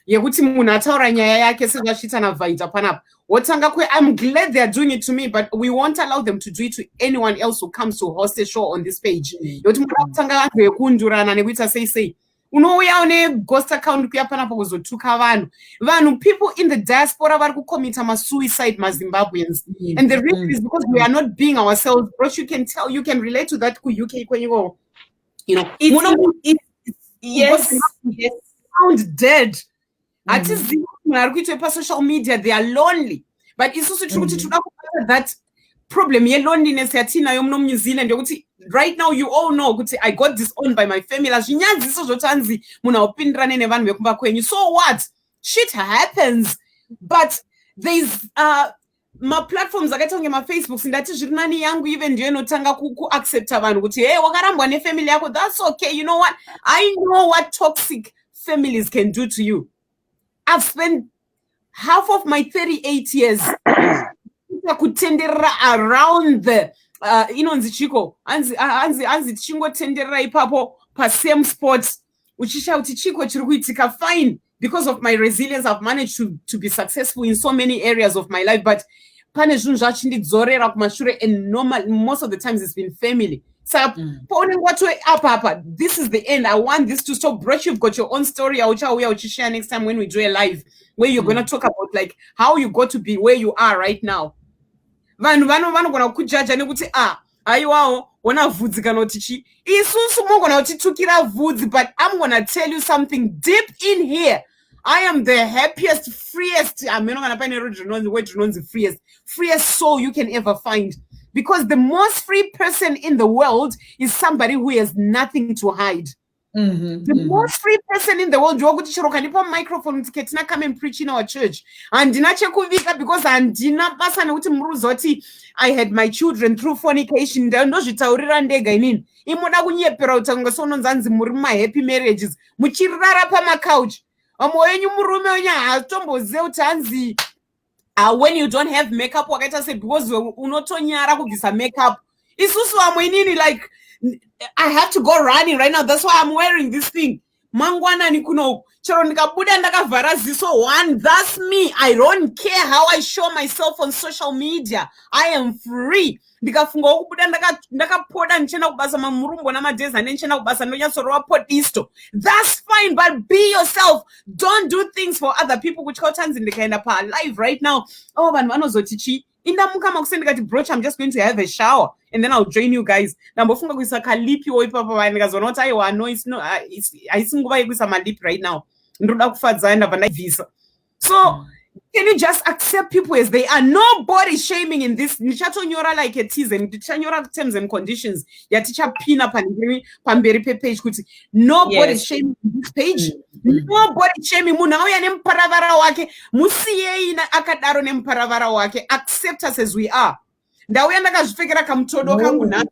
yekuti munhu ataura nyaya yake sezvachita navhaita panapa wotanga I'm glad they're doing it to me, but we won't allow them to do it to anyone else who comes to host a show on this page. Yekuti munhu atanga vanhu vekundurana nekuita sei unouya une ghost account kuya panapa kuzotuka vanhu people in the diaspora vari kucommita ma-suicide ma-Zimbabweans. And the reason is because we are not being ourselves. Brouch, you can relate to that UK when you go, you know, yes. Sound dead. At least social media, they are lonely. But it's also true that problem, loneliness New Zealand. Right now, you all know I got disowned by my family. So what? Shit happens. But there's my platforms akaita my Facebook ndati zviri nani yangu even ndiyo inotanga kuaccepta vanhu kuti hey wakarambwa nefamily yako, that's okay. You know what, I know what toxic families can do to you. I've spent half of my 38 years kutenderera around the inonzi chiko anzi tichingotenderera ipapo pasame sports uchisha kuti chiko chiri kuitika fine. Because of my resilience, I've managed to be successful in so many areas of my life. But and normal, most of the times it's been family. So this is the end. I want this to stop. Brouch, you've got your own story. I'll share next time when we do a live where you're gonna talk about like how you got to be where you are right now. Gonna kujaja nekuti aiwawo wana vhudzi kana kuti isusu mogona kutitukira vhudzi, but I'm gonna tell you something deep in here. I am the happiest, freest, freest soul you can ever find. Because the most free person in the world is somebody who has nothing to hide. The most free person in the world, you microphone to come and preach in our church. And because I had my children through fornication. My happy marriages. Couch. When you don't have makeup, because makeup, like I have to go running right now. That's why I'm wearing this thing. Mangwana nikuno charonika ndakavhara ziso one. That's me. I don't care how I show myself on social media. I am free. Ndikafunga kubuda ndakapoda nchena kubasa mamurumbo namadeza nchena kubasa ndonyatsorowa podisto. That's fine, but be yourself. Don't do things for other people. Which counts in the kind of live right now. Oh, man, zotichi. Indamuka makusendika ti Brouch, I'm just going to have a shower and then I'll join you guys. Nambofunga kuisa kalipi oipapa ndikazona kuti aiwa no, it's no, aisinguva yekuisa malipi right now. Ndoda kufadzana vana visa. So Can you just accept people as they are? Nobody shaming in this. Nichatonyora like a teaser. Nichatonyora terms and conditions. Yaticha pina pamberi page kuti. Nobody shaming in this page. Nobody shaming. Munauya nemparavara wake. Musiye ina akadaro nemparavara wake. Accept us as we are. Ndauya ndakazvipfekera kamutodo kangu na.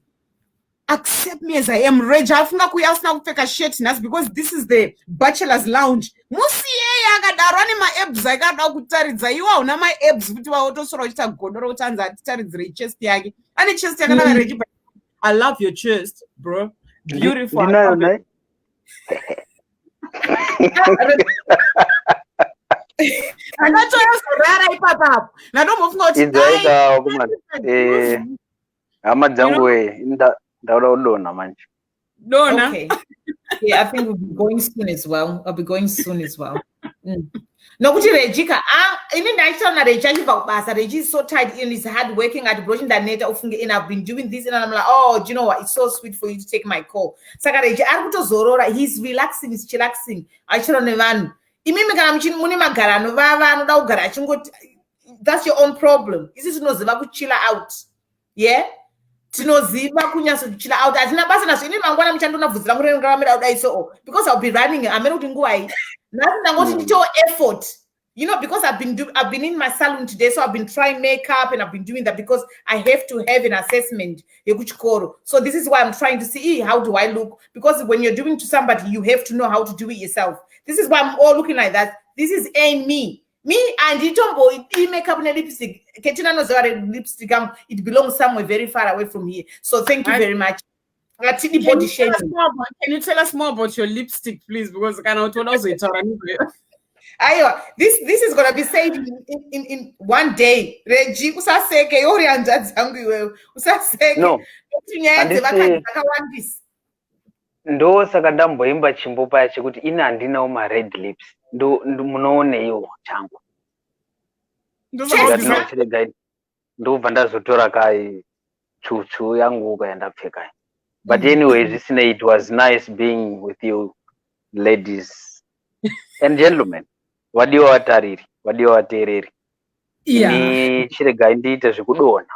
Accept me as I am. Regie, afunga kuyasina kupfeka shirt nas because this is the Bachelors lounge. Musiye akadarani ma abs akada kutaridza iwa una ma abs kuti waotosora uchita godoro utanza atitaridzire chest yake. Ane chest yake na Regie. I love your chest, bro. Beautiful. Anachoyosora ipapa. Nadomofunga kuti Dona manje. Dona. Okay. Yeah, I think we'll be going soon as well. I'll be going soon as well. No, kuti Regie ini ndaitaona Regie achiva kubasa. Regie is so tired and is hard working at Brouch Potifa ufunge and I've been doing this and I'm like, oh, do you know what? It's so sweet for you to take my call. Saka Regie arikutozorora, he's relaxing, he's chillaxing. Achiro nevanhu. Imimi kana mune magarano vanoda kugara achingoti, that's your own problem. Isi tinoziva kuchilla out. Yeah? Tinoziva kunyaso kuchilla out. Atina basa naso ini mangwana muchandona bvunzira murengeramira kudai so because I'll be running. Amene kuti nguwai. Nothing I'm going to do effort. You know, because I've been in my salon today, so I've been trying makeup and I've been doing that because I have to have an assessment. So this is why I'm trying to see how do I look, because when you're doing to somebody, you have to know how to do it yourself. This is why I'm all looking like that. This is me and itombo makeup and lipstick. Ketina knows what lipstick. It belongs somewhere very far away from here. So thank you very much. Can you tell us more about your lipstick, please? Because I cannot also this is gonna be said in one day. Regie, usaseke yori anjadzi yangu iwewe. Usaseke. No. Ndo saka ndamboimba chimbo paya chekuti ina handinawo ma red lips. Ndo munooneiwo changu. Ndobva ndazotora kai chuchu yangu ukayandapfeka. But anyways, it was nice being with you, ladies and gentlemen. Wadiwa watariri, wadiwa watereri. Ni chirega ndiite zvekudona.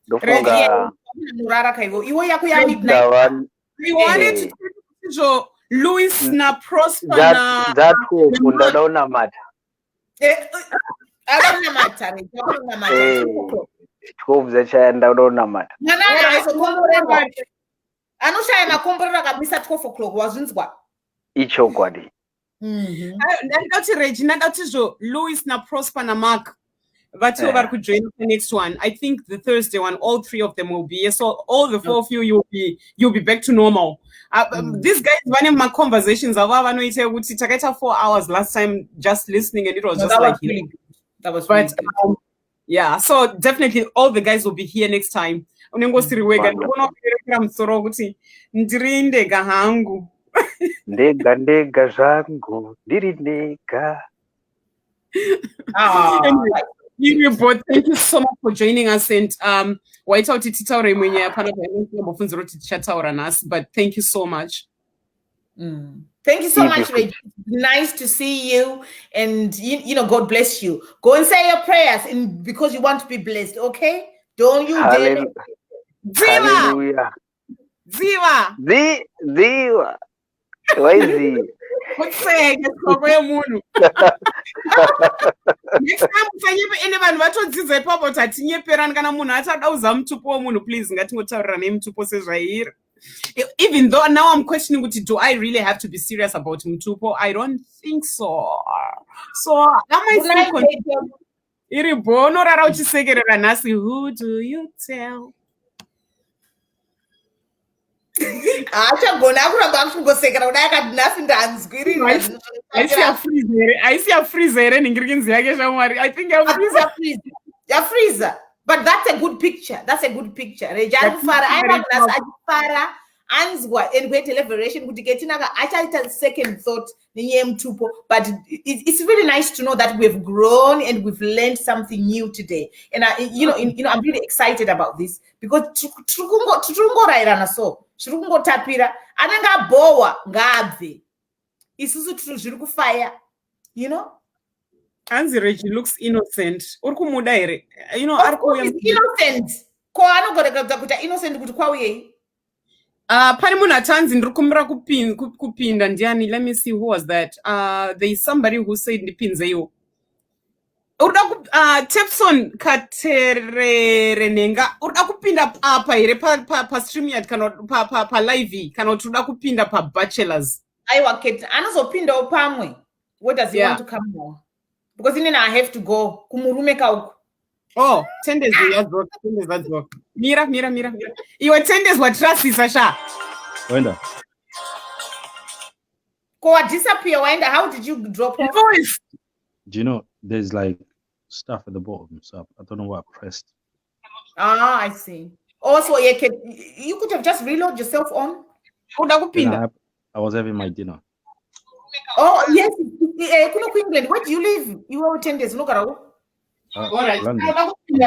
Ndofunga iwo yako ya midnight. We wanted to show Louis na Prosper na that ndadaona mata. Adona mata, adona mata. 12 zachaya ndadaona mata. Anoshaya makomborera kabisa 12 o'clock wazvinzwa. Ichokwadi. Ndati Regie ndati zvo Louis na Prosper na Mark vatiwo vari kujoin the next one. I think the Thursday one, all three of them will be here. So all the four of you, you'll be back to normal. These guys running my conversations vanoita kuti takaita 4 hours last time just listening and it was just like really good. That was really good. Yeah, so definitely all the guys will be here next time. Unengosiriwega ndinokurekera musoro kuti ndiri ndega hangu. Ndega zvangu ndiri ndega. You both, thank you so much for joining us and waita kuti titaure mwenye yapana painofunzira kuti tichataura nhasi, but thank you so much. Thank you so much, Regie. Nice to see you, and you know, God bless you. Go and say your prayers, and because you want to be blessed, okay? Don't you dare. Hallelujah. Ziva. Why is he? What's saying? Next time ine vanhu vatodzidza ipapo tatinyeperani kana munhu atadauza mutupo womunhu, please ngatingotaurira nemutupo sezvairi. Even though now I'm questioning, do I really have to be serious about Mutupo? I don't think so. So am I still Iribono rara uchisekerera nasi? Who do you tell? I see a freezer I think a freezer. But that's a good picture. That's a good picture. And with deliberation, second thought, but it's really nice to know that we've grown and we've learned something new today. And I'm really excited about this because you know. Anzi Regie looks innocent. Uri kumuda here. You know, Of course he's innocent. Ko anogoreka kuita innocent kuti kwauye. Pane munhu atanzi ndiri kumbira kupinda ndiani. Let me see who was that. There is somebody who said ndipinzeyo. Tepson katerere nenga urida kupinda apa here pa stream yard kana pa live kana kuti urida kupinda pa Bachelors. Aiwa Kate anozopindawo pamwe. What does he want to come more? Because inini I have to go kumurume kauku. Oh, Tendez yazwa. Mira. Iwe Tendez watrasisa sha. Wenda. Ko disappear waenda. How did you drop off? Voice. Do you know there's like stuff at the bottom, so I don't know what I pressed. Ah, I see. Also, you could have just reload yourself on. I was having my dinner. Oh, yes. England. Where do you live? You are Tendez. No, London.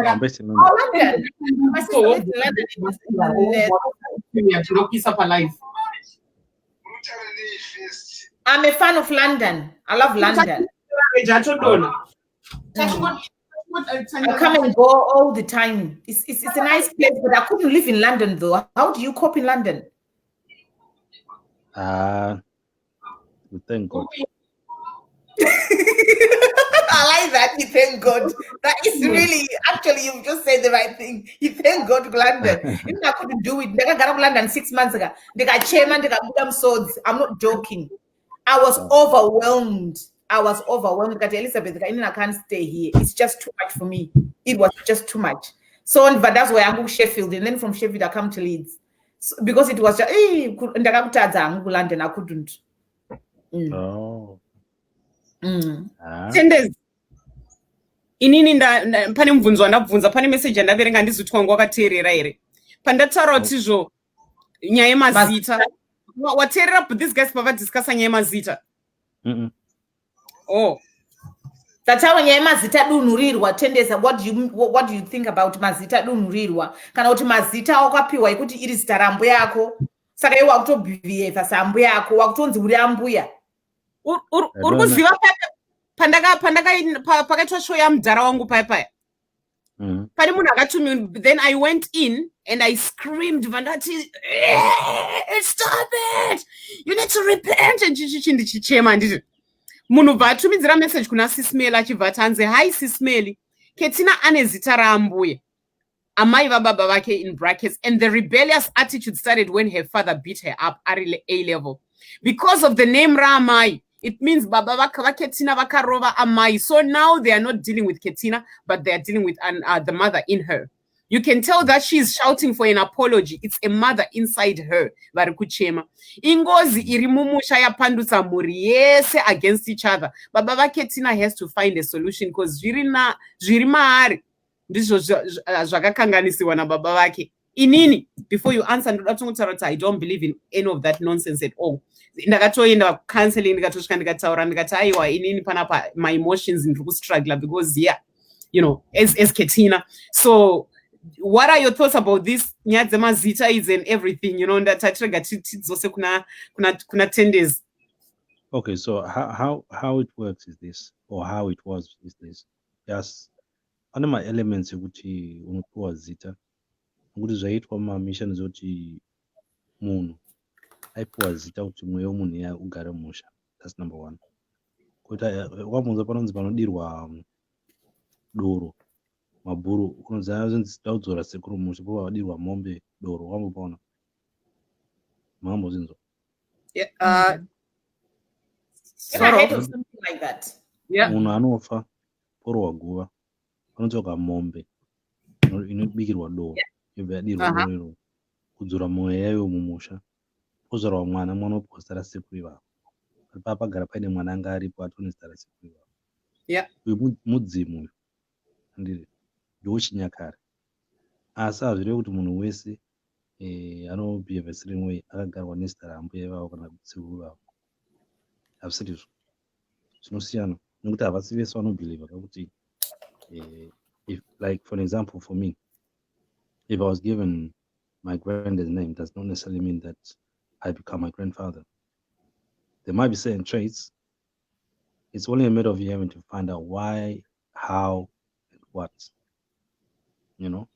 I'm based in London. Oh, London. My sister lives in London. I'm a fan of London. I love London. I come and go all the time. It's a nice place, but I couldn't live in London though. How do you cope in London? We thank God. I like that. You thank God. That is really, actually, you've just said the right thing. You thank God to London. If I couldn't do it, I got to London 6 months ago. They got chairman, they got them swords. I'm not joking. I was overwhelmed. Got Elizabeth, I can't stay here. It's just too much for me. It was just too much. So, but that's why I go to Sheffield, and then from Sheffield I come to Leeds. So, because it was just, London, I couldn't. Oh. Tendez. Inini pane mubvunzo wandabvunza, pane message yandaverenga ndizoti wangu wakateerera here. Pandataura kutizvo nyaya yemazita. Wateerera these guys pavadiscussa nyaya yemazita? Oh. Tataura nyaya yemazita dunhurirwa. Tendeza, what do you think about mazita dunhurirwa? Kana kuti mazita akapiwa ekuti iri zita rambo yako. Saka iwe wakutobhiheva sambo yako, wakutonzi uri ambuya. Uri kuziva pakaitwa show yamudhara wangu paya. Pane munhu akatumi, then I went in and I screamed vandati, stop it, you need to repent, and ndichichema nditi munhu bva atumidzira message kuna Sismeli achibva tanze, hi Sismeli, Ketina ane zita raambuya, amai vababa vake in brackets, and the rebellious attitude started when her father beat her up at A level because of the name Ramai. It means baba Ketina vakarova amai. So now they are not dealing with Ketina, but they are dealing with the mother in her. You can tell that she's shouting for an apology. It's a mother inside her. Varikuchema. Ingozi irimumusha yapandutsa muri yese against each other. Baba Ketina has to find a solution because zviri maari ndizvo zvakakanganisiwa nababa vake. Inini, before you answer, I don't believe in any of that nonsense at all. Ndakatoenda counseling, ndikatosvika ndikataura ndikati aiwa inini panapa my emotions ndiri kustruggle because you know, as Ketina. So what are your thoughts about this nyaya dzemazita idzi and everything, you know, ndatirega tidzose kuna Tendez? Okay, so how it works is this, or how it was is this. Yes, one of my elements ekuti unopiwa zita kuti zvaitwa mumamisha zoti munhu aipiwa zita kuti mweya wemunhu iya ugare musha. That's number one. Kuti wakabvunza panonzi panodirwa doro mabhuru, kunonzi daudzora sekuru musha po wadirwa mombe doro, wambopaona mambozinzwa? Yeah, sort of something like that. Yeah. Munhu anofa porwa guva panotsoka mombe inobikirwa doro, yobva yadirwa doro kudzora mweya yayo mumusha, pozvarwa mwana opiwa zita rasekuru ivavo. Pagara paine mwana anga aripo atone zita rasekuru ivavo. Yeah. Uyu mudzimu uyu andiri ndochinyakare, asi hazvirevi kuti munhu wese anobhihevha certain way akagarwa nezita rambuya ivavo kana sekuru ivavo. Hazvisizvo, zvinosiyana nekuti havasi vese vanobhihevha kakuti if, like for example, for me, if I was given my granddad's name, does not necessarily mean that I become my grandfather. There might be certain traits It's only a matter of you having to find out why, how, and what. You know,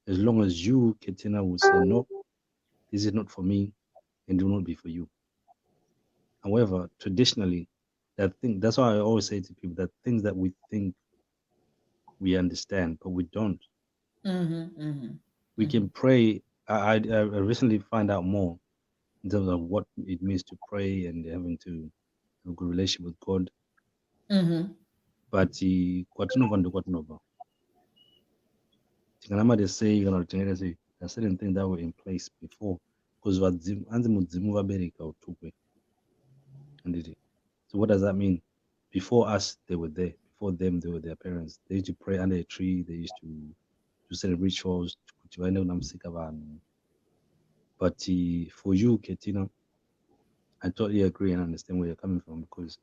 as long as you, Katina, will say, no, this is not for me and do not be for you. However, traditionally, that's why I always say to people that things that we think we understand, but we don't. We can pray. I recently find out more in terms of what it means to pray and having to have a good relationship with God. But kwatinova they say there are certain things that were in place before because so what does that mean? Before us, they were there. Before them, they were their parents. They used to pray under a tree. They used to do certain rituals. But for you, Ketina, I totally agree and understand where you're coming from because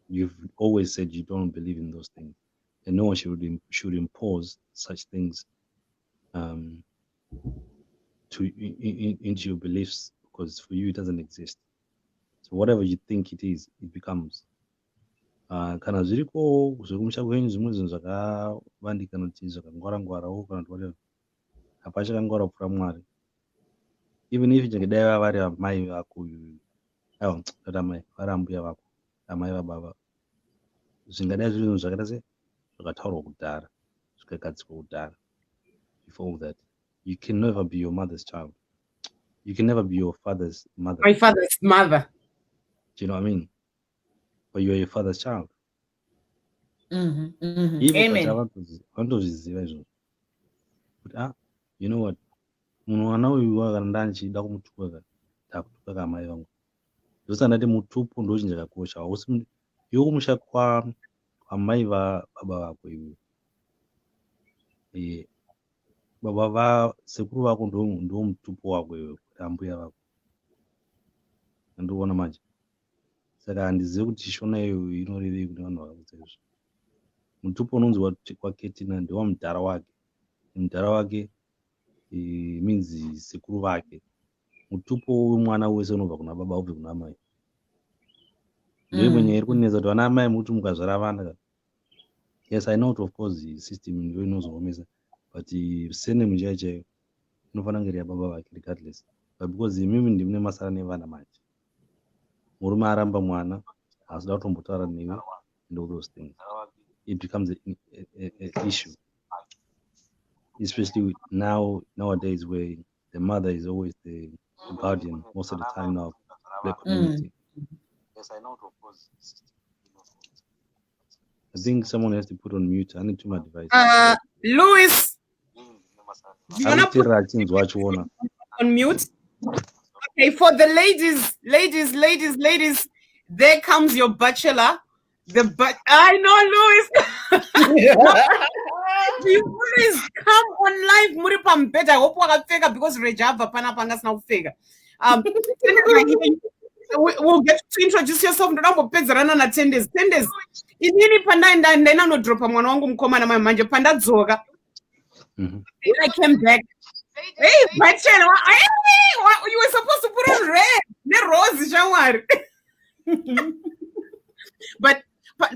you've always said you don't believe in those things. And no one should impose such things into your beliefs because for you, it doesn't exist. So whatever you think it is, it becomes. Kana zviriko zvekumusha kwenyu zvimwe zvinhu zvakavandika kuti zvakangwara-ngwarawo kana kuti whatever hapachakangwara kupfuura Mwari. Even if dai vava vari amai vako not amai vari ambuya vako amai vababa zvingadai zviri zvinhu zvakaita sei zvakataurwa kudhara zvikagadzirwa kudhara. Before all that, you can never be your mother's child. You can never be your father's mother. My father's mother. Do you know what I mean? But you are your father's child. Amen. But you know what? Mwana uyu wakaranda ndichida kumutuka takutuka kamai vangu. Ndosandati mutupo ndochinjakakosha. Hausi iwe kumusha kwamai vababa vako iwe. Baba sekuru vako ndo mutupo wako iwe ambuya vako. Andikuona manje. Saka handizivi kuti shona iyo inorevei kuti vanhu vakaudza izvo. Mutupo unonzi kwaKetina ndewamudhara wake. Mudhara wake means sekuru vake. Mutupo wemwana wese unobva kuna baba ubve kuna mai. Ndoimwe nyaya iri kunetsa kuti vana mai muti mukazvara vana. Yes, I know of course the system ndo inozoomesa, but surname chaiyo inofanira kunge iri yababa vake regardless. But because imimi ndimune masara nevana manje. Murume aramba mwana asida kutombotaura newe and all those things. It becomes an issue. Especially nowadays where the mother is always the guardian most of the time now, Black community. Yes, I know of course. I think someone has to put on mute. I need to my device. Louis, do you wanna put on mute? Okay, for the ladies, there comes your bachelor. I know, Louis. You always come on live muri pambeta. I hope wakapfeka because Regie pana pangasina kupfeka. We'll get to introduce yourself. Ndinambopedzerana na Tendez. Tendez, inini pandaenda ndodropa mwana wangu mukomana manje pandadzoka. When I came back, hey, bachelor, you were supposed to put on red. Ne rose shamwari. But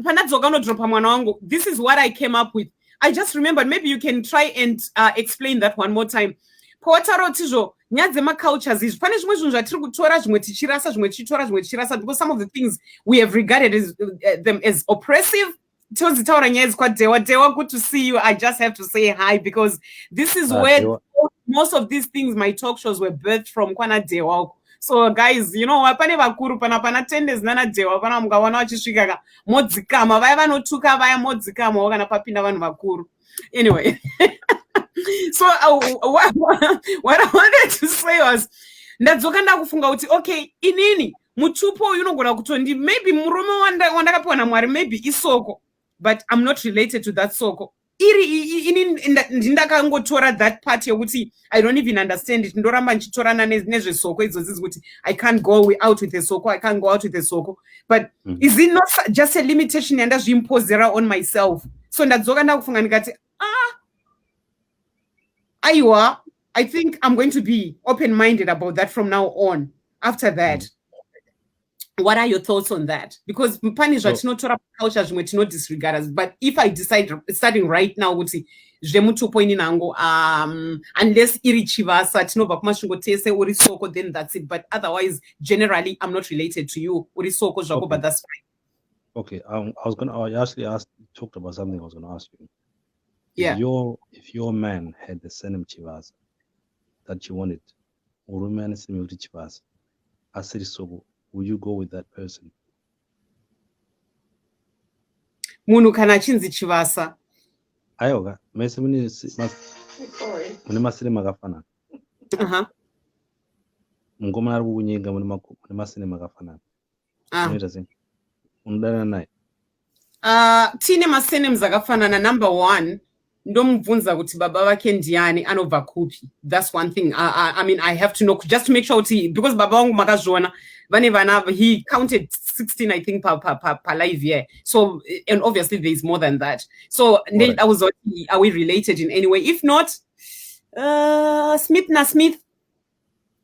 pandadzoka ndodropa mwana wangu. This is what I came up with. I just remembered, maybe you can try and explain that one more time. Pawatarotizvo nyaya dzemacultures izvi pane zvimwe zvinhu zvatiri kutora zvimwe tichirasa zvimwe tichitora zvimwe tichirasa because some of the things we have regarded as them as oppressive. Tozitaura nyaya idzi kwaDhewa. Good to see you. I just have to say hi because this is where most of these things, my talk shows were birthed from kwana Dhewa. So guys, you know, pane vakuru pana Tendez nana Dhewa pana mukawana vachisvika ka modzikama vaya vanotuka vaya modzikama kana papinda vanhu vakuru. Anyway. So what I wanted to say was ndadzoka ndakufunga kuti okay, inini mutupo uyu unogona kutondi maybe murume wandakapiwa naMwari maybe isoko, but I'm not related to that soko. Ndakangotora that part yokuti I don't even understand it. Ndoramba nchitorana nezvesoko idzodzizi kuti I can't go out with a soko, I can't go out with a soko. But is it not just a limitation yandazviimposera on myself? So ndadzoka ndakufunga ndikati Aiwa, I think I'm going to be open-minded about that from now on. After that, What are your thoughts on that? Because pani zvatinotora culture zvimwe tinodisregard, but if I decide starting right now kuti zvemutupo ini nangu unless iri chivasa tinobva kumasvingo tese uri soko, then that's it, but otherwise generally I'm not related to you uri soko zvako, but that's fine. Okay, I actually talked about something I was going to ask you. Yeah. If your man had the same chivasa that you wanted, or man is similar to chivasa, asiri soko, would you go with that person? Munhu kana achinzi chivasa. Ayoga, mese mune masine makafanana. Mungomana ari kunyenga mune masine makafanana. Unoita sei? Unodana naye? Tine masenames akafanana. Number one, ndomubvunza kuti baba vake ndiani, anobva kupi. That's one thing. I mean, I have to know just to make sure because baba vangu makazviona vane vana, he counted 16 I think per live year. So, and obviously there is more than that. So then I was like, are we related in any way? If not, Smith na Smith.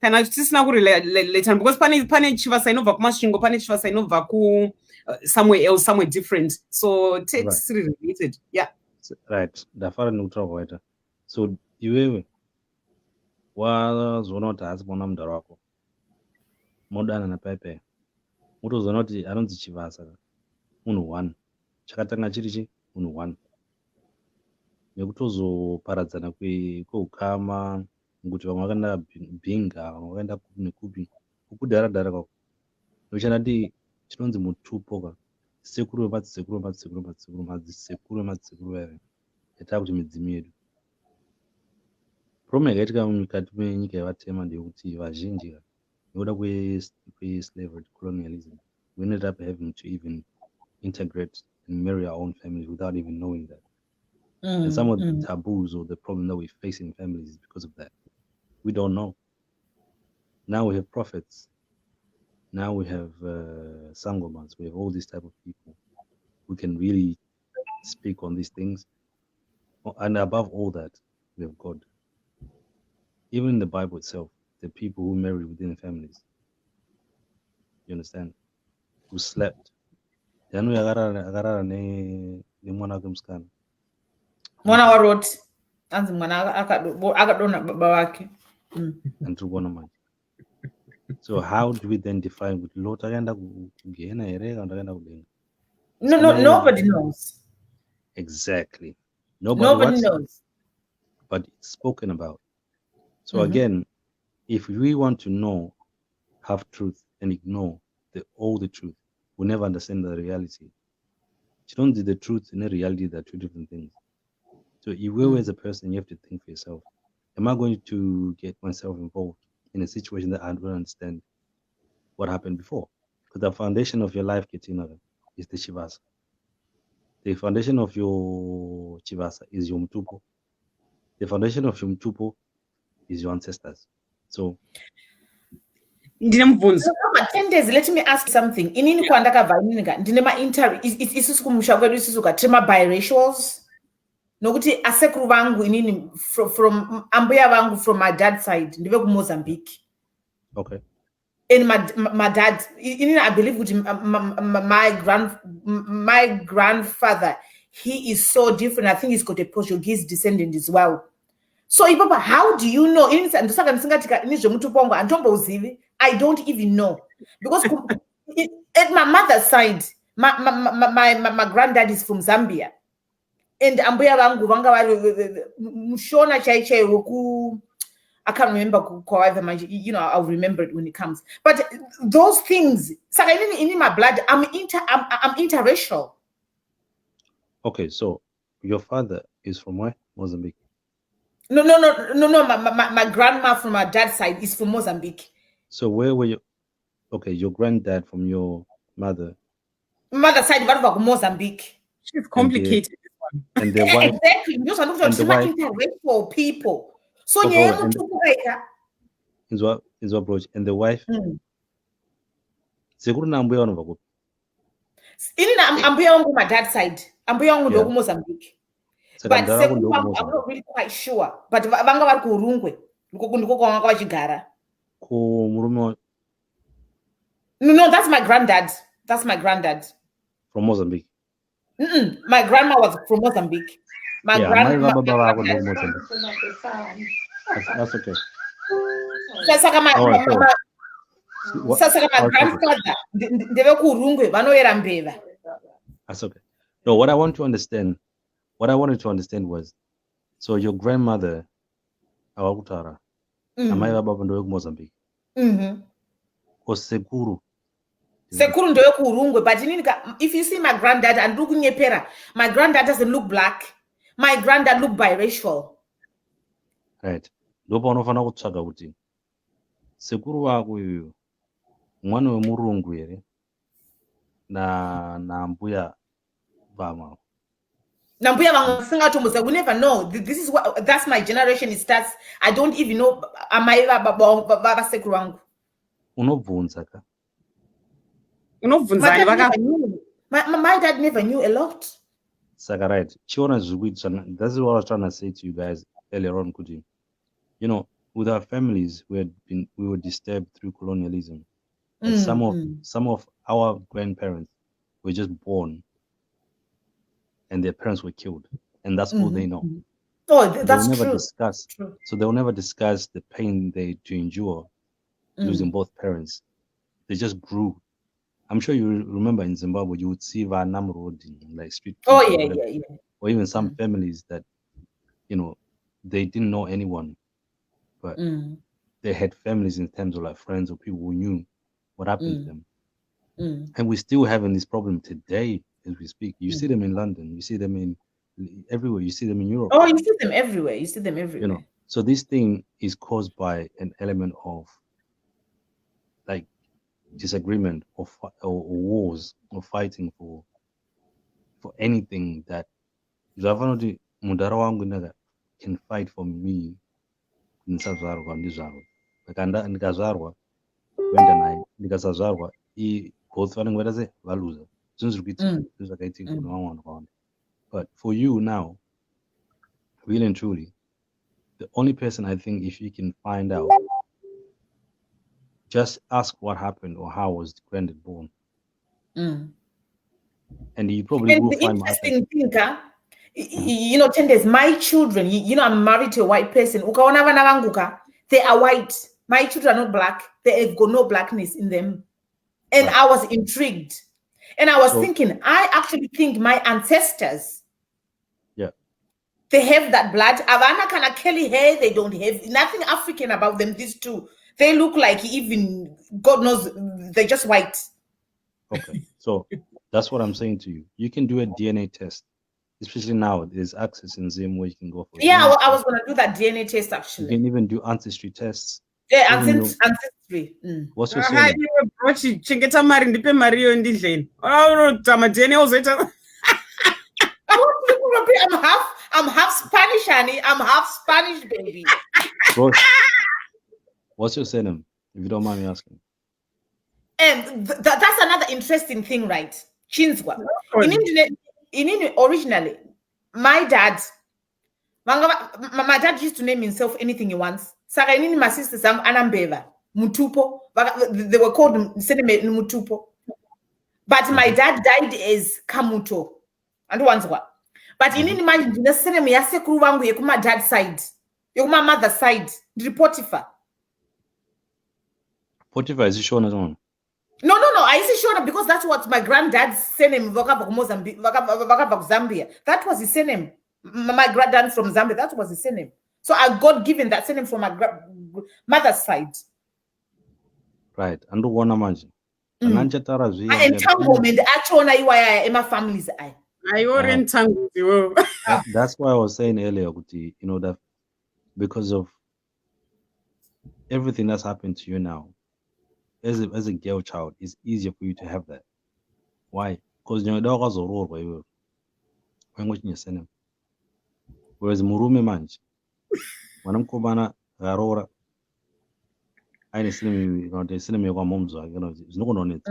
Can I just now relate later? Because pane chivasa inobva kumasvingo, pane chivasa inobva ku somewhere else, somewhere different. So it's related. Yeah. Right. Ndafara nekutaura kwaita. So iwewe wazoona kuti haasi kuona mudaro wako, modana napaipai, motozoona kuti anonzi chivasa munhu 1, chakatanga chiri munhu 1, nekutozoparadzana kweukama, kuti vamwe vakaenda bhinga, vamwe vakaenda kupi nekupi, kukudhara kwako nochana kuti chinonzi mutupo sekuru vemadzisekuru veve yataa kuti midzimu yedu. Problem yakaitika mukati menyika yevatema ndeyekuti vazhinji nekuda kweslavery colonialism, we ended up having to even integrate and marry our own families without even knowing that. And some of the taboos or the problem that we face in families is because of that. We don't know. Now we have prophets. Now we have sangomans. We have all these type of people who can really speak on these things. And above all that, we have God. Even in the Bible itself, the people who marry within families, you understand, who slept. Agarara ne mwana wake msikana. Mwana wa Lot. Anzi mwana akadona baba wake. Andikuona manje. So how do we then define with Lot akaenda kugena here kana akaenda kudenga? No, nobody knows. Exactly. Nobody knows. But it's spoken about. So again, if we want to know half truth and ignore all the truth, we'll never understand the reality. You don't see the truth and the reality, they're two different things. So you as a person, you have to think for yourself. Am I going to get myself involved in a situation that I don't understand what happened before? Because the foundation of your life, Ketina, is the Chivasa. The foundation of your Chivasa is your Mtupo. The foundation of your Mtupo is your ancestors. So Tendez, let me ask something. Inini kwandaka vaininga ndine ma isusu kumusha kwedu isusu katema biracials. Nokuti asekuru vangu inini from ambuya vangu from my dad's side ndive ku Mozambique. Okay. And my dad, inini I believe my grandfather, he is so different. I think he's got a Portuguese descendant as well. So Ibaba, how do you know? I don't even know. Because at my mother's side, my granddad is from Zambia. And ambuya vangu vanga mushona chai roku, I can't remember, you know, I'll remember it when it comes. But those things, in my blood, I'm interracial. Okay, so your father is from where? Mozambique. No. My grandma from my dad's side is from Mozambique. So where were you? Okay, your granddad from your mother. Mother side, Mozambique. She's complicated. And the wife. Exactly. Those are not interracial people. So yeah, is what Brouch and the wife. Seguro na ambuya wanu vakupi. Ini na ambuya wangu my dad's side. Ambuya wangu ndoku Mozambique. But I'm not really quite sure. But vanga vari kurungwe. Ndiko kwanga vachigara. Ku murume No, that's my granddad. That's my granddad. From Mozambique. My grandma was from Mozambique. My grandma. That's okay. That's like my grandfather. That's okay. No, what I wanted to understand was, so your grandmother, Awakutara, amai baba ndo Mozambique. Was Sekuru. Sekuru ndo kurungwe, but if you see my granddad and look nyepera, my granddad doesn't look black. My granddad look biracial. Right. Ndopa unofana kutsvaga kuti sekuru wako uyu mwana wemurungu here na mbuya vamwe. Nambuya vamwe we never know. This is what, that's my generation. It starts. I don't even know amai baba sekuru wangu. Unobvunza ka? My dad never knew a lot. Saka right. That's what I was trying to say to you guys earlier on, Kuti. You know, with our families, we were disturbed through colonialism. And some of our grandparents were just born and their parents were killed. And that's all they know. Oh, that's true. So they'll never discuss the pain they to endure losing both parents. They just grew. I'm sure you remember in Zimbabwe, you would see Vanam Road in like street. Oh, yeah. Or even some families that, you know, they didn't know anyone, but they had families in terms of like friends or people who knew what happened to them. And we're still having this problem today as we speak. You see them in London, you see them in everywhere, you see them in Europe. Oh, you see them everywhere. You know, so this thing is caused by an element of like disagreement or wars or fighting for anything that can fight for me. But for you now, really and truly, the only person I think, if you can find out, just ask what happened or how was Granddad born. And you probably will find my interesting thing, you know, Tendez, my children, you know, I'm married to a white person. They are white. My children are not black. They have got no blackness in them. And I was intrigued. And I was thinking, I actually think my ancestors, they have that blood. Avana kana Kelly hair, they don't have nothing African about them. These two, they look like even God knows they're just white. Okay, so that's what I'm saying to you. You can do a DNA test, especially now. There's access in Zim where you can go for. Yeah, I was gonna do that DNA test actually. You can even do ancestry tests. Yeah, ancestry. What's your surname? Chingeta mari ndipe Mario ndidleni. Tama DNA uzoita. I'm half Spanish, honey. I'm half Spanish, baby. Brouch, what's your surname, if you don't mind me asking? And that's another interesting thing, right? Chinswa. Originally, my dad used to name himself anything he wants. Saka inini my sisters Anambeva, Mutupo. They were called Mutupo. But my dad died as Kamuto. And once what? But in imagine the same yasekuru wangu yekuma dad's side, yekuma mother's side, Potifa. Potifa is Shona on. No. I see Shona because that's what my granddad's surname Zambia. That was his surname. My granddad from Zambia. That was his surname. So I got given that surname from my mother's side. Right. And one imagine. Entanglement actually in my family's eye. That's why I was saying earlier, you know, that because of everything that's happened to you now, as a girl child, it's easier for you to have that. Why? Because your dog has a role by you. Whereas Murume Manch, when I'm Kobana, Garora, I didn't see me, you know, they send me one mom's, you know, there's no one on it.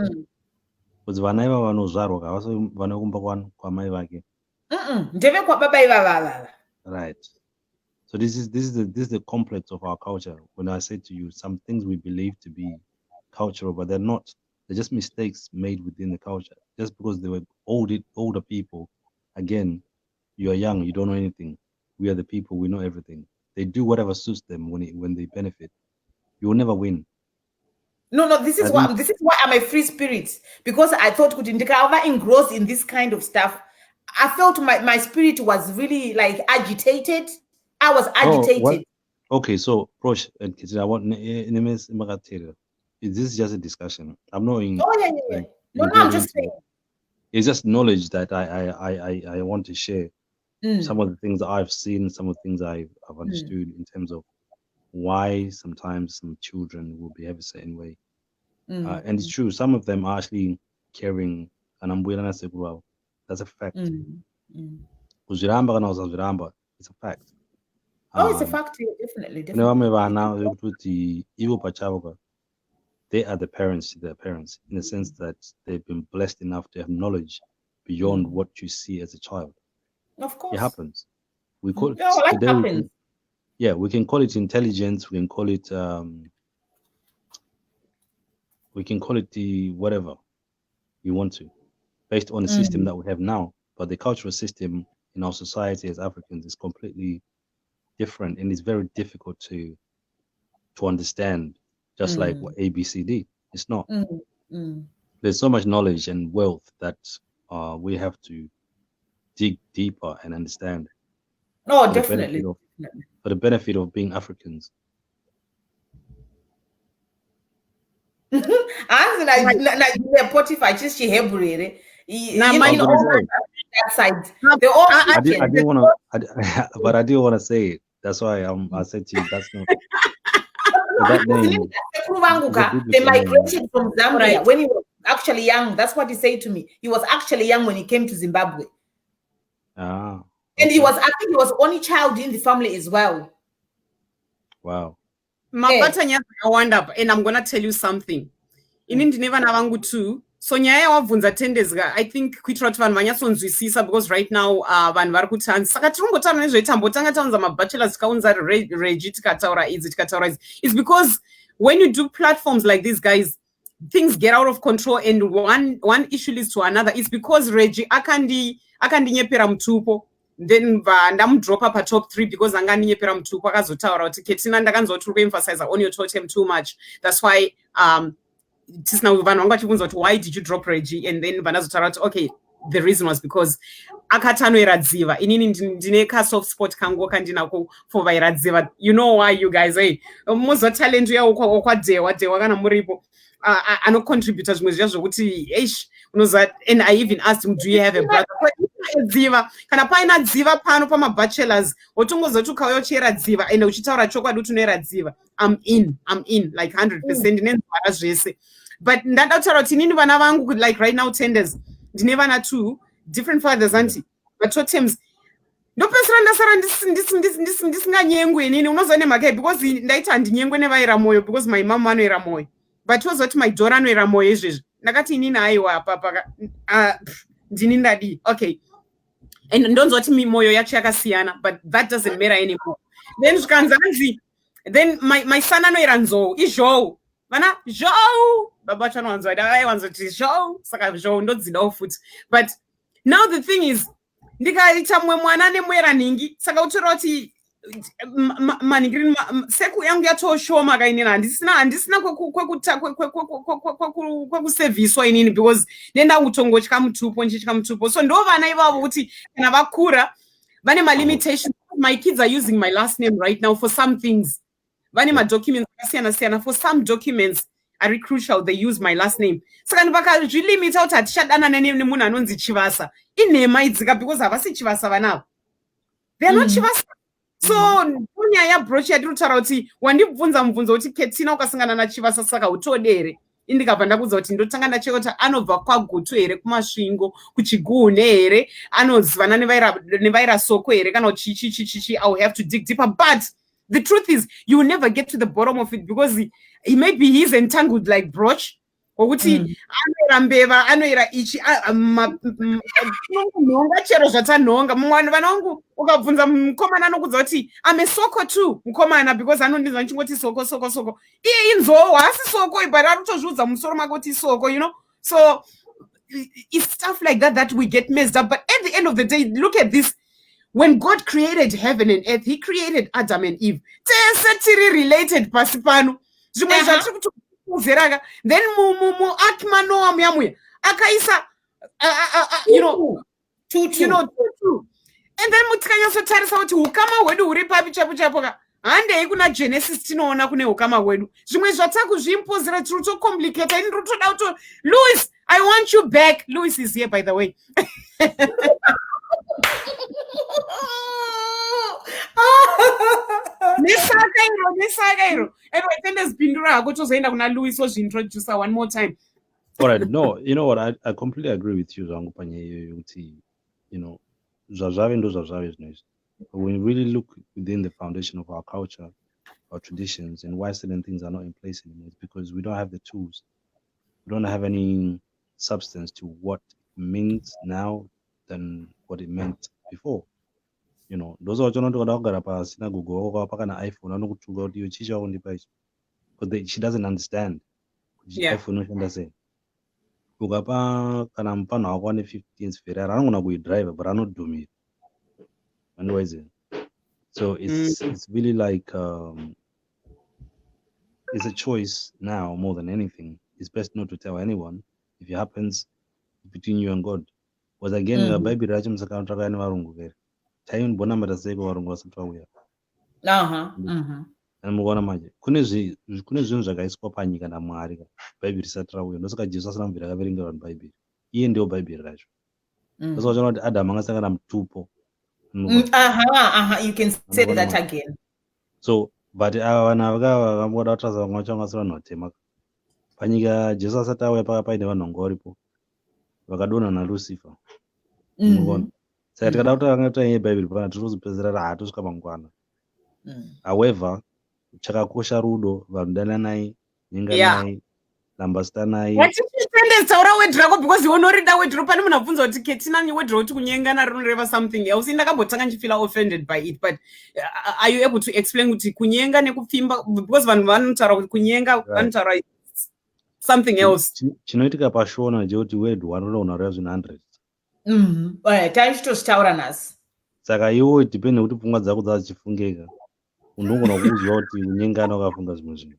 Because whenever I know Zaro, I was one one kwa my wagi. Right. So this is the complex of our culture. When I say to you, some things we believe to be cultural, but they're not. They're just mistakes made within the culture. Just because they were older people, again, you are young, you don't know anything. We are the people, we know everything. They do whatever suits them when they benefit. You will never win. No, this is why I'm a free spirit, because I thought could indicate engrossed in this kind of stuff. I felt my spirit was really like agitated. I was agitated. Okay, so Brouch and I want this is just a discussion. I'm not in. Oh yeah. Like, no, I'm just saying. It's just knowledge that I want to share. Some of the things that I've seen, some of the things I've understood in terms of why sometimes some children will behave a certain way. And it's true, some of them are actually caring, and I'm willing to say, well, that's a fact. It's a fact. It's a fact, definitely. They are the parents to their parents, in the sense that they've been blessed enough to have knowledge beyond what you see as a child. Of course. It happens. We call it happens. We can call it intelligence, we can call it the whatever you want to, based on the system that we have now. But the cultural system in our society as Africans is completely different, and it's very difficult to understand, just like what ABCD. It's not. There's so much knowledge and wealth that we have to dig deeper and understand. Oh, definitely. For the benefit of being Africans. Potifa just she Hebrew. That side. I didn't want to say it. That's why I said to you that's not. That name. They migrated from Zambia when he was actually young. That's what he said to me. He was actually young when he came to Zimbabwe. Okay. And I think he was only child in the family as well. Wow. And I'm gonna tell you something. Inini ndine vana vangu too. So nyaya wabvunza Tendez, I think kuitira kuti vanhu vanyatsonzwisisa, because right now vanhu vari kutanza. Saka tinombotaura nezvetambo tanga taunza mabachelors tikaunza Regie tikataura idzi. It's because when you do platforms like these guys, things get out of control, and one issue leads to another. It's because Regie akandinyepera mutupo, then ndamudropa patop 3 because angandinyepera mutupo, akazotaura kuti Ketina ndakanzoti uri kuemphasize on your totem too much. That's why why did you drop Regie? And then okay, the reason was because akatanoera dziva. Inini ndine ka soft spot kangu kandinako for vairadziva. You know why, you guys? Mozo talent yawo kwa dewa kana muripo ano contributor zvimwe zviya zvokuti and I even asked him, do you have a brother? Dziva kana paina dziva pano pamabachelors wotongozoti ukauya uchiyera dziva and uchitaura chokwadi kuti unoyera dziva. I'm in like 100%. Ndinenzvara zvese. But ndada kutaura kuti inini vana vangu, like right now Tendez ndine vana 2 different fathers anti but totems ndopesera ndasara ndisinganyengwe inini unoziva nemhaka because ndaita handinyengwe nevaira moyo because my mom anoira moyo, but wozoti my daughter anoira moyo izvezvi. Ndakati inini aiwa apa ndini ndadi okay, and ndonzoti mimoyo yacho yakasiyana, but that doesn't matter anymore. Then zvikanzanzi, then my son anoira nzou izvou vana zhou baba chanowanzwa aiwanzoti zhou, saka zhou ndodzidawo futi. But now the thing is ndikaita mumwe mwana nemwera nhingi, saka utora kuti manhingirini seku yangu yatoshoma kainini handisina kwekuserviswa inini because ndendakutongotya mutupo ndichitya mutupo. So ndo vana ivavo kuti kana vakura vane malimitations. My kids are using my last name right now for some things. Vane madocuments akasiyana-siyana. For some documents are crucial, they use my last name. Saka vakazvilimita kuti hatichadana nemunhu anonzi Chivasa. Inhema idzika because havasi Chivasa vanavo. They are not Chivasa. So nyaya Brouch yatiri kutaura kuti wandibvunza mubvunzo kuti Ketina ukasangana naChivasa saka utode here. Indikabva ndakuudza kuti ndotanga ndacheka kuti anobva kwaGutu here, kumasvingo, kuchigune here, anozivana nevaira soko here, kana chichi. I will have to dig deeper. But the truth is, you will never get to the bottom of it because he maybe he's entangled like Brouch, wokuti anoira mbeva anoira ichi nhonga chero zvatanhonga mumwe vana vangu ukabvunza mukomana anokudza kuti ame soko too mukomana because anondinzwa ndichingoti soko iye inzou haasi soko but ari kutozviudza musoro make kuti soko so it's stuff like that we get messed up. But at the end of the day, look at this. When God created heaven and earth, he created Adam and Eve. Related pasipano. Then atmano amyamuya. Akaisa two. And then mutkanya so tarisa kuti ukama wedu uri papi chapo. Hande kuna Genesis tinoona kune ukama wedu. Zvimwe zvatakuzviimpozera tiri to complicate and rutoda kuti Louis, I want you back. Louis is here, by the way. Nesakairo. Anyway, Tendez Bindura kutozoenda kuna Louis was introduce her one more time. All right, no, you know what? I completely agree with you, Zangupanye. You know, when you really look within the foundation of our culture, our traditions, and why certain things are not in place anymore, it's because we don't have the tools. We don't have any substance to what it means now than what it meant before. You know, those are not synagogue or iPhone, but she doesn't understand. Yeah. iPhone Ugapa kana mpano akwane 15 Ferrari anogona kuidrive but anodhumira. Anyways, so it's really like it's a choice now more than anything. It's best not to tell anyone if it happens between you and God. Because again, baby rajim sakantraka ni varungu vere. Time bona mataseko varungu vasatauya. And mugona manje. Kune zvinhu zvakaiswa panyika naMwari ka. Bible risatauya. Ndosaka Jesu asina mvira akaverenga vanhu Bible. Iye ndio Bible racho. That's why John Adam angasangana mutupo. You can say that again. So, but vana vakamboda kutraza vamwe vacho vangasi vanhu vatema. Panyika Jesu asati auya paka paine vanhu vanga varipo. Vakadonha naLucifer. Saka tikada kuti angata yeBhayibheri pana tirikuzopedzera haatosvika mangwana. However, chakakosha rudo, vanhu dananai, nyenganai, lambastanai. Taura wedhirako because you unorida wedhiro pane munhu abvunza kuti ketinani wedhiro kuti kunyengana rinoreva something else. Ndakambotanga ndichifeel offended by it, but are you able to explain kuti kunyenga nekupfimba because vanhu vanotaura kuti kunyenga vanotaura something else. Chinoitika pashona ndechekuti wedhu wanoona unoreva zvinhu 100. Taichitotaura nhasi. Saka iwo depende kuti pfungwa dzako dzadzichifungeka. Unogona kuzwa kuti kunyengana wakafunga zvimwe zvinhu.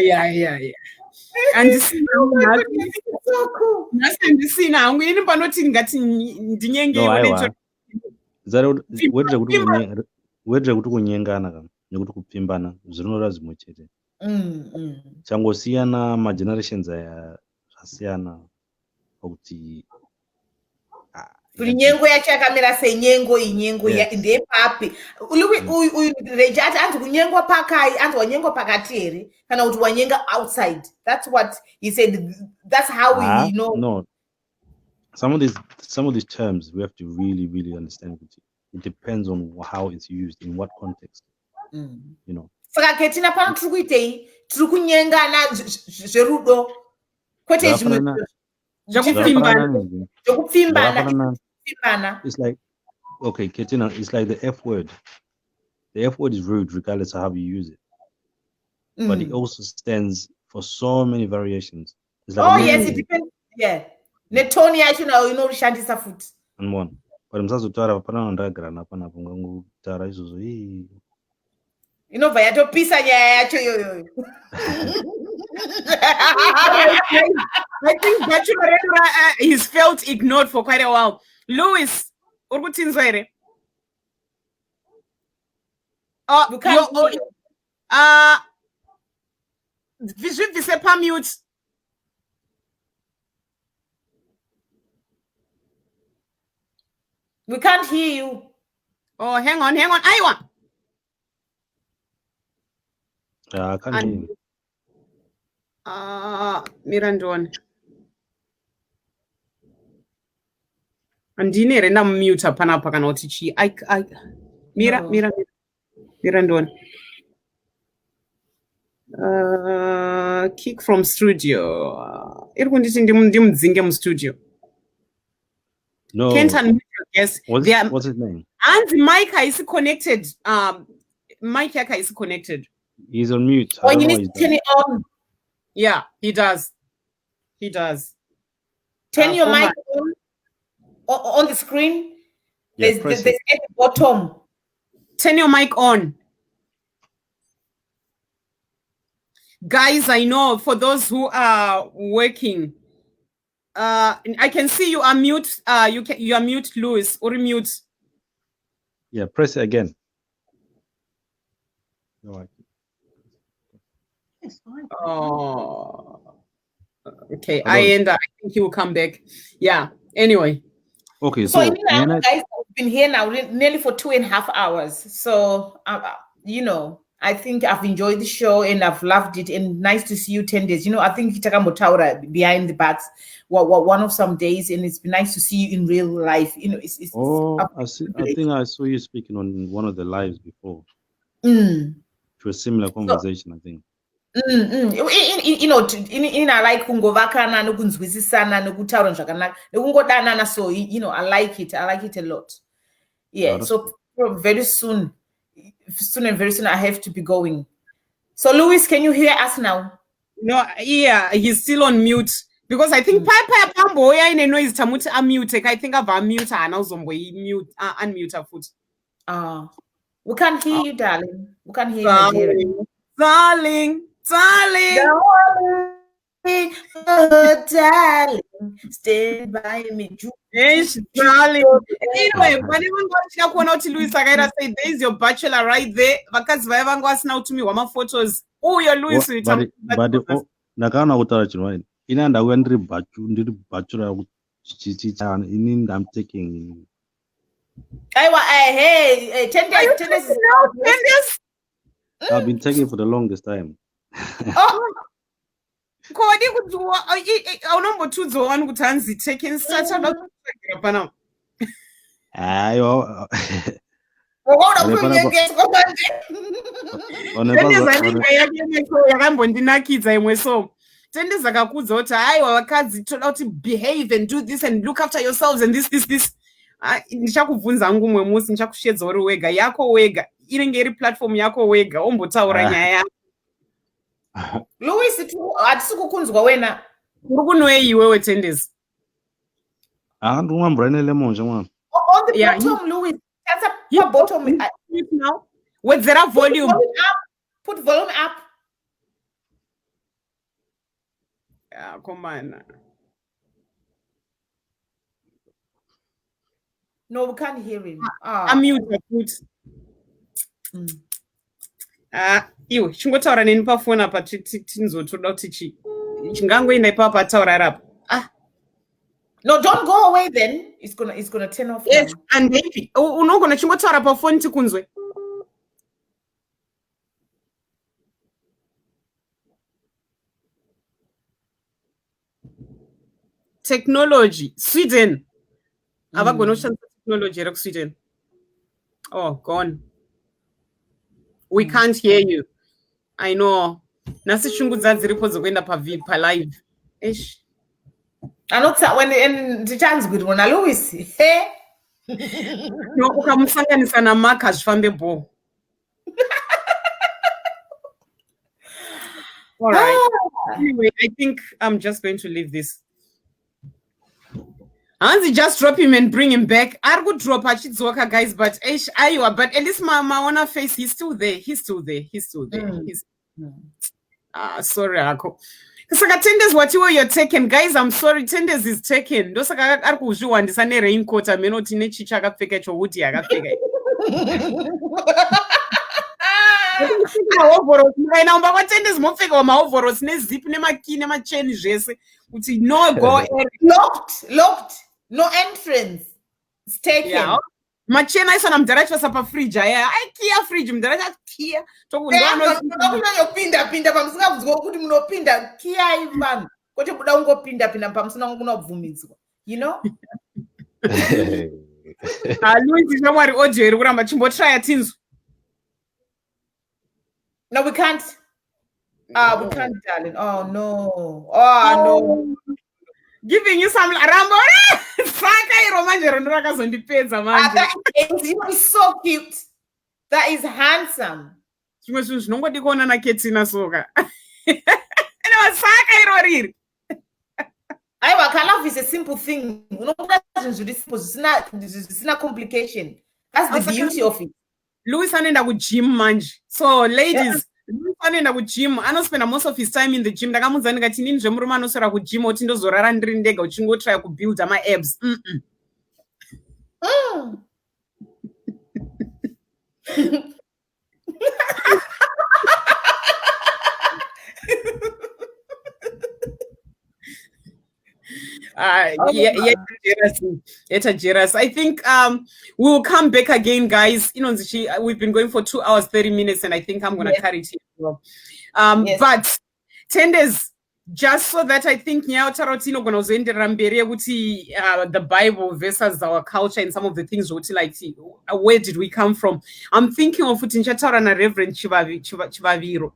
Yeah. Handisina hangu ini panoti ngati ndinyengewo wedre kuti kunyengana kana nekuti kupfimbana zvinoreva zvimwe chete. Changosiyana magenerations aya zvasiyana pakuti nyengo yacho yakamira senyengo inyengo ndepapi Regie ati anzi kunyengwa pakai anzi wanyengwa pakati here kana kuti wanyenga outside. That's what he said. That's how we know. No, some of these terms we have to really understand. It depends on how it's used in what context. You know, saka ketina pano tiri kuitei tiri kunyengana zverudo kwete zvimwe zvekupfimbana. It's like, okay, Ketina, it's like the F word. The F word is rude regardless of how you use it. But it also stands for so many variations. It's like yes, it depends. Yeah. Netoni yacho nayo inorishandisa futi. And one. But msazotaura pana ndagara panapo ngangutaura izvozvo. Inobva yatopisa nyaya yacho yoyo. I think Bachelor he's felt ignored for quite a while. Louis, urikutinzwa here? Zvibvise pamute. We can't hear you. Oh, hang on. Aiwa. I can't hear you. Mirandon. Andine renda mute panapa kana kuti chi. Mira ndoni. Kick from studio. Iri kunditi ndimudzinge mustudio. No. Can't unmute your guest. What's his name? And mic is connected. Mic is connected. He's on mute. Oh, you need to turn it on. Yeah, he does. He does. Turn your mic on the screen. Yeah, there's at the bottom. Turn your mic on. Guys, I know for those who are working, I can see you are mute. You are mute, Louis, or mute. Yeah, press it again. No, Oh, okay. I think he will come back. Yeah. Anyway. Okay. So you know, guys have been here now nearly for 2.5 hours. So you know, I think I've enjoyed the show and I've loved it. And nice to see you, Tendez. You know, I think Taura behind the backs one of some days, and it's been nice to see you in real life. You know, I think I saw you speaking on one of the lives before. To a similar conversation, I think. You know, in I like kungovakana nokunzwisisana nokutaura zvakanaka nekungodanana, so you know, I like it a lot. Yeah. So very soon and very soon I have to be going. So Louis, can you hear us now? No, yeah, he's still on mute because I think Papa Pamboya in a noise tamuti unmute. I think I've unmute and also mute unmute her foot. We can't hear you, darling. We can't hear you, darling. Oh, darling, stand by me. Yes, darling. Anyway, Louis Agaira said, there's your bachelor right there. Because Vavangas now to me, one of photos. Oh, you're Louis. But Nakana Utara Chinoin. In and I went to bachelor. I'm taking. Hey, Tendez. I've been taking for the longest time. Kodi kudziwa aunombotudzwa kuti hanzi taken started pana. Ayo. Yakambondinakidza imwe so. Tendez akakudza kuti aiwa vakadzi toda kuti behave and do this and look after yourselves and this. Ndichakubvunza hangu mumwe musi ndichakushedza uri wega yako wega inenge iri platform yako wega ombotaura nyaya yako. Louis, hatisi kukunzwa wena. Uri kunwei iwewe Tendez? Ndimwa mbrane lemon mwana. On the bottom, Louis. That's a bottom now. With zero volume. Put volume up. Yeah, come on. No, we can't hear him. I'm mute. Iwe chingotaura neni pafoni apa tinzotoda kuti chingangoenda ipapo ataura rapo. No, don't go away then. It's gonna turn off. Yes, and maybe unogona chingotaura pafoni tikunzwe. Technology Sweden. Avagona kushandisa technology reku Sweden. Oh, gone. We can't hear you. I know. Nasi chungudza dziripo dzokuenda pa live. Ish. Anotsa when the chance good one Louis. Hey. No, ukamusanganisa na Mark azvifambe bo. All right. Anyway, I think I'm just going to leave this. Hansi just drop him and bring him back. I could drop Achidzoka, guys, but but at least my Maona face, he's still there. Sorry, Ako. Saka Tendez what you're taken, guys. I'm sorry, Tendez is taken. Dosaka Arkuju and Sane raincoat and menoti nechichaka fake woody agafega. Right now, but what Tendez mofega or maovoros ne zip nema key nema chain jesse. Uti no go locked. No entrance. It's taken. Yeah. Machena is on director sapa fridge. I kia fridge. Mdaraja kia. No pinda pamsina vugo kuti munopinda kia ivan. Kote buda ungo pinda pamsina ungo vumidzwa. You know? Louis shamwari audio iri kuramba chimbotry tinzwa. No, we can't. We can't, darling. Oh no. Oh no. Giving you some rambo. Saka iro manje rondo rakazondipedza manje. It's so cute. That is handsome. Zvimwe zvinhu zvinongodi kuona naKetina soka. Ino saka iro riri. Love is a simple thing. It's not complication. That's the beauty of it. Louis anaenda kugym manje. So ladies, Louis anaenda kugym. Anospenda most of his time in the gym. Ndakamunza ndikati nini zvemurume anoswera kugym oti ndozorara ndiri ndega uchingotry kubuild ama abs. Jealous. I think we will come back again, guys. You know, we've been going for 2 hours 30 minutes, and I think I'm gonna carry it here. But Tendez, just so that I think the Bible versus our culture and some of the things like where did we come from? I'm thinking of na Reverend Chivaviro.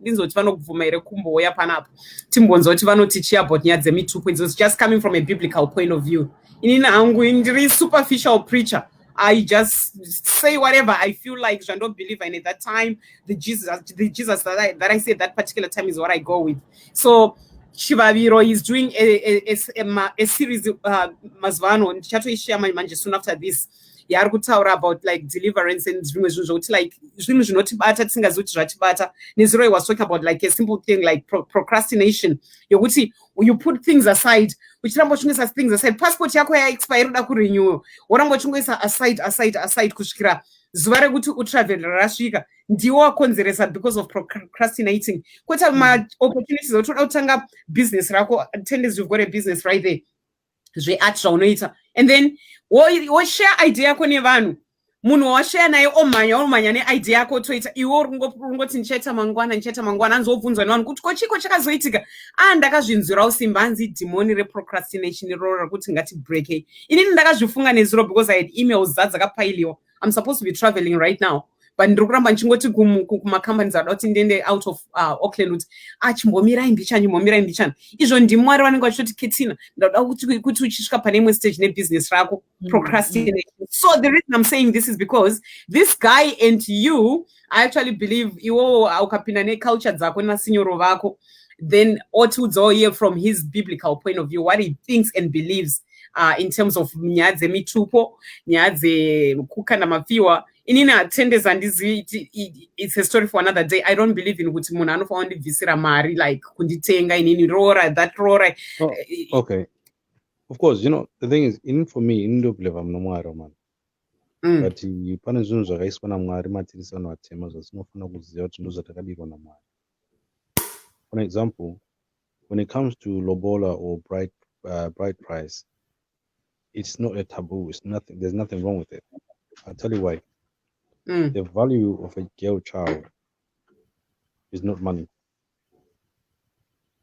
It's just coming from a biblical point of view. In a superficial preacher, I just say whatever I feel like. I don't believe in it. That time, the Jesus that I say that particular time is what I go with. So Chivaviro is doing a series Mazvano soon after this. About like deliverance and like Nizro was talking about like a simple thing like procrastination. You put things aside, which things aside. Passport yako ya expire renew. Aside kushikira. Zvare kuti utravel rasvika ndiwo wakonzeresa because of procrastinating. Kweta opportunities utanga business rako. Tendez, you've got a business right there. And then what share idea yako nevanhu munhu washare naye omanya neidea yako toita iwo rungoti ncheta mangwana anzobvunzwa nevanhu kuti kochiko chakazoitika ndakazvinzwirawo simba anzi demoni reprocrastination iroro rakuti ngati break. Inini ndakazvifunga nezuro because I had emails dzakapailiwa. I'm supposed to be traveling right now, but ndiri kuramba nchingoti kumacompanies adati ndiende out of Auckland kuti chimbomirai mbichani izvo ndimwari vanenge vachitoti Ketina ndauda kuti uchisvika pane imwe stage nebusiness rako procrastination. So the reason I'm saying this is because this guy and you, I actually believe iwo ukapinda neculture dzako nasinyoro vako, then otudzawo here from his biblical point of view what he thinks and believes in terms of nyaya dzemitupo, nyaya dzekukanda mafiwa. Inina Tendez it's a story for another day. I don't believe in kuti munhu anofanira kundibvisira mari like kunditenga inini rora that rora. Okay, of course, you know the thing is, for me I don't believe I'm no mwari man. But pane zvinhu zvakaiswa naMwari matirisi vanhu vatema zvatinofanira kuziva kuti ndozvatakadirwa naMwari. For example, when it comes to lobola or bride price, it's not a taboo. It's nothing. There's nothing wrong with it. I'll tell you why. The value of a girl child is not money.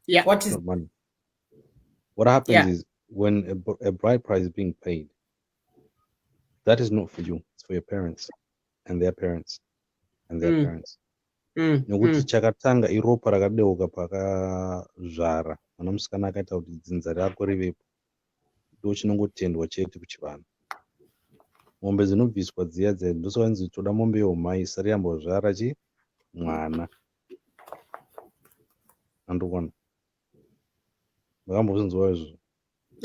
Yeah. What is not money? What happens is when a bride price is being paid, that is not for you. It's for your parents and their parents and their parents. Nokuti chakatanga iropa rakadeuka pakazvara mwana musikana akaita kuti dzinza rako rivepo ndo chinongotendwa chete kuchivanhu. Mombe dzinobviswa dziya ndosovanzi toda mombe yeumhai isati yambozvara mwana. Andokona makambozvinzwa izvo?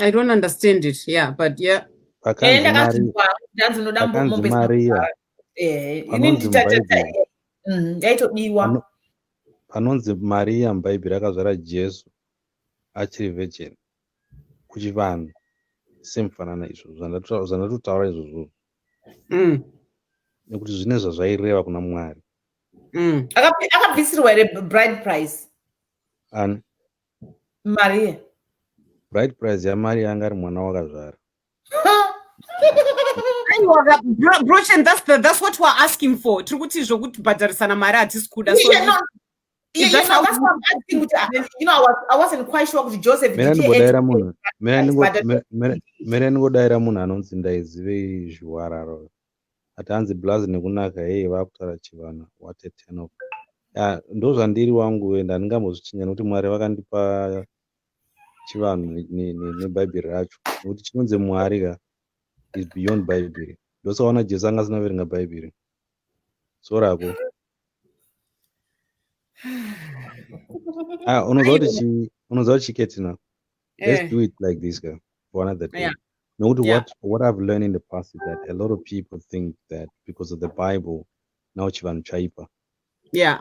I don't understand it. Yeah, but yeah. Pakanzi Maria panonzi Maria mubhaibheri akazvara Jesu achiri virgin kuchivanhu semufanana izvo zvandatotaura izvozvo nekuti zvine zvazvaireva kuna Mwari. Akabvisirwa here bride price. Ani? Maria. Bride price yaMaria anga ari mwana wakazvara. Brouch, and that's what we're asking for. Trukuti zvokuti bhadharisana mari hatisi kuda. That's what I'm asking. I wasn't quite sure with Joseph. Mera Mere ndingodaira munhu anonzi ndaizive zviwararo ati hanzi blazi nekunaka hei vakutaura chivanhu what a turn off. Ndo zvandiri wangu ende handingambozvichinya nokuti Mwari vakandipa chivanhu nebhaibheri racho nokuti chinonzi Mwari ka is beyond bhaibheri. Ndosaona Jesu anga asina kuverenga bhaibheri so rako. Unoziva kuti chiketina. Let's do it like this guy for another day. Yeah. What I've learned in the past is that a lot of people think that because of the Bible now chivanhu chaipa.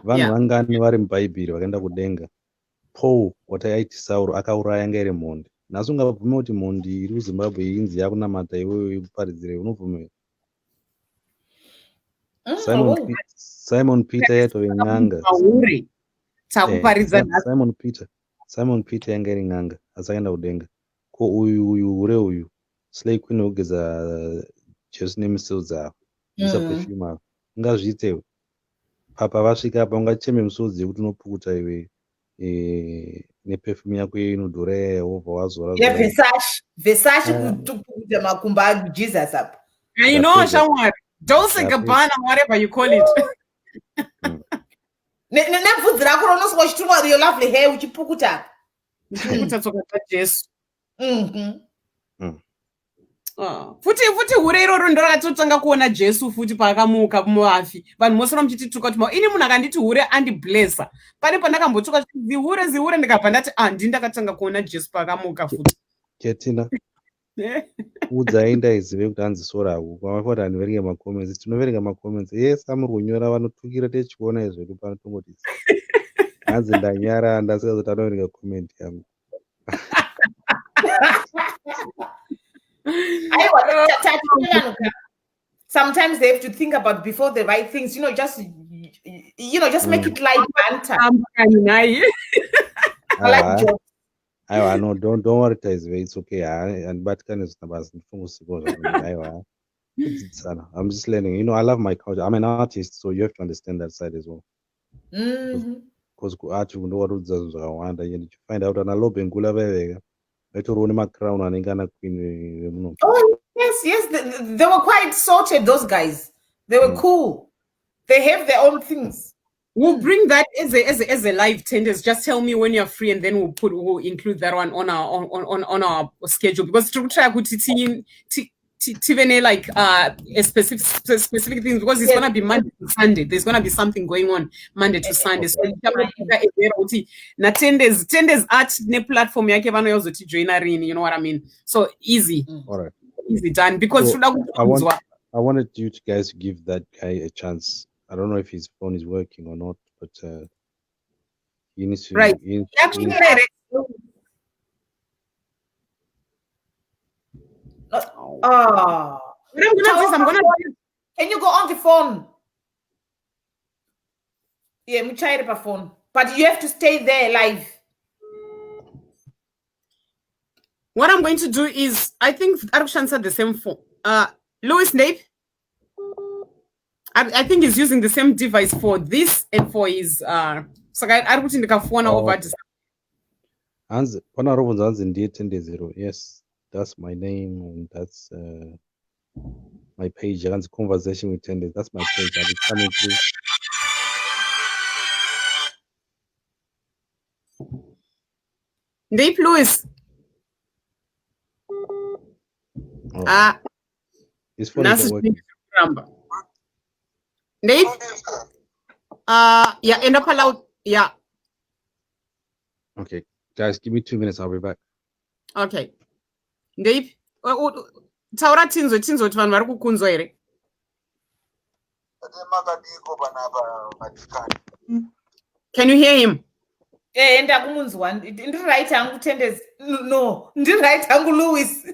Vanhu vangani vari mubhaibheri vakaenda kudenga. Paul wataiiti Sauro akauraya anga iri mhondi. Nhasi ungabvume kuti mhondi iri kuZimbabwe inzi yakunamata iwewe ikuparidzire unobvume? Simon Peter yatove n'anga. Simon Peter yanga iri n'anga asi akaenda kudenga. Ko uyu ure uyu Slay Queen wogeza Jesu nemisodzi avo isa perfume avo ungazviitewo papa vasvika apa ungacheme misodzi yekuti unopukuta iwe neperfume yako inodhura yajehovha wazora Versace kupukuta makumba aJesus apa. I know shamwari Dolce Gabbana whatever you call it. Nebvudzi rako ronoswa uchitumwa your lovely hair uchipukuta tsoka dzaJesu. Futi hure iroro ndo rakatotanga kuona Jesu futi paakamuka muvafi. Vanhu mose vamuchitituka kuti ini munhu akanditi hure andiblessa. Pane pandakambotuka zihure ndikabva ndati ndakatanga kuona Jesu paakamuka futi. Ketina. Udzai ndaizive kuti hanzi sorako. Kwamafoti handiverenge macomments. Tinoverenga macomments. Yes, amuri kunyora vanotukira techiona izvo pano tongoti. Hanzi ndanyara ndasingazoti anoverenga comment yangu. Sometimes they have to think about before the right things, just make it light banter. I know, don't worry, it's okay. And but kind of I'm just learning. I love my culture. I'm an artist, so you have to understand that side as well. Because art you know what you find out an alo bengula vega. Crown and queen. Oh yes, they were quite sorted. Those guys, they were cool. They have their own things. We'll bring that as a live Tendez. Just tell me when you're free, and then we'll include that one on our schedule because to try to like a specific things because it's gonna be Monday to Sunday. There's gonna be something going on Monday to Sunday. So na Tendez Art ne platform yake vano yozoti joina rini, you know what I mean? So easy. All right. Easy done because I wanted you guys to give that guy a chance. I don't know if his phone is working or not, but he needs to. Right. Can you go on the phone? Yeah, me try the phone, but you have to stay there live. What I'm going to do is, I think Arushan said the same phone. Louis Nape, I think he's using the same device for this and for his. So I put in the phone over. Yes, that's my name and that's my page. Conversation with Tendez. That's my page. I'll be coming through. Nape Louis. His phone is working. Nape? Yeah, end up allowed. Yeah. Okay, guys, give me 2 minutes. I'll be back. Okay. Nape? Taura tinzo kuti vanhu vari kukunzwa here. Can you hear him? Ndakumunzwa. Ndiri right hangu Tendez. No, ndiri right hangu Louis.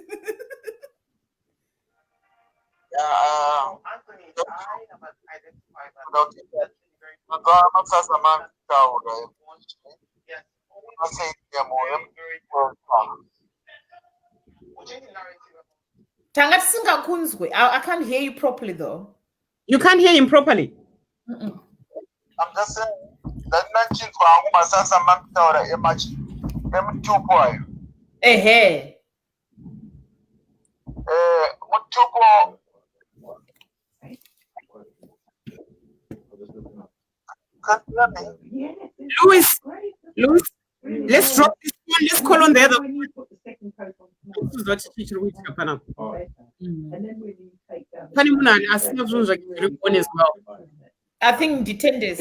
Tanga tisingakunzwe. I can't hear you properly though. You can't hear him properly. I'm just saying that nachinzwa hangu masasa mamitaura emachi M2 kwayo. Ehe. Mutupo. Louis, let's drop this one. Let's call on the other one. As well. I think the Tendez.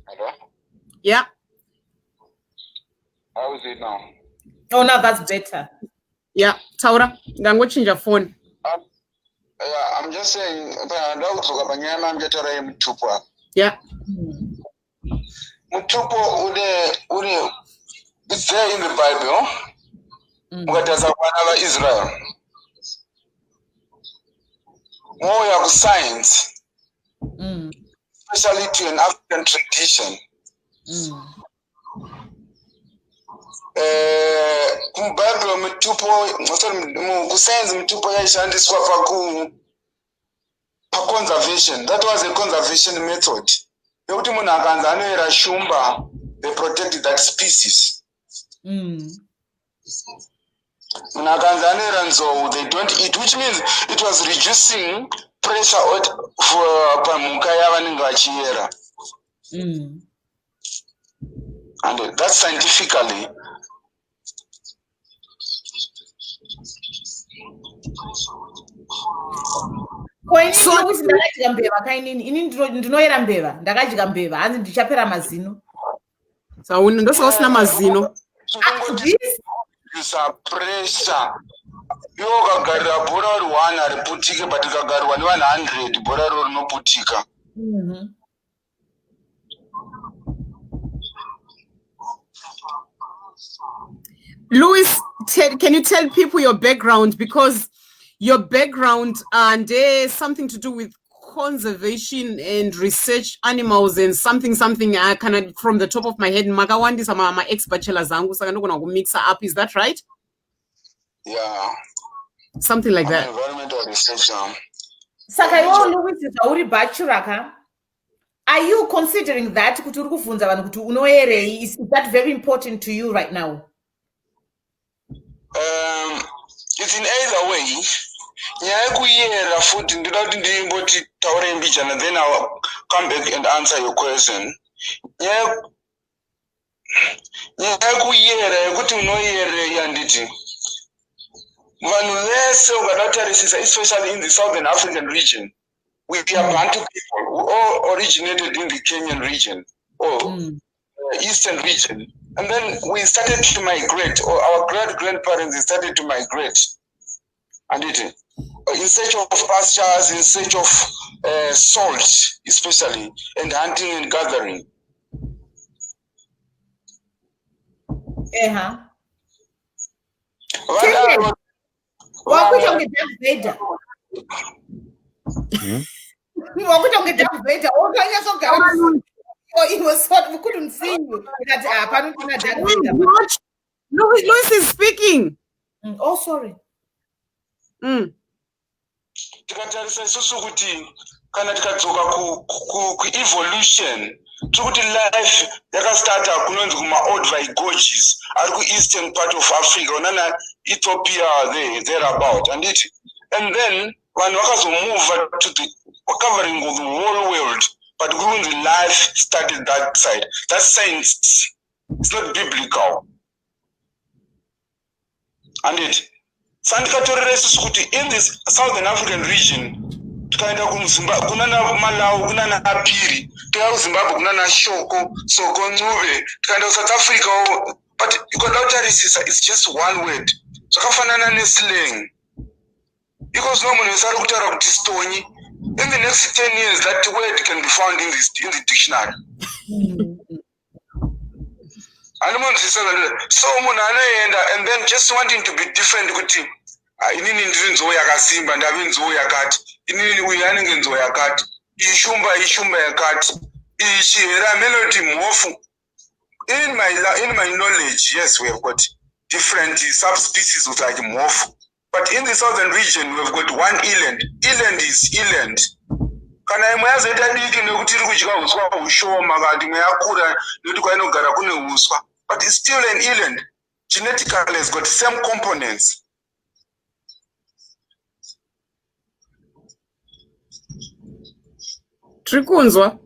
Hello? Yeah. How is it now? Oh, now that's better. Yeah. Taura, I'm watching your phone. Yeah, I'm just saying, Yeah. Mutupo it's there in the Bible. What does Israel? More of science, especially to an African tradition. Bible mutupo science mutupo yaishandiswa conservation. That was a conservation method. They protected that species. They don't eat, which means it was reducing pressure for Pamuka. And that's scientifically. Pressure. You got a border one or putika, but you got 100 border or no putika. Louis, can you tell people your background? Because your background and something to do with conservation and research animals and something I kind from the top of my head. Magawandi sama my ex-bachelor zangu saka ndoko na mix up. Is that right? Yeah. Something like that. Environmental research. Saka Louis is a bachelor. Are you considering that? Is that very important to you right now? It's in either way. Then I'll come back and answer your question. Especially in the Southern African region. We are Bantu people who all originated in the Kenyan region or Eastern region. And then we started to migrate, or our great-grandparents started to migrate. And in search of pastures, in search of salt, especially, and hunting and gathering. It was hot. We couldn't see you. Louis is speaking. Oh, sorry. Evolution. Life yakastarta old gorges eastern part of Africa, Ethiopia, thereabout, and then when move to the covering of the whole world, but the life started that side. That's science. It's not biblical. And in this Southern African region, Malawi, Apiri, Zimbabwe, Shoko, Soko, Nuve, South Africa, but it's just one word. So slang. Because normally in the next 10 years, that word can be found in the dictionary. So and then just wanting to be different with him. In my knowledge, yes, we have got different subspecies with like morph. But in the southern region, we've got one eland. Eland is eland. But it's still an eland. genetically has got same components. Trikunzwa.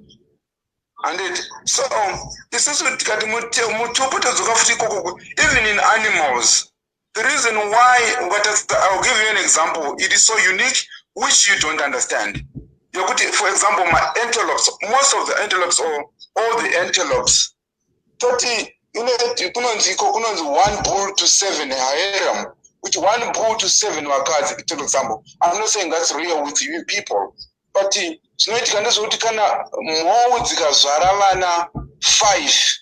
And so this is what even in animals. The reason why, I'll give you an example. It is so unique, which you don't understand. For example, my antelopes, most of the antelopes or all the antelopes, 30, one bull to 7 harem, which 1 bull to 7 wakazi, for example. I'm not saying that's real with you people, but zvinoitika ndezvekuti kana mhou dzikazvara vana 5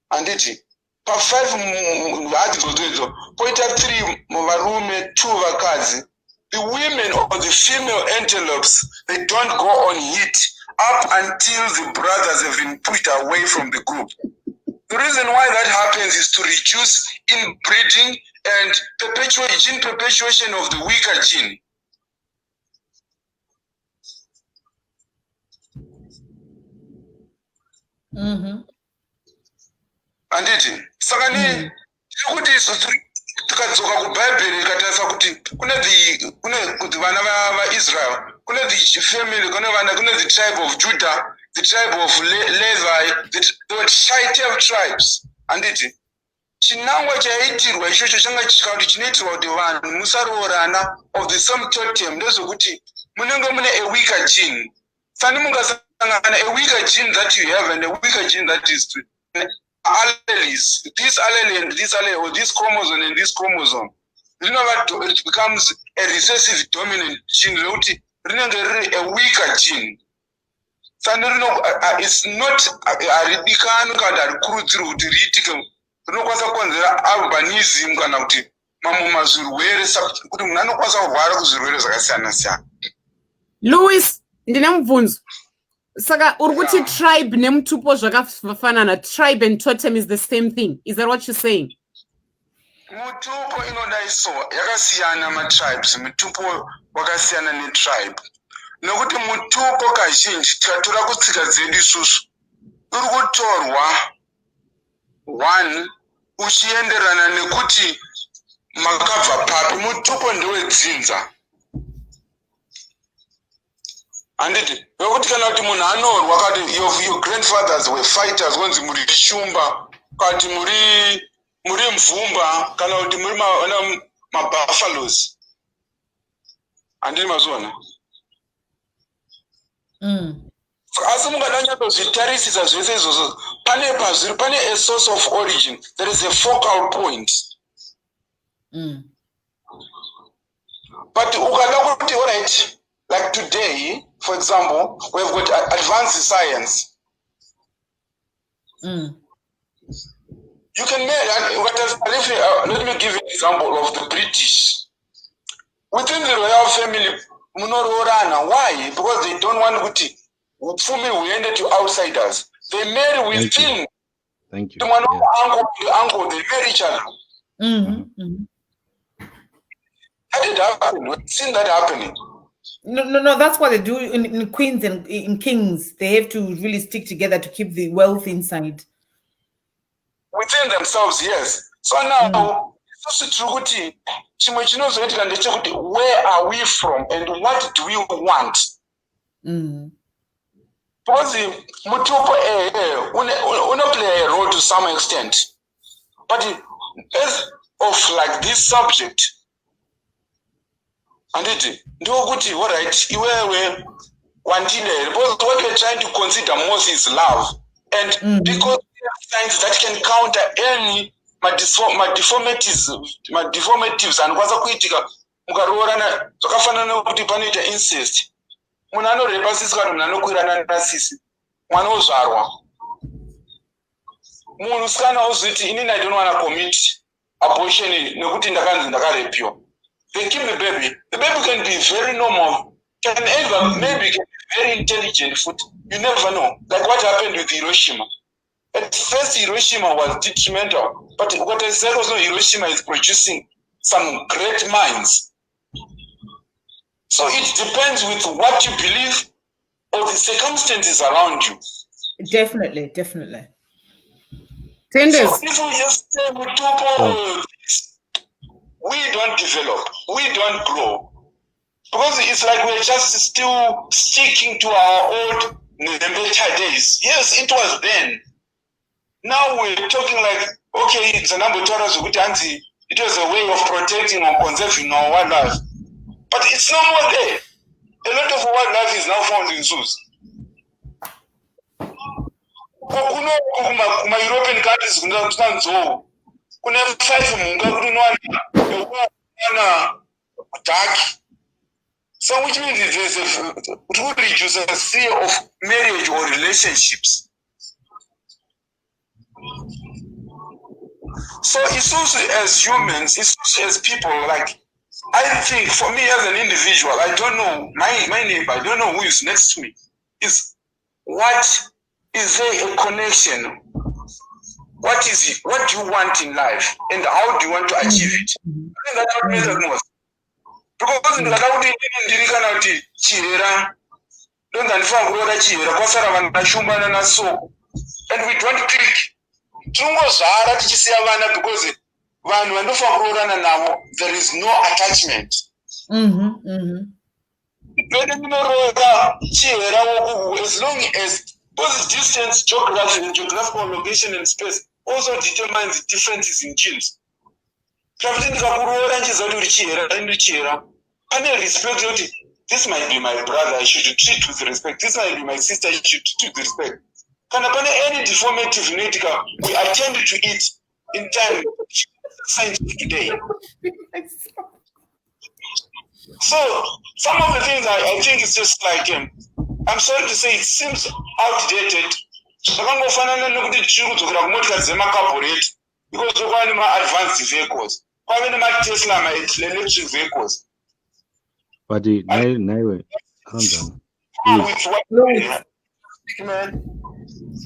handiti pa5 hadzi dzodzo poita 3 varume 2 vakadzi, the women or the female antelopes, they don't go on hit up until the brothers have been pushed away from the group. The reason why that happens is to reduce inbreeding and gene perpetuation of the weaker gene. Anditi saka ni kuti tikadzoka kubhaibheri ikatarisa kuti kune kuti vana vaIsrael, kune the family, kune the tribe of Judah, the tribe of Levi, there were 12 tribes. Anditi chinangwa chaitirwa ichocho changa chikauti chinoitirwa kuti vanhu musaroorana of the same totem ndezvekuti munenge mune a weaker gene. Sani mungasangana a weaker gene that you have and a weaker gene that is alleles, this allele and this allele, or this chromosome and this chromosome, you know what, it becomes a recessive dominant gene, a weaker gene. So it's not a radical albinism kana kuti mamwe mazvirwere kuti munhu anokwanisa kurwara kuzvirwere zvakasiyana siyana. Louis, ndine mubvunzo. Saka urikuti tribe nemutupo zvakafanana, tribe and totem is the same thing. Is that what you're saying? Mutupo inodaiso yakasiyana matribes, mutupo wakasiyana netribe. Nokuti mutupo kazhinji tikatora kutsika dzedu isusu uri kutorwa 1 uchienderana nekuti makabva papi. Mutupo ndewedzinza. Anditi nokuti kana kuti munhu anorwa kati your grandfathers were fighters, wenzi muri Shumba, kati muri Mvumba, kana kuti muri Bachelors. Anditi mazona. Asi mungadanyatozvitarisisa zvese izvozvo pane a source of origin, there is a focal point. But ukada kuti alright, like today, for example, we have got advanced science. You can make, let me give you an example of the British. Within the royal family, why? Because they don't want to to outsiders. They marry within. Thank you. The uncle, they marry each other. How did that happen? We've seen that happening. No, that's what they do in queens and in kings. They have to really stick together to keep the wealth inside. Within themselves, yes. So now, where are we from and what do we want? Because Mutupo play a role to some extent. But as of like this subject, and it all right, what we're trying to consider most is love. And because we have signs that can counter any deformities and kwaza kuitika mukaroorana zvakafanana nokuti panoita incest. Munhu anorepa sisi kana munhu anokwirana nasisi, mwana ozvarwa. Munhu usikana uzviti inini I don't want to commit abortion nekuti ndakanzi ndakarepiwa. They keep the baby. The baby can be very normal, can either maybe can be very intelligent. You never know. Like what happened with Hiroshima. At first, Hiroshima was detrimental, but what I said was, no, Hiroshima is producing some great minds. So it depends with what you believe or the circumstances around you. Definitely. Tendez. So if we just stay with Tupo, we don't develop, we don't grow. Because it's like we're just still sticking to our old better days. Yes, it was then. Now we're talking like, okay, it's a number of Anzi, it was a way of protecting or conserving our wildlife. But it's no more there. A lot of wildlife is now found in zoos. My European countries kuna 5 munga kuna dark. So which means there's to reduce the fear of marriage or relationships. So it's also as humans, it's also as people, like I think for me as an individual, I don't know my neighbor, I don't know who is next to me. Is there a connection? What is it? What do you want in life? And how do you want to achieve it? I think that's what matters most. Because and we don't click. There is no attachment. As long as both distance, geographical location, and space also determines differences in genes. This might be my brother, I should treat with respect. This might be my sister, I should treat with respect. Any deformative nature, we attend to it in time, scientific today. So, some of the things I think it's just like, I'm sorry to say, it seems outdated. Because we're advanced vehicles. Tesla, electric vehicles. But anyway,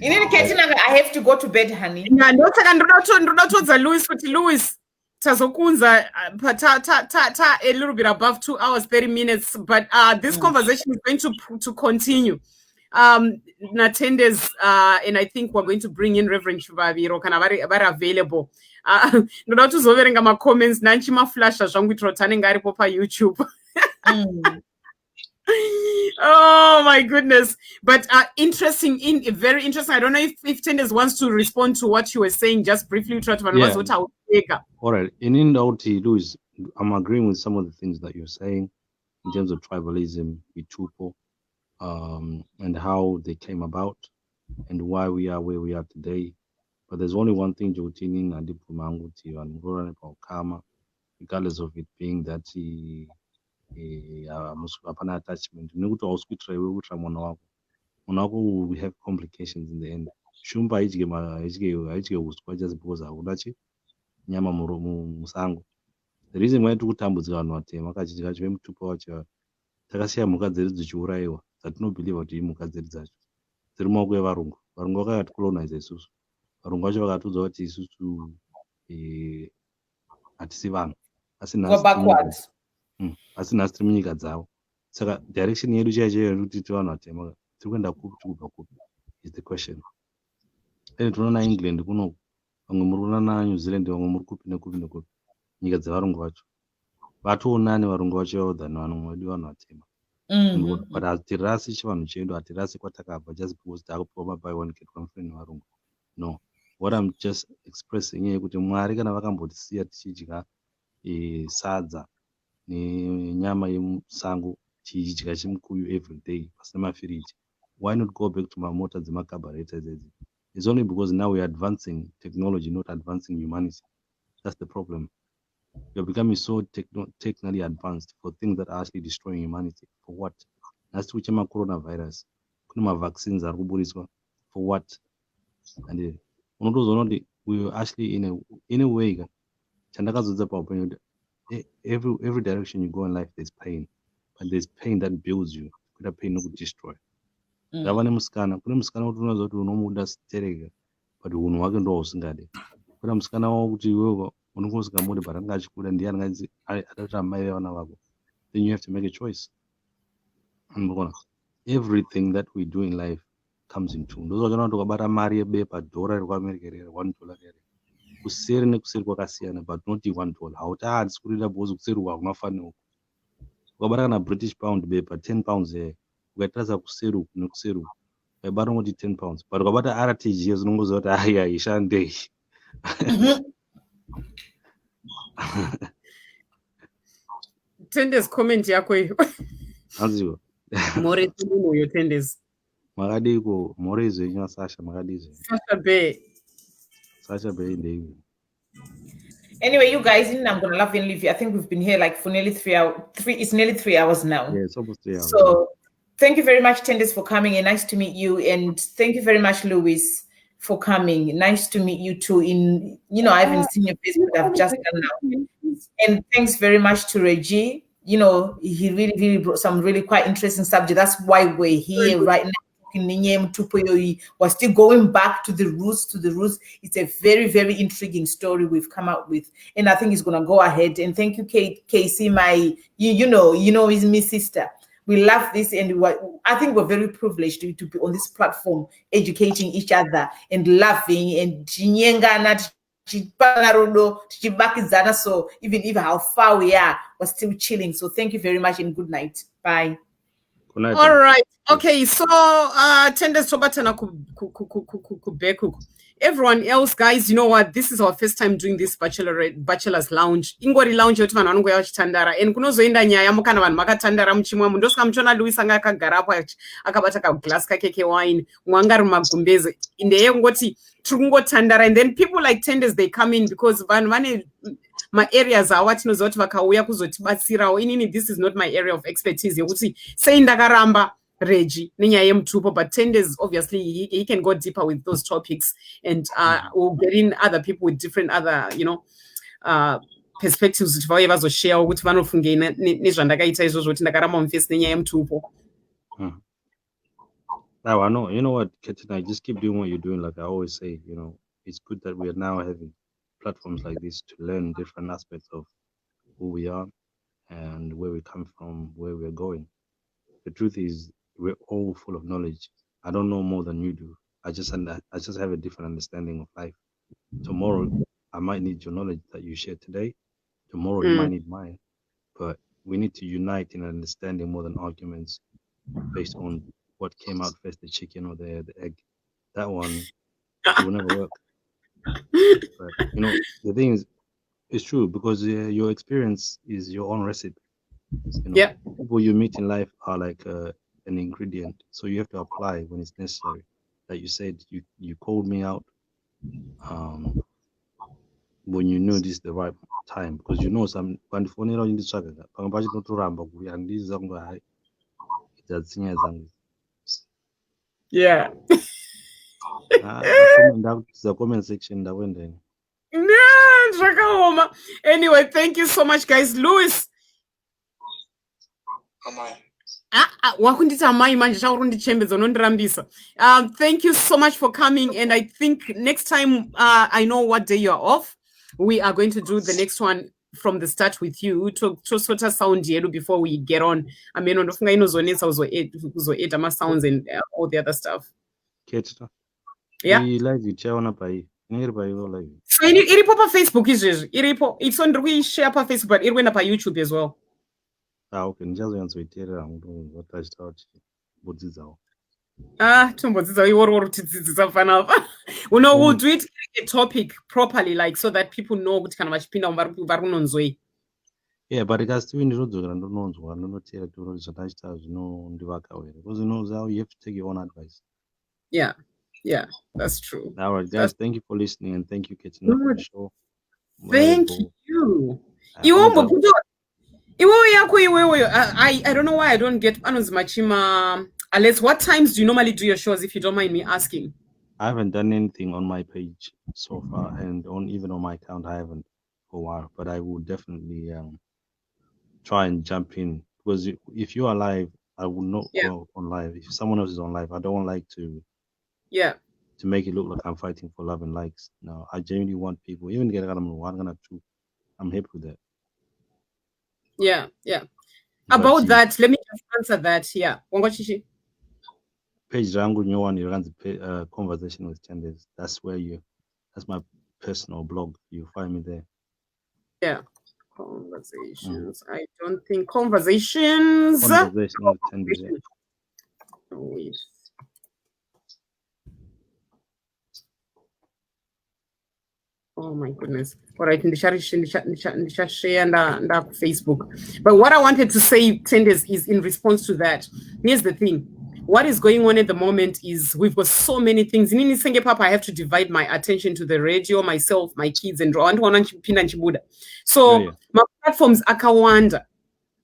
In any case, I have to go to bed, honey. Louis, tazokunza a little bit above 2 hours 30 minutes, but this conversation is going to continue. Tendez, and I think we're going to bring in Reverend Shuvaviro kana vari available. Ndoda kuzoverenga ma comments nanchi ma flasha zvangu kuitira ngaripo pa YouTube. Oh my goodness. But very interesting. I don't know if Tendez wants to respond to what you were saying just briefly. All right. In Louis, I'm agreeing with some of the things that you're saying in terms of tribalism with Tupo, and how they came about and why we are where we are today. But there's only one thing Jotini Nadipumanguti and Roran Kama, regardless of it being that he upon attachment. We have complications in the end. Shumba just because I nyama musango. The reason why tikutambudzika vanhu vatema kazhinji kacho vemutupo wacho takasiya mhuka dzedu dzichiurayiwa dzatinobhiliva kuti imhuka dzedu dzacho dziri mumaoko evarungu. Varungu vakatikolonaiza isusu. Varungu vacho vakatiudza kuti isusu hatisi vanhu asi nhasi tiri munyika dzavo. Saka direction yedu chaiyo kuti tiri vanhu vatema tiri kuenda kupi tikubva kupi is the question. Then tinoona England kuno vamwe muri kuona New Zealand vamwe muri kupi nekupi nyika dzevarungu vacho vatoonani varungu vacho than vanhu vedu vanhu vatema. But hatirasi chivanhu chedu, hatirasi kwatakabva just because takupiwa mabuy one get one free nevarungu. No, what I'm just expressing yekuti Mwari kana vakambotisiya tichidya sadza nenyama yemusango tichidya chimukuyu every day pasina mafiriji, why not go back to mamota dzemacarburetors idzi? It's only because now we're advancing technology, not advancing humanity. That's the problem. You're becoming so technically advanced for things that are actually destroying humanity. For what? That's which coronavirus. Vaccines are for what? And we were actually in a way, every direction you go in life, there's pain. But there's pain that builds you. That pain not destroy. Davane muskana kuti unoziva kuti unomuda stereka but unhu wake ndo usingade. Kuna musikana wakuti iwewe unenge usingamudi but anga achikuda ndiye anganzi atati amai vevana vako. Then you have to make a choice. Everything that we do in life comes in two. Those are not about a Maria Bepa, Dora, $1 kuseri nekuseri kwakasiyana, but not $1. Hauta skurira bozo kuseri kwakunafaniwo. Ukabata kana British pound bepa £10 here. Ukatarisa kuseri uku nekuseri uku. Ukaibata ngoti £10. But ukabata RTG zinongoza kuti aya ishandei. Tendez comment yako hiyo. Anziwa. More tuno yo Tendez. Makadiko Morezo nya Sasha Makadizo. Sasha Bay David. Anyway, you guys, I'm gonna love and leave you. I think we've been here like for nearly 3 hours. It's nearly 3 hours now. Yeah, it's almost 3 hours. So thank you very much, Tendez, for coming, and nice to meet you. And thank you very much, Louis, for coming. Nice to meet you too. I haven't seen your face, but I've just done now. And thanks very much to Regie. He really brought some really quite interesting subject. That's why we're here right now. We're still going back to the roots. It's a very, very intriguing story we've come out with, and I think it's gonna go ahead. And thank you, KC, my is my sister. We love this, and I think we're very privileged to be on this platform, educating each other and laughing and so even how far we are, we're still chilling. So thank you very much and good night. Bye. Good night. All right. Okay, so Tendez Tobatana Kubeku. Everyone else, guys, you know what? This is our first time doing this Bachelor's Lounge. Ingori Lounge yotu vanhu vachitandara. And kunozoenda nyaya mukana vanhu makatandara muchimwe mundoska muchona Louis anga akagara apo akabata kaglass kake wine mwangari mumagumbeze. Indeye kungoti tiri kungotandara, and then people like Tendez, they come in because vanhu vane ma-areas awo atinoziva kuti vakauya kuzotibatsirawo. Inini, this is not my area of expertise yekuti sei ndakaramba Regie nenyaya yemutupo, but Tendez, obviously he can go deeper with those topics, and we'll get in other people with different other perspectives kuti vauye vazoshare kuti vanofungei nezvandakaita izvozvo kuti ndakaramba mufesi nenyaya yemutupo. Now I know, you know what, Ketina, just keep doing what you're doing. Like I always say, it's good that we are now having platforms like this to learn different aspects of who we are and where we come from, where we're going. The truth is, we're all full of knowledge. I don't know more than you do. I just have a different understanding of life. Tomorrow, I might need your knowledge that you shared today. Tomorrow, you might need mine. But we need to unite in understanding more than arguments based on what came out first, the chicken or the egg. That one will never work. But, the thing is, it's true because your experience is your own recipe. People you meet in life are like an ingredient, so you have to apply when it's necessary. Like you said, you called me out when you knew this is the right time, because some the comment section that went in. Anyway, thank you so much, guys. Louis. Thank you so much for coming, and I think next time I know what day you're off. We are going to do the next one from the start with you to sort of sound before we get on. I mean, on the my sounds and all the other stuff. Yeah. Live so it pop on Facebook is it's on we share on Facebook, but it went up on YouTube as well. Okay, we we'll do it a topic properly, like so that people know what kind of yeah, but it has to be because you have to take your own advice. Yeah, that's true. All right, guys, thank you for listening, and thank you, Ketina, for the show. Thank you. I don't know why I don't get unless what times do you normally do your shows, if you don't mind me asking? I haven't done anything on my page so far, and even on my account I haven't for a while, but I will definitely try and jump in, because if you are live, I will not go on live. If someone else is on live, I don't like to make it look like I'm fighting for love and likes. No, I genuinely want people, even get I'm happy with that. Yeah. About that, let me just answer that. Yeah. page rangu nyowa ni runs conversation with Tendez. That's my personal blog. You find me there. Yeah. Conversations. I don't think conversations. Conversation with Tendez. Yeah. Oh my goodness. All right, share and Facebook. But what I wanted to say, Tendez, is in response to that. Here's the thing. What is going on at the moment is we've got so many things. In Papa, I have to divide my attention to the radio, myself, my kids, and so my platforms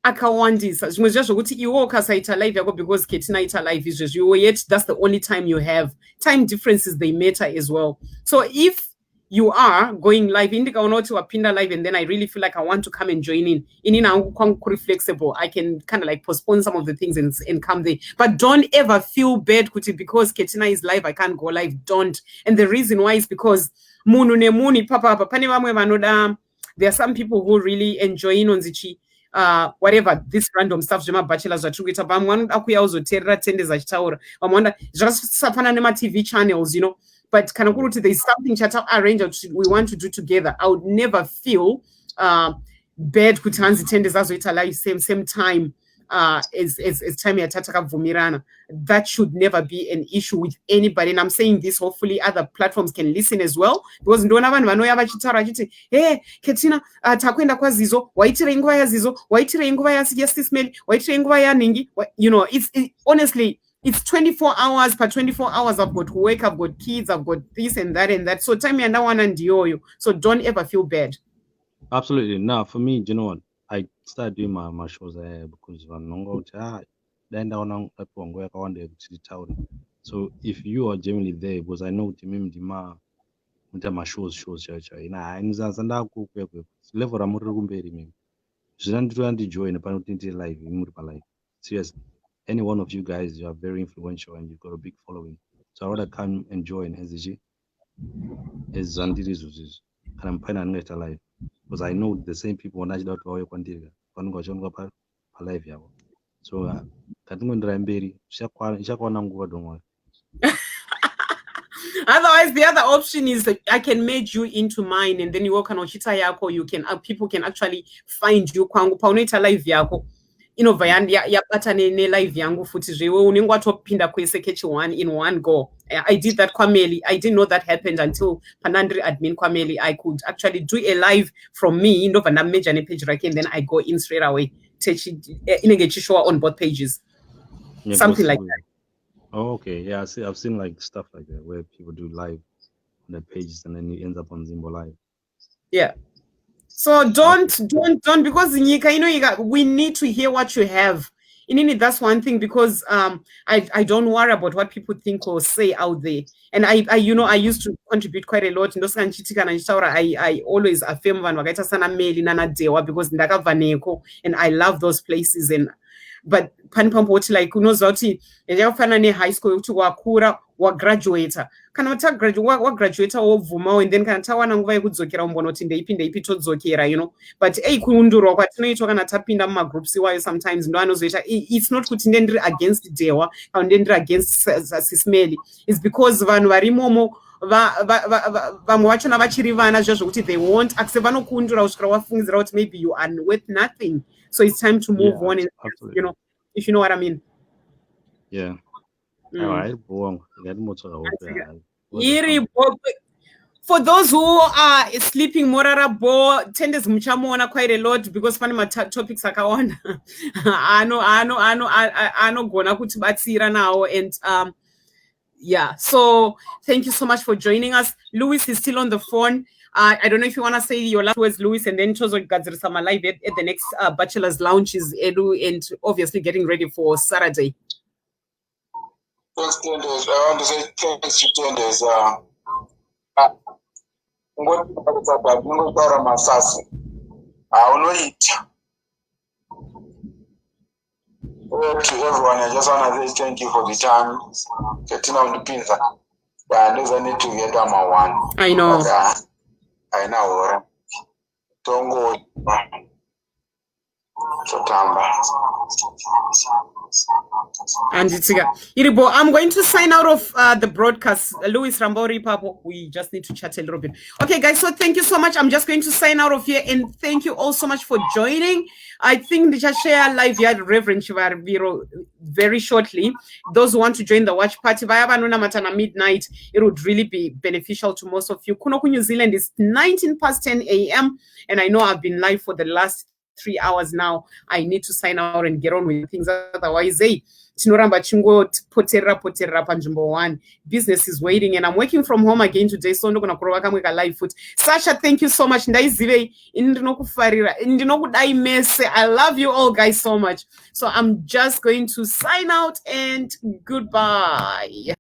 akawandisa zvimwe zvazvo kuti iwo ukasaita live yako because ketinaita live izvozvo yet that's the only time you have. Time differences, they matter as well. So if you are going live, indikaona kuti wapinda live and then I really feel like I want to come and join in. Inini I'm flexible. I can kind of like postpone some of the things and come there. But don't ever feel bad kuti because Ketina is live, I can't go live. Don't. And the reason why is because munu ne muni papa pane vamwe vanoda. There are some people who really enjoy Inonzichi. Whatever this random stuff jema bachelors vatikuita vamwe vanoda kuuya uzoteerera Tendez achitaura vamwe vanoda zvakasafana nema TV channels, you know. But can there's something chat arrange we want to do together. I would never feel bad kuti hanzi Tendez azoita live same time as time yatataka vumirana. That should never be an issue with anybody. And I'm saying this, hopefully other platforms can listen as well, because ndona vanhu vanoya vachitaura vachiti hey Ketina takwenda kwa Zizo waitire nguva ya Zizo waitire nguva ya Sismeli waitire nguva ya Ningi, you know, it's honestly it's 24 hours. Per 24 hours, I've got work, I've got kids, I've got this and that and that. So time and one and you. So don't ever feel bad. Absolutely. Now, for me, you know what? I started doing my shows because so if you are genuinely there, because I know my shows, level live. Seriously. Any one of you guys, you are very influential and you've got a big following. So I rather come and join SDG as Zandiri's campaign live. Because I know the same people on National Quantiga, live. So otherwise the other option is that I can merge you into mine and then you work on Oshita Yako, you can people can actually find you kwangu pauneta live yako. Yapata ne live yangu futi zvewe unenge watopinda kwese one in one go. I did that kwameli. I didn't know that happened until Panandri admin kwameli. I could actually do a live from me ndova na major ne page rake and then I go in straight away. Inenge chishowa on both pages. Yeah, something like that. Oh, okay. Yeah, I've seen like stuff like that where people do live on their pages and then it ends up on Zimbo Live. Yeah. So don't because we need to hear what you have. That's one thing, because I don't worry about what people think or say out there. And I used to contribute quite a lot. I always affirm because and I love those places. And but panpamboti like unozauti yakufana ne high school kuti wakura wagraduator kana wagraduator wobvuma and then kana tawana nguva yekudzokera umbonoti ndeipi todzokera, you know. But kuundurwa kwatinoitwa kana tapinda muma groups iwayo sometimes ndo anozoita. It's not kuti ndendiri against Dewa kana ndendiri against Sismeli. It's because vanhu varimomo vamwe vachona vachiri vana zvekuti they won't accept vanokundura kusvikira wafungidzira kuti maybe you are worth nothing. So it's time to move on, and you know, if you know what I mean. Yeah. All right. For those who are sleeping, Morara Bo, Tendez Muchamoana quite a lot because funny topics are kawana. I know gonna kutibatsira now and yeah. So thank you so much for joining us. Louis is still on the phone. I don't know if you want to say your last words, Louis, and then Chozo Gadzirisama live at the next Bachelors Lounge is Edu and obviously getting ready for Saturday. Thanks, Tendez. I want to say thanks to Tendez. To everyone, I just want to say thank you for the time. Getting on the pizza. I need to get on my one. I know. But, I know. Don't go. So, And it's Iribo, I'm going to sign out of the broadcast. Louis Rambori Papo, we just need to chat a little bit. Okay, guys, so thank you so much. I'm just going to sign out of here, and thank you all so much for joining. I think we just share live here, Reverend Shivarviro, very shortly. Those who want to join the watch party via Banuna Matana midnight, it would really be beneficial to most of you. Kunoku New Zealand is 19 past 10 a.m. and I know I've been live for the last 3 hours now. I need to sign out and get on with things. Otherwise, tinoramba chingo potera panjumbo one. Business is waiting, and I'm working from home again today. So I'm gonna come live foot. Sasha, thank you so much. I love you all guys so much. So I'm just going to sign out and goodbye.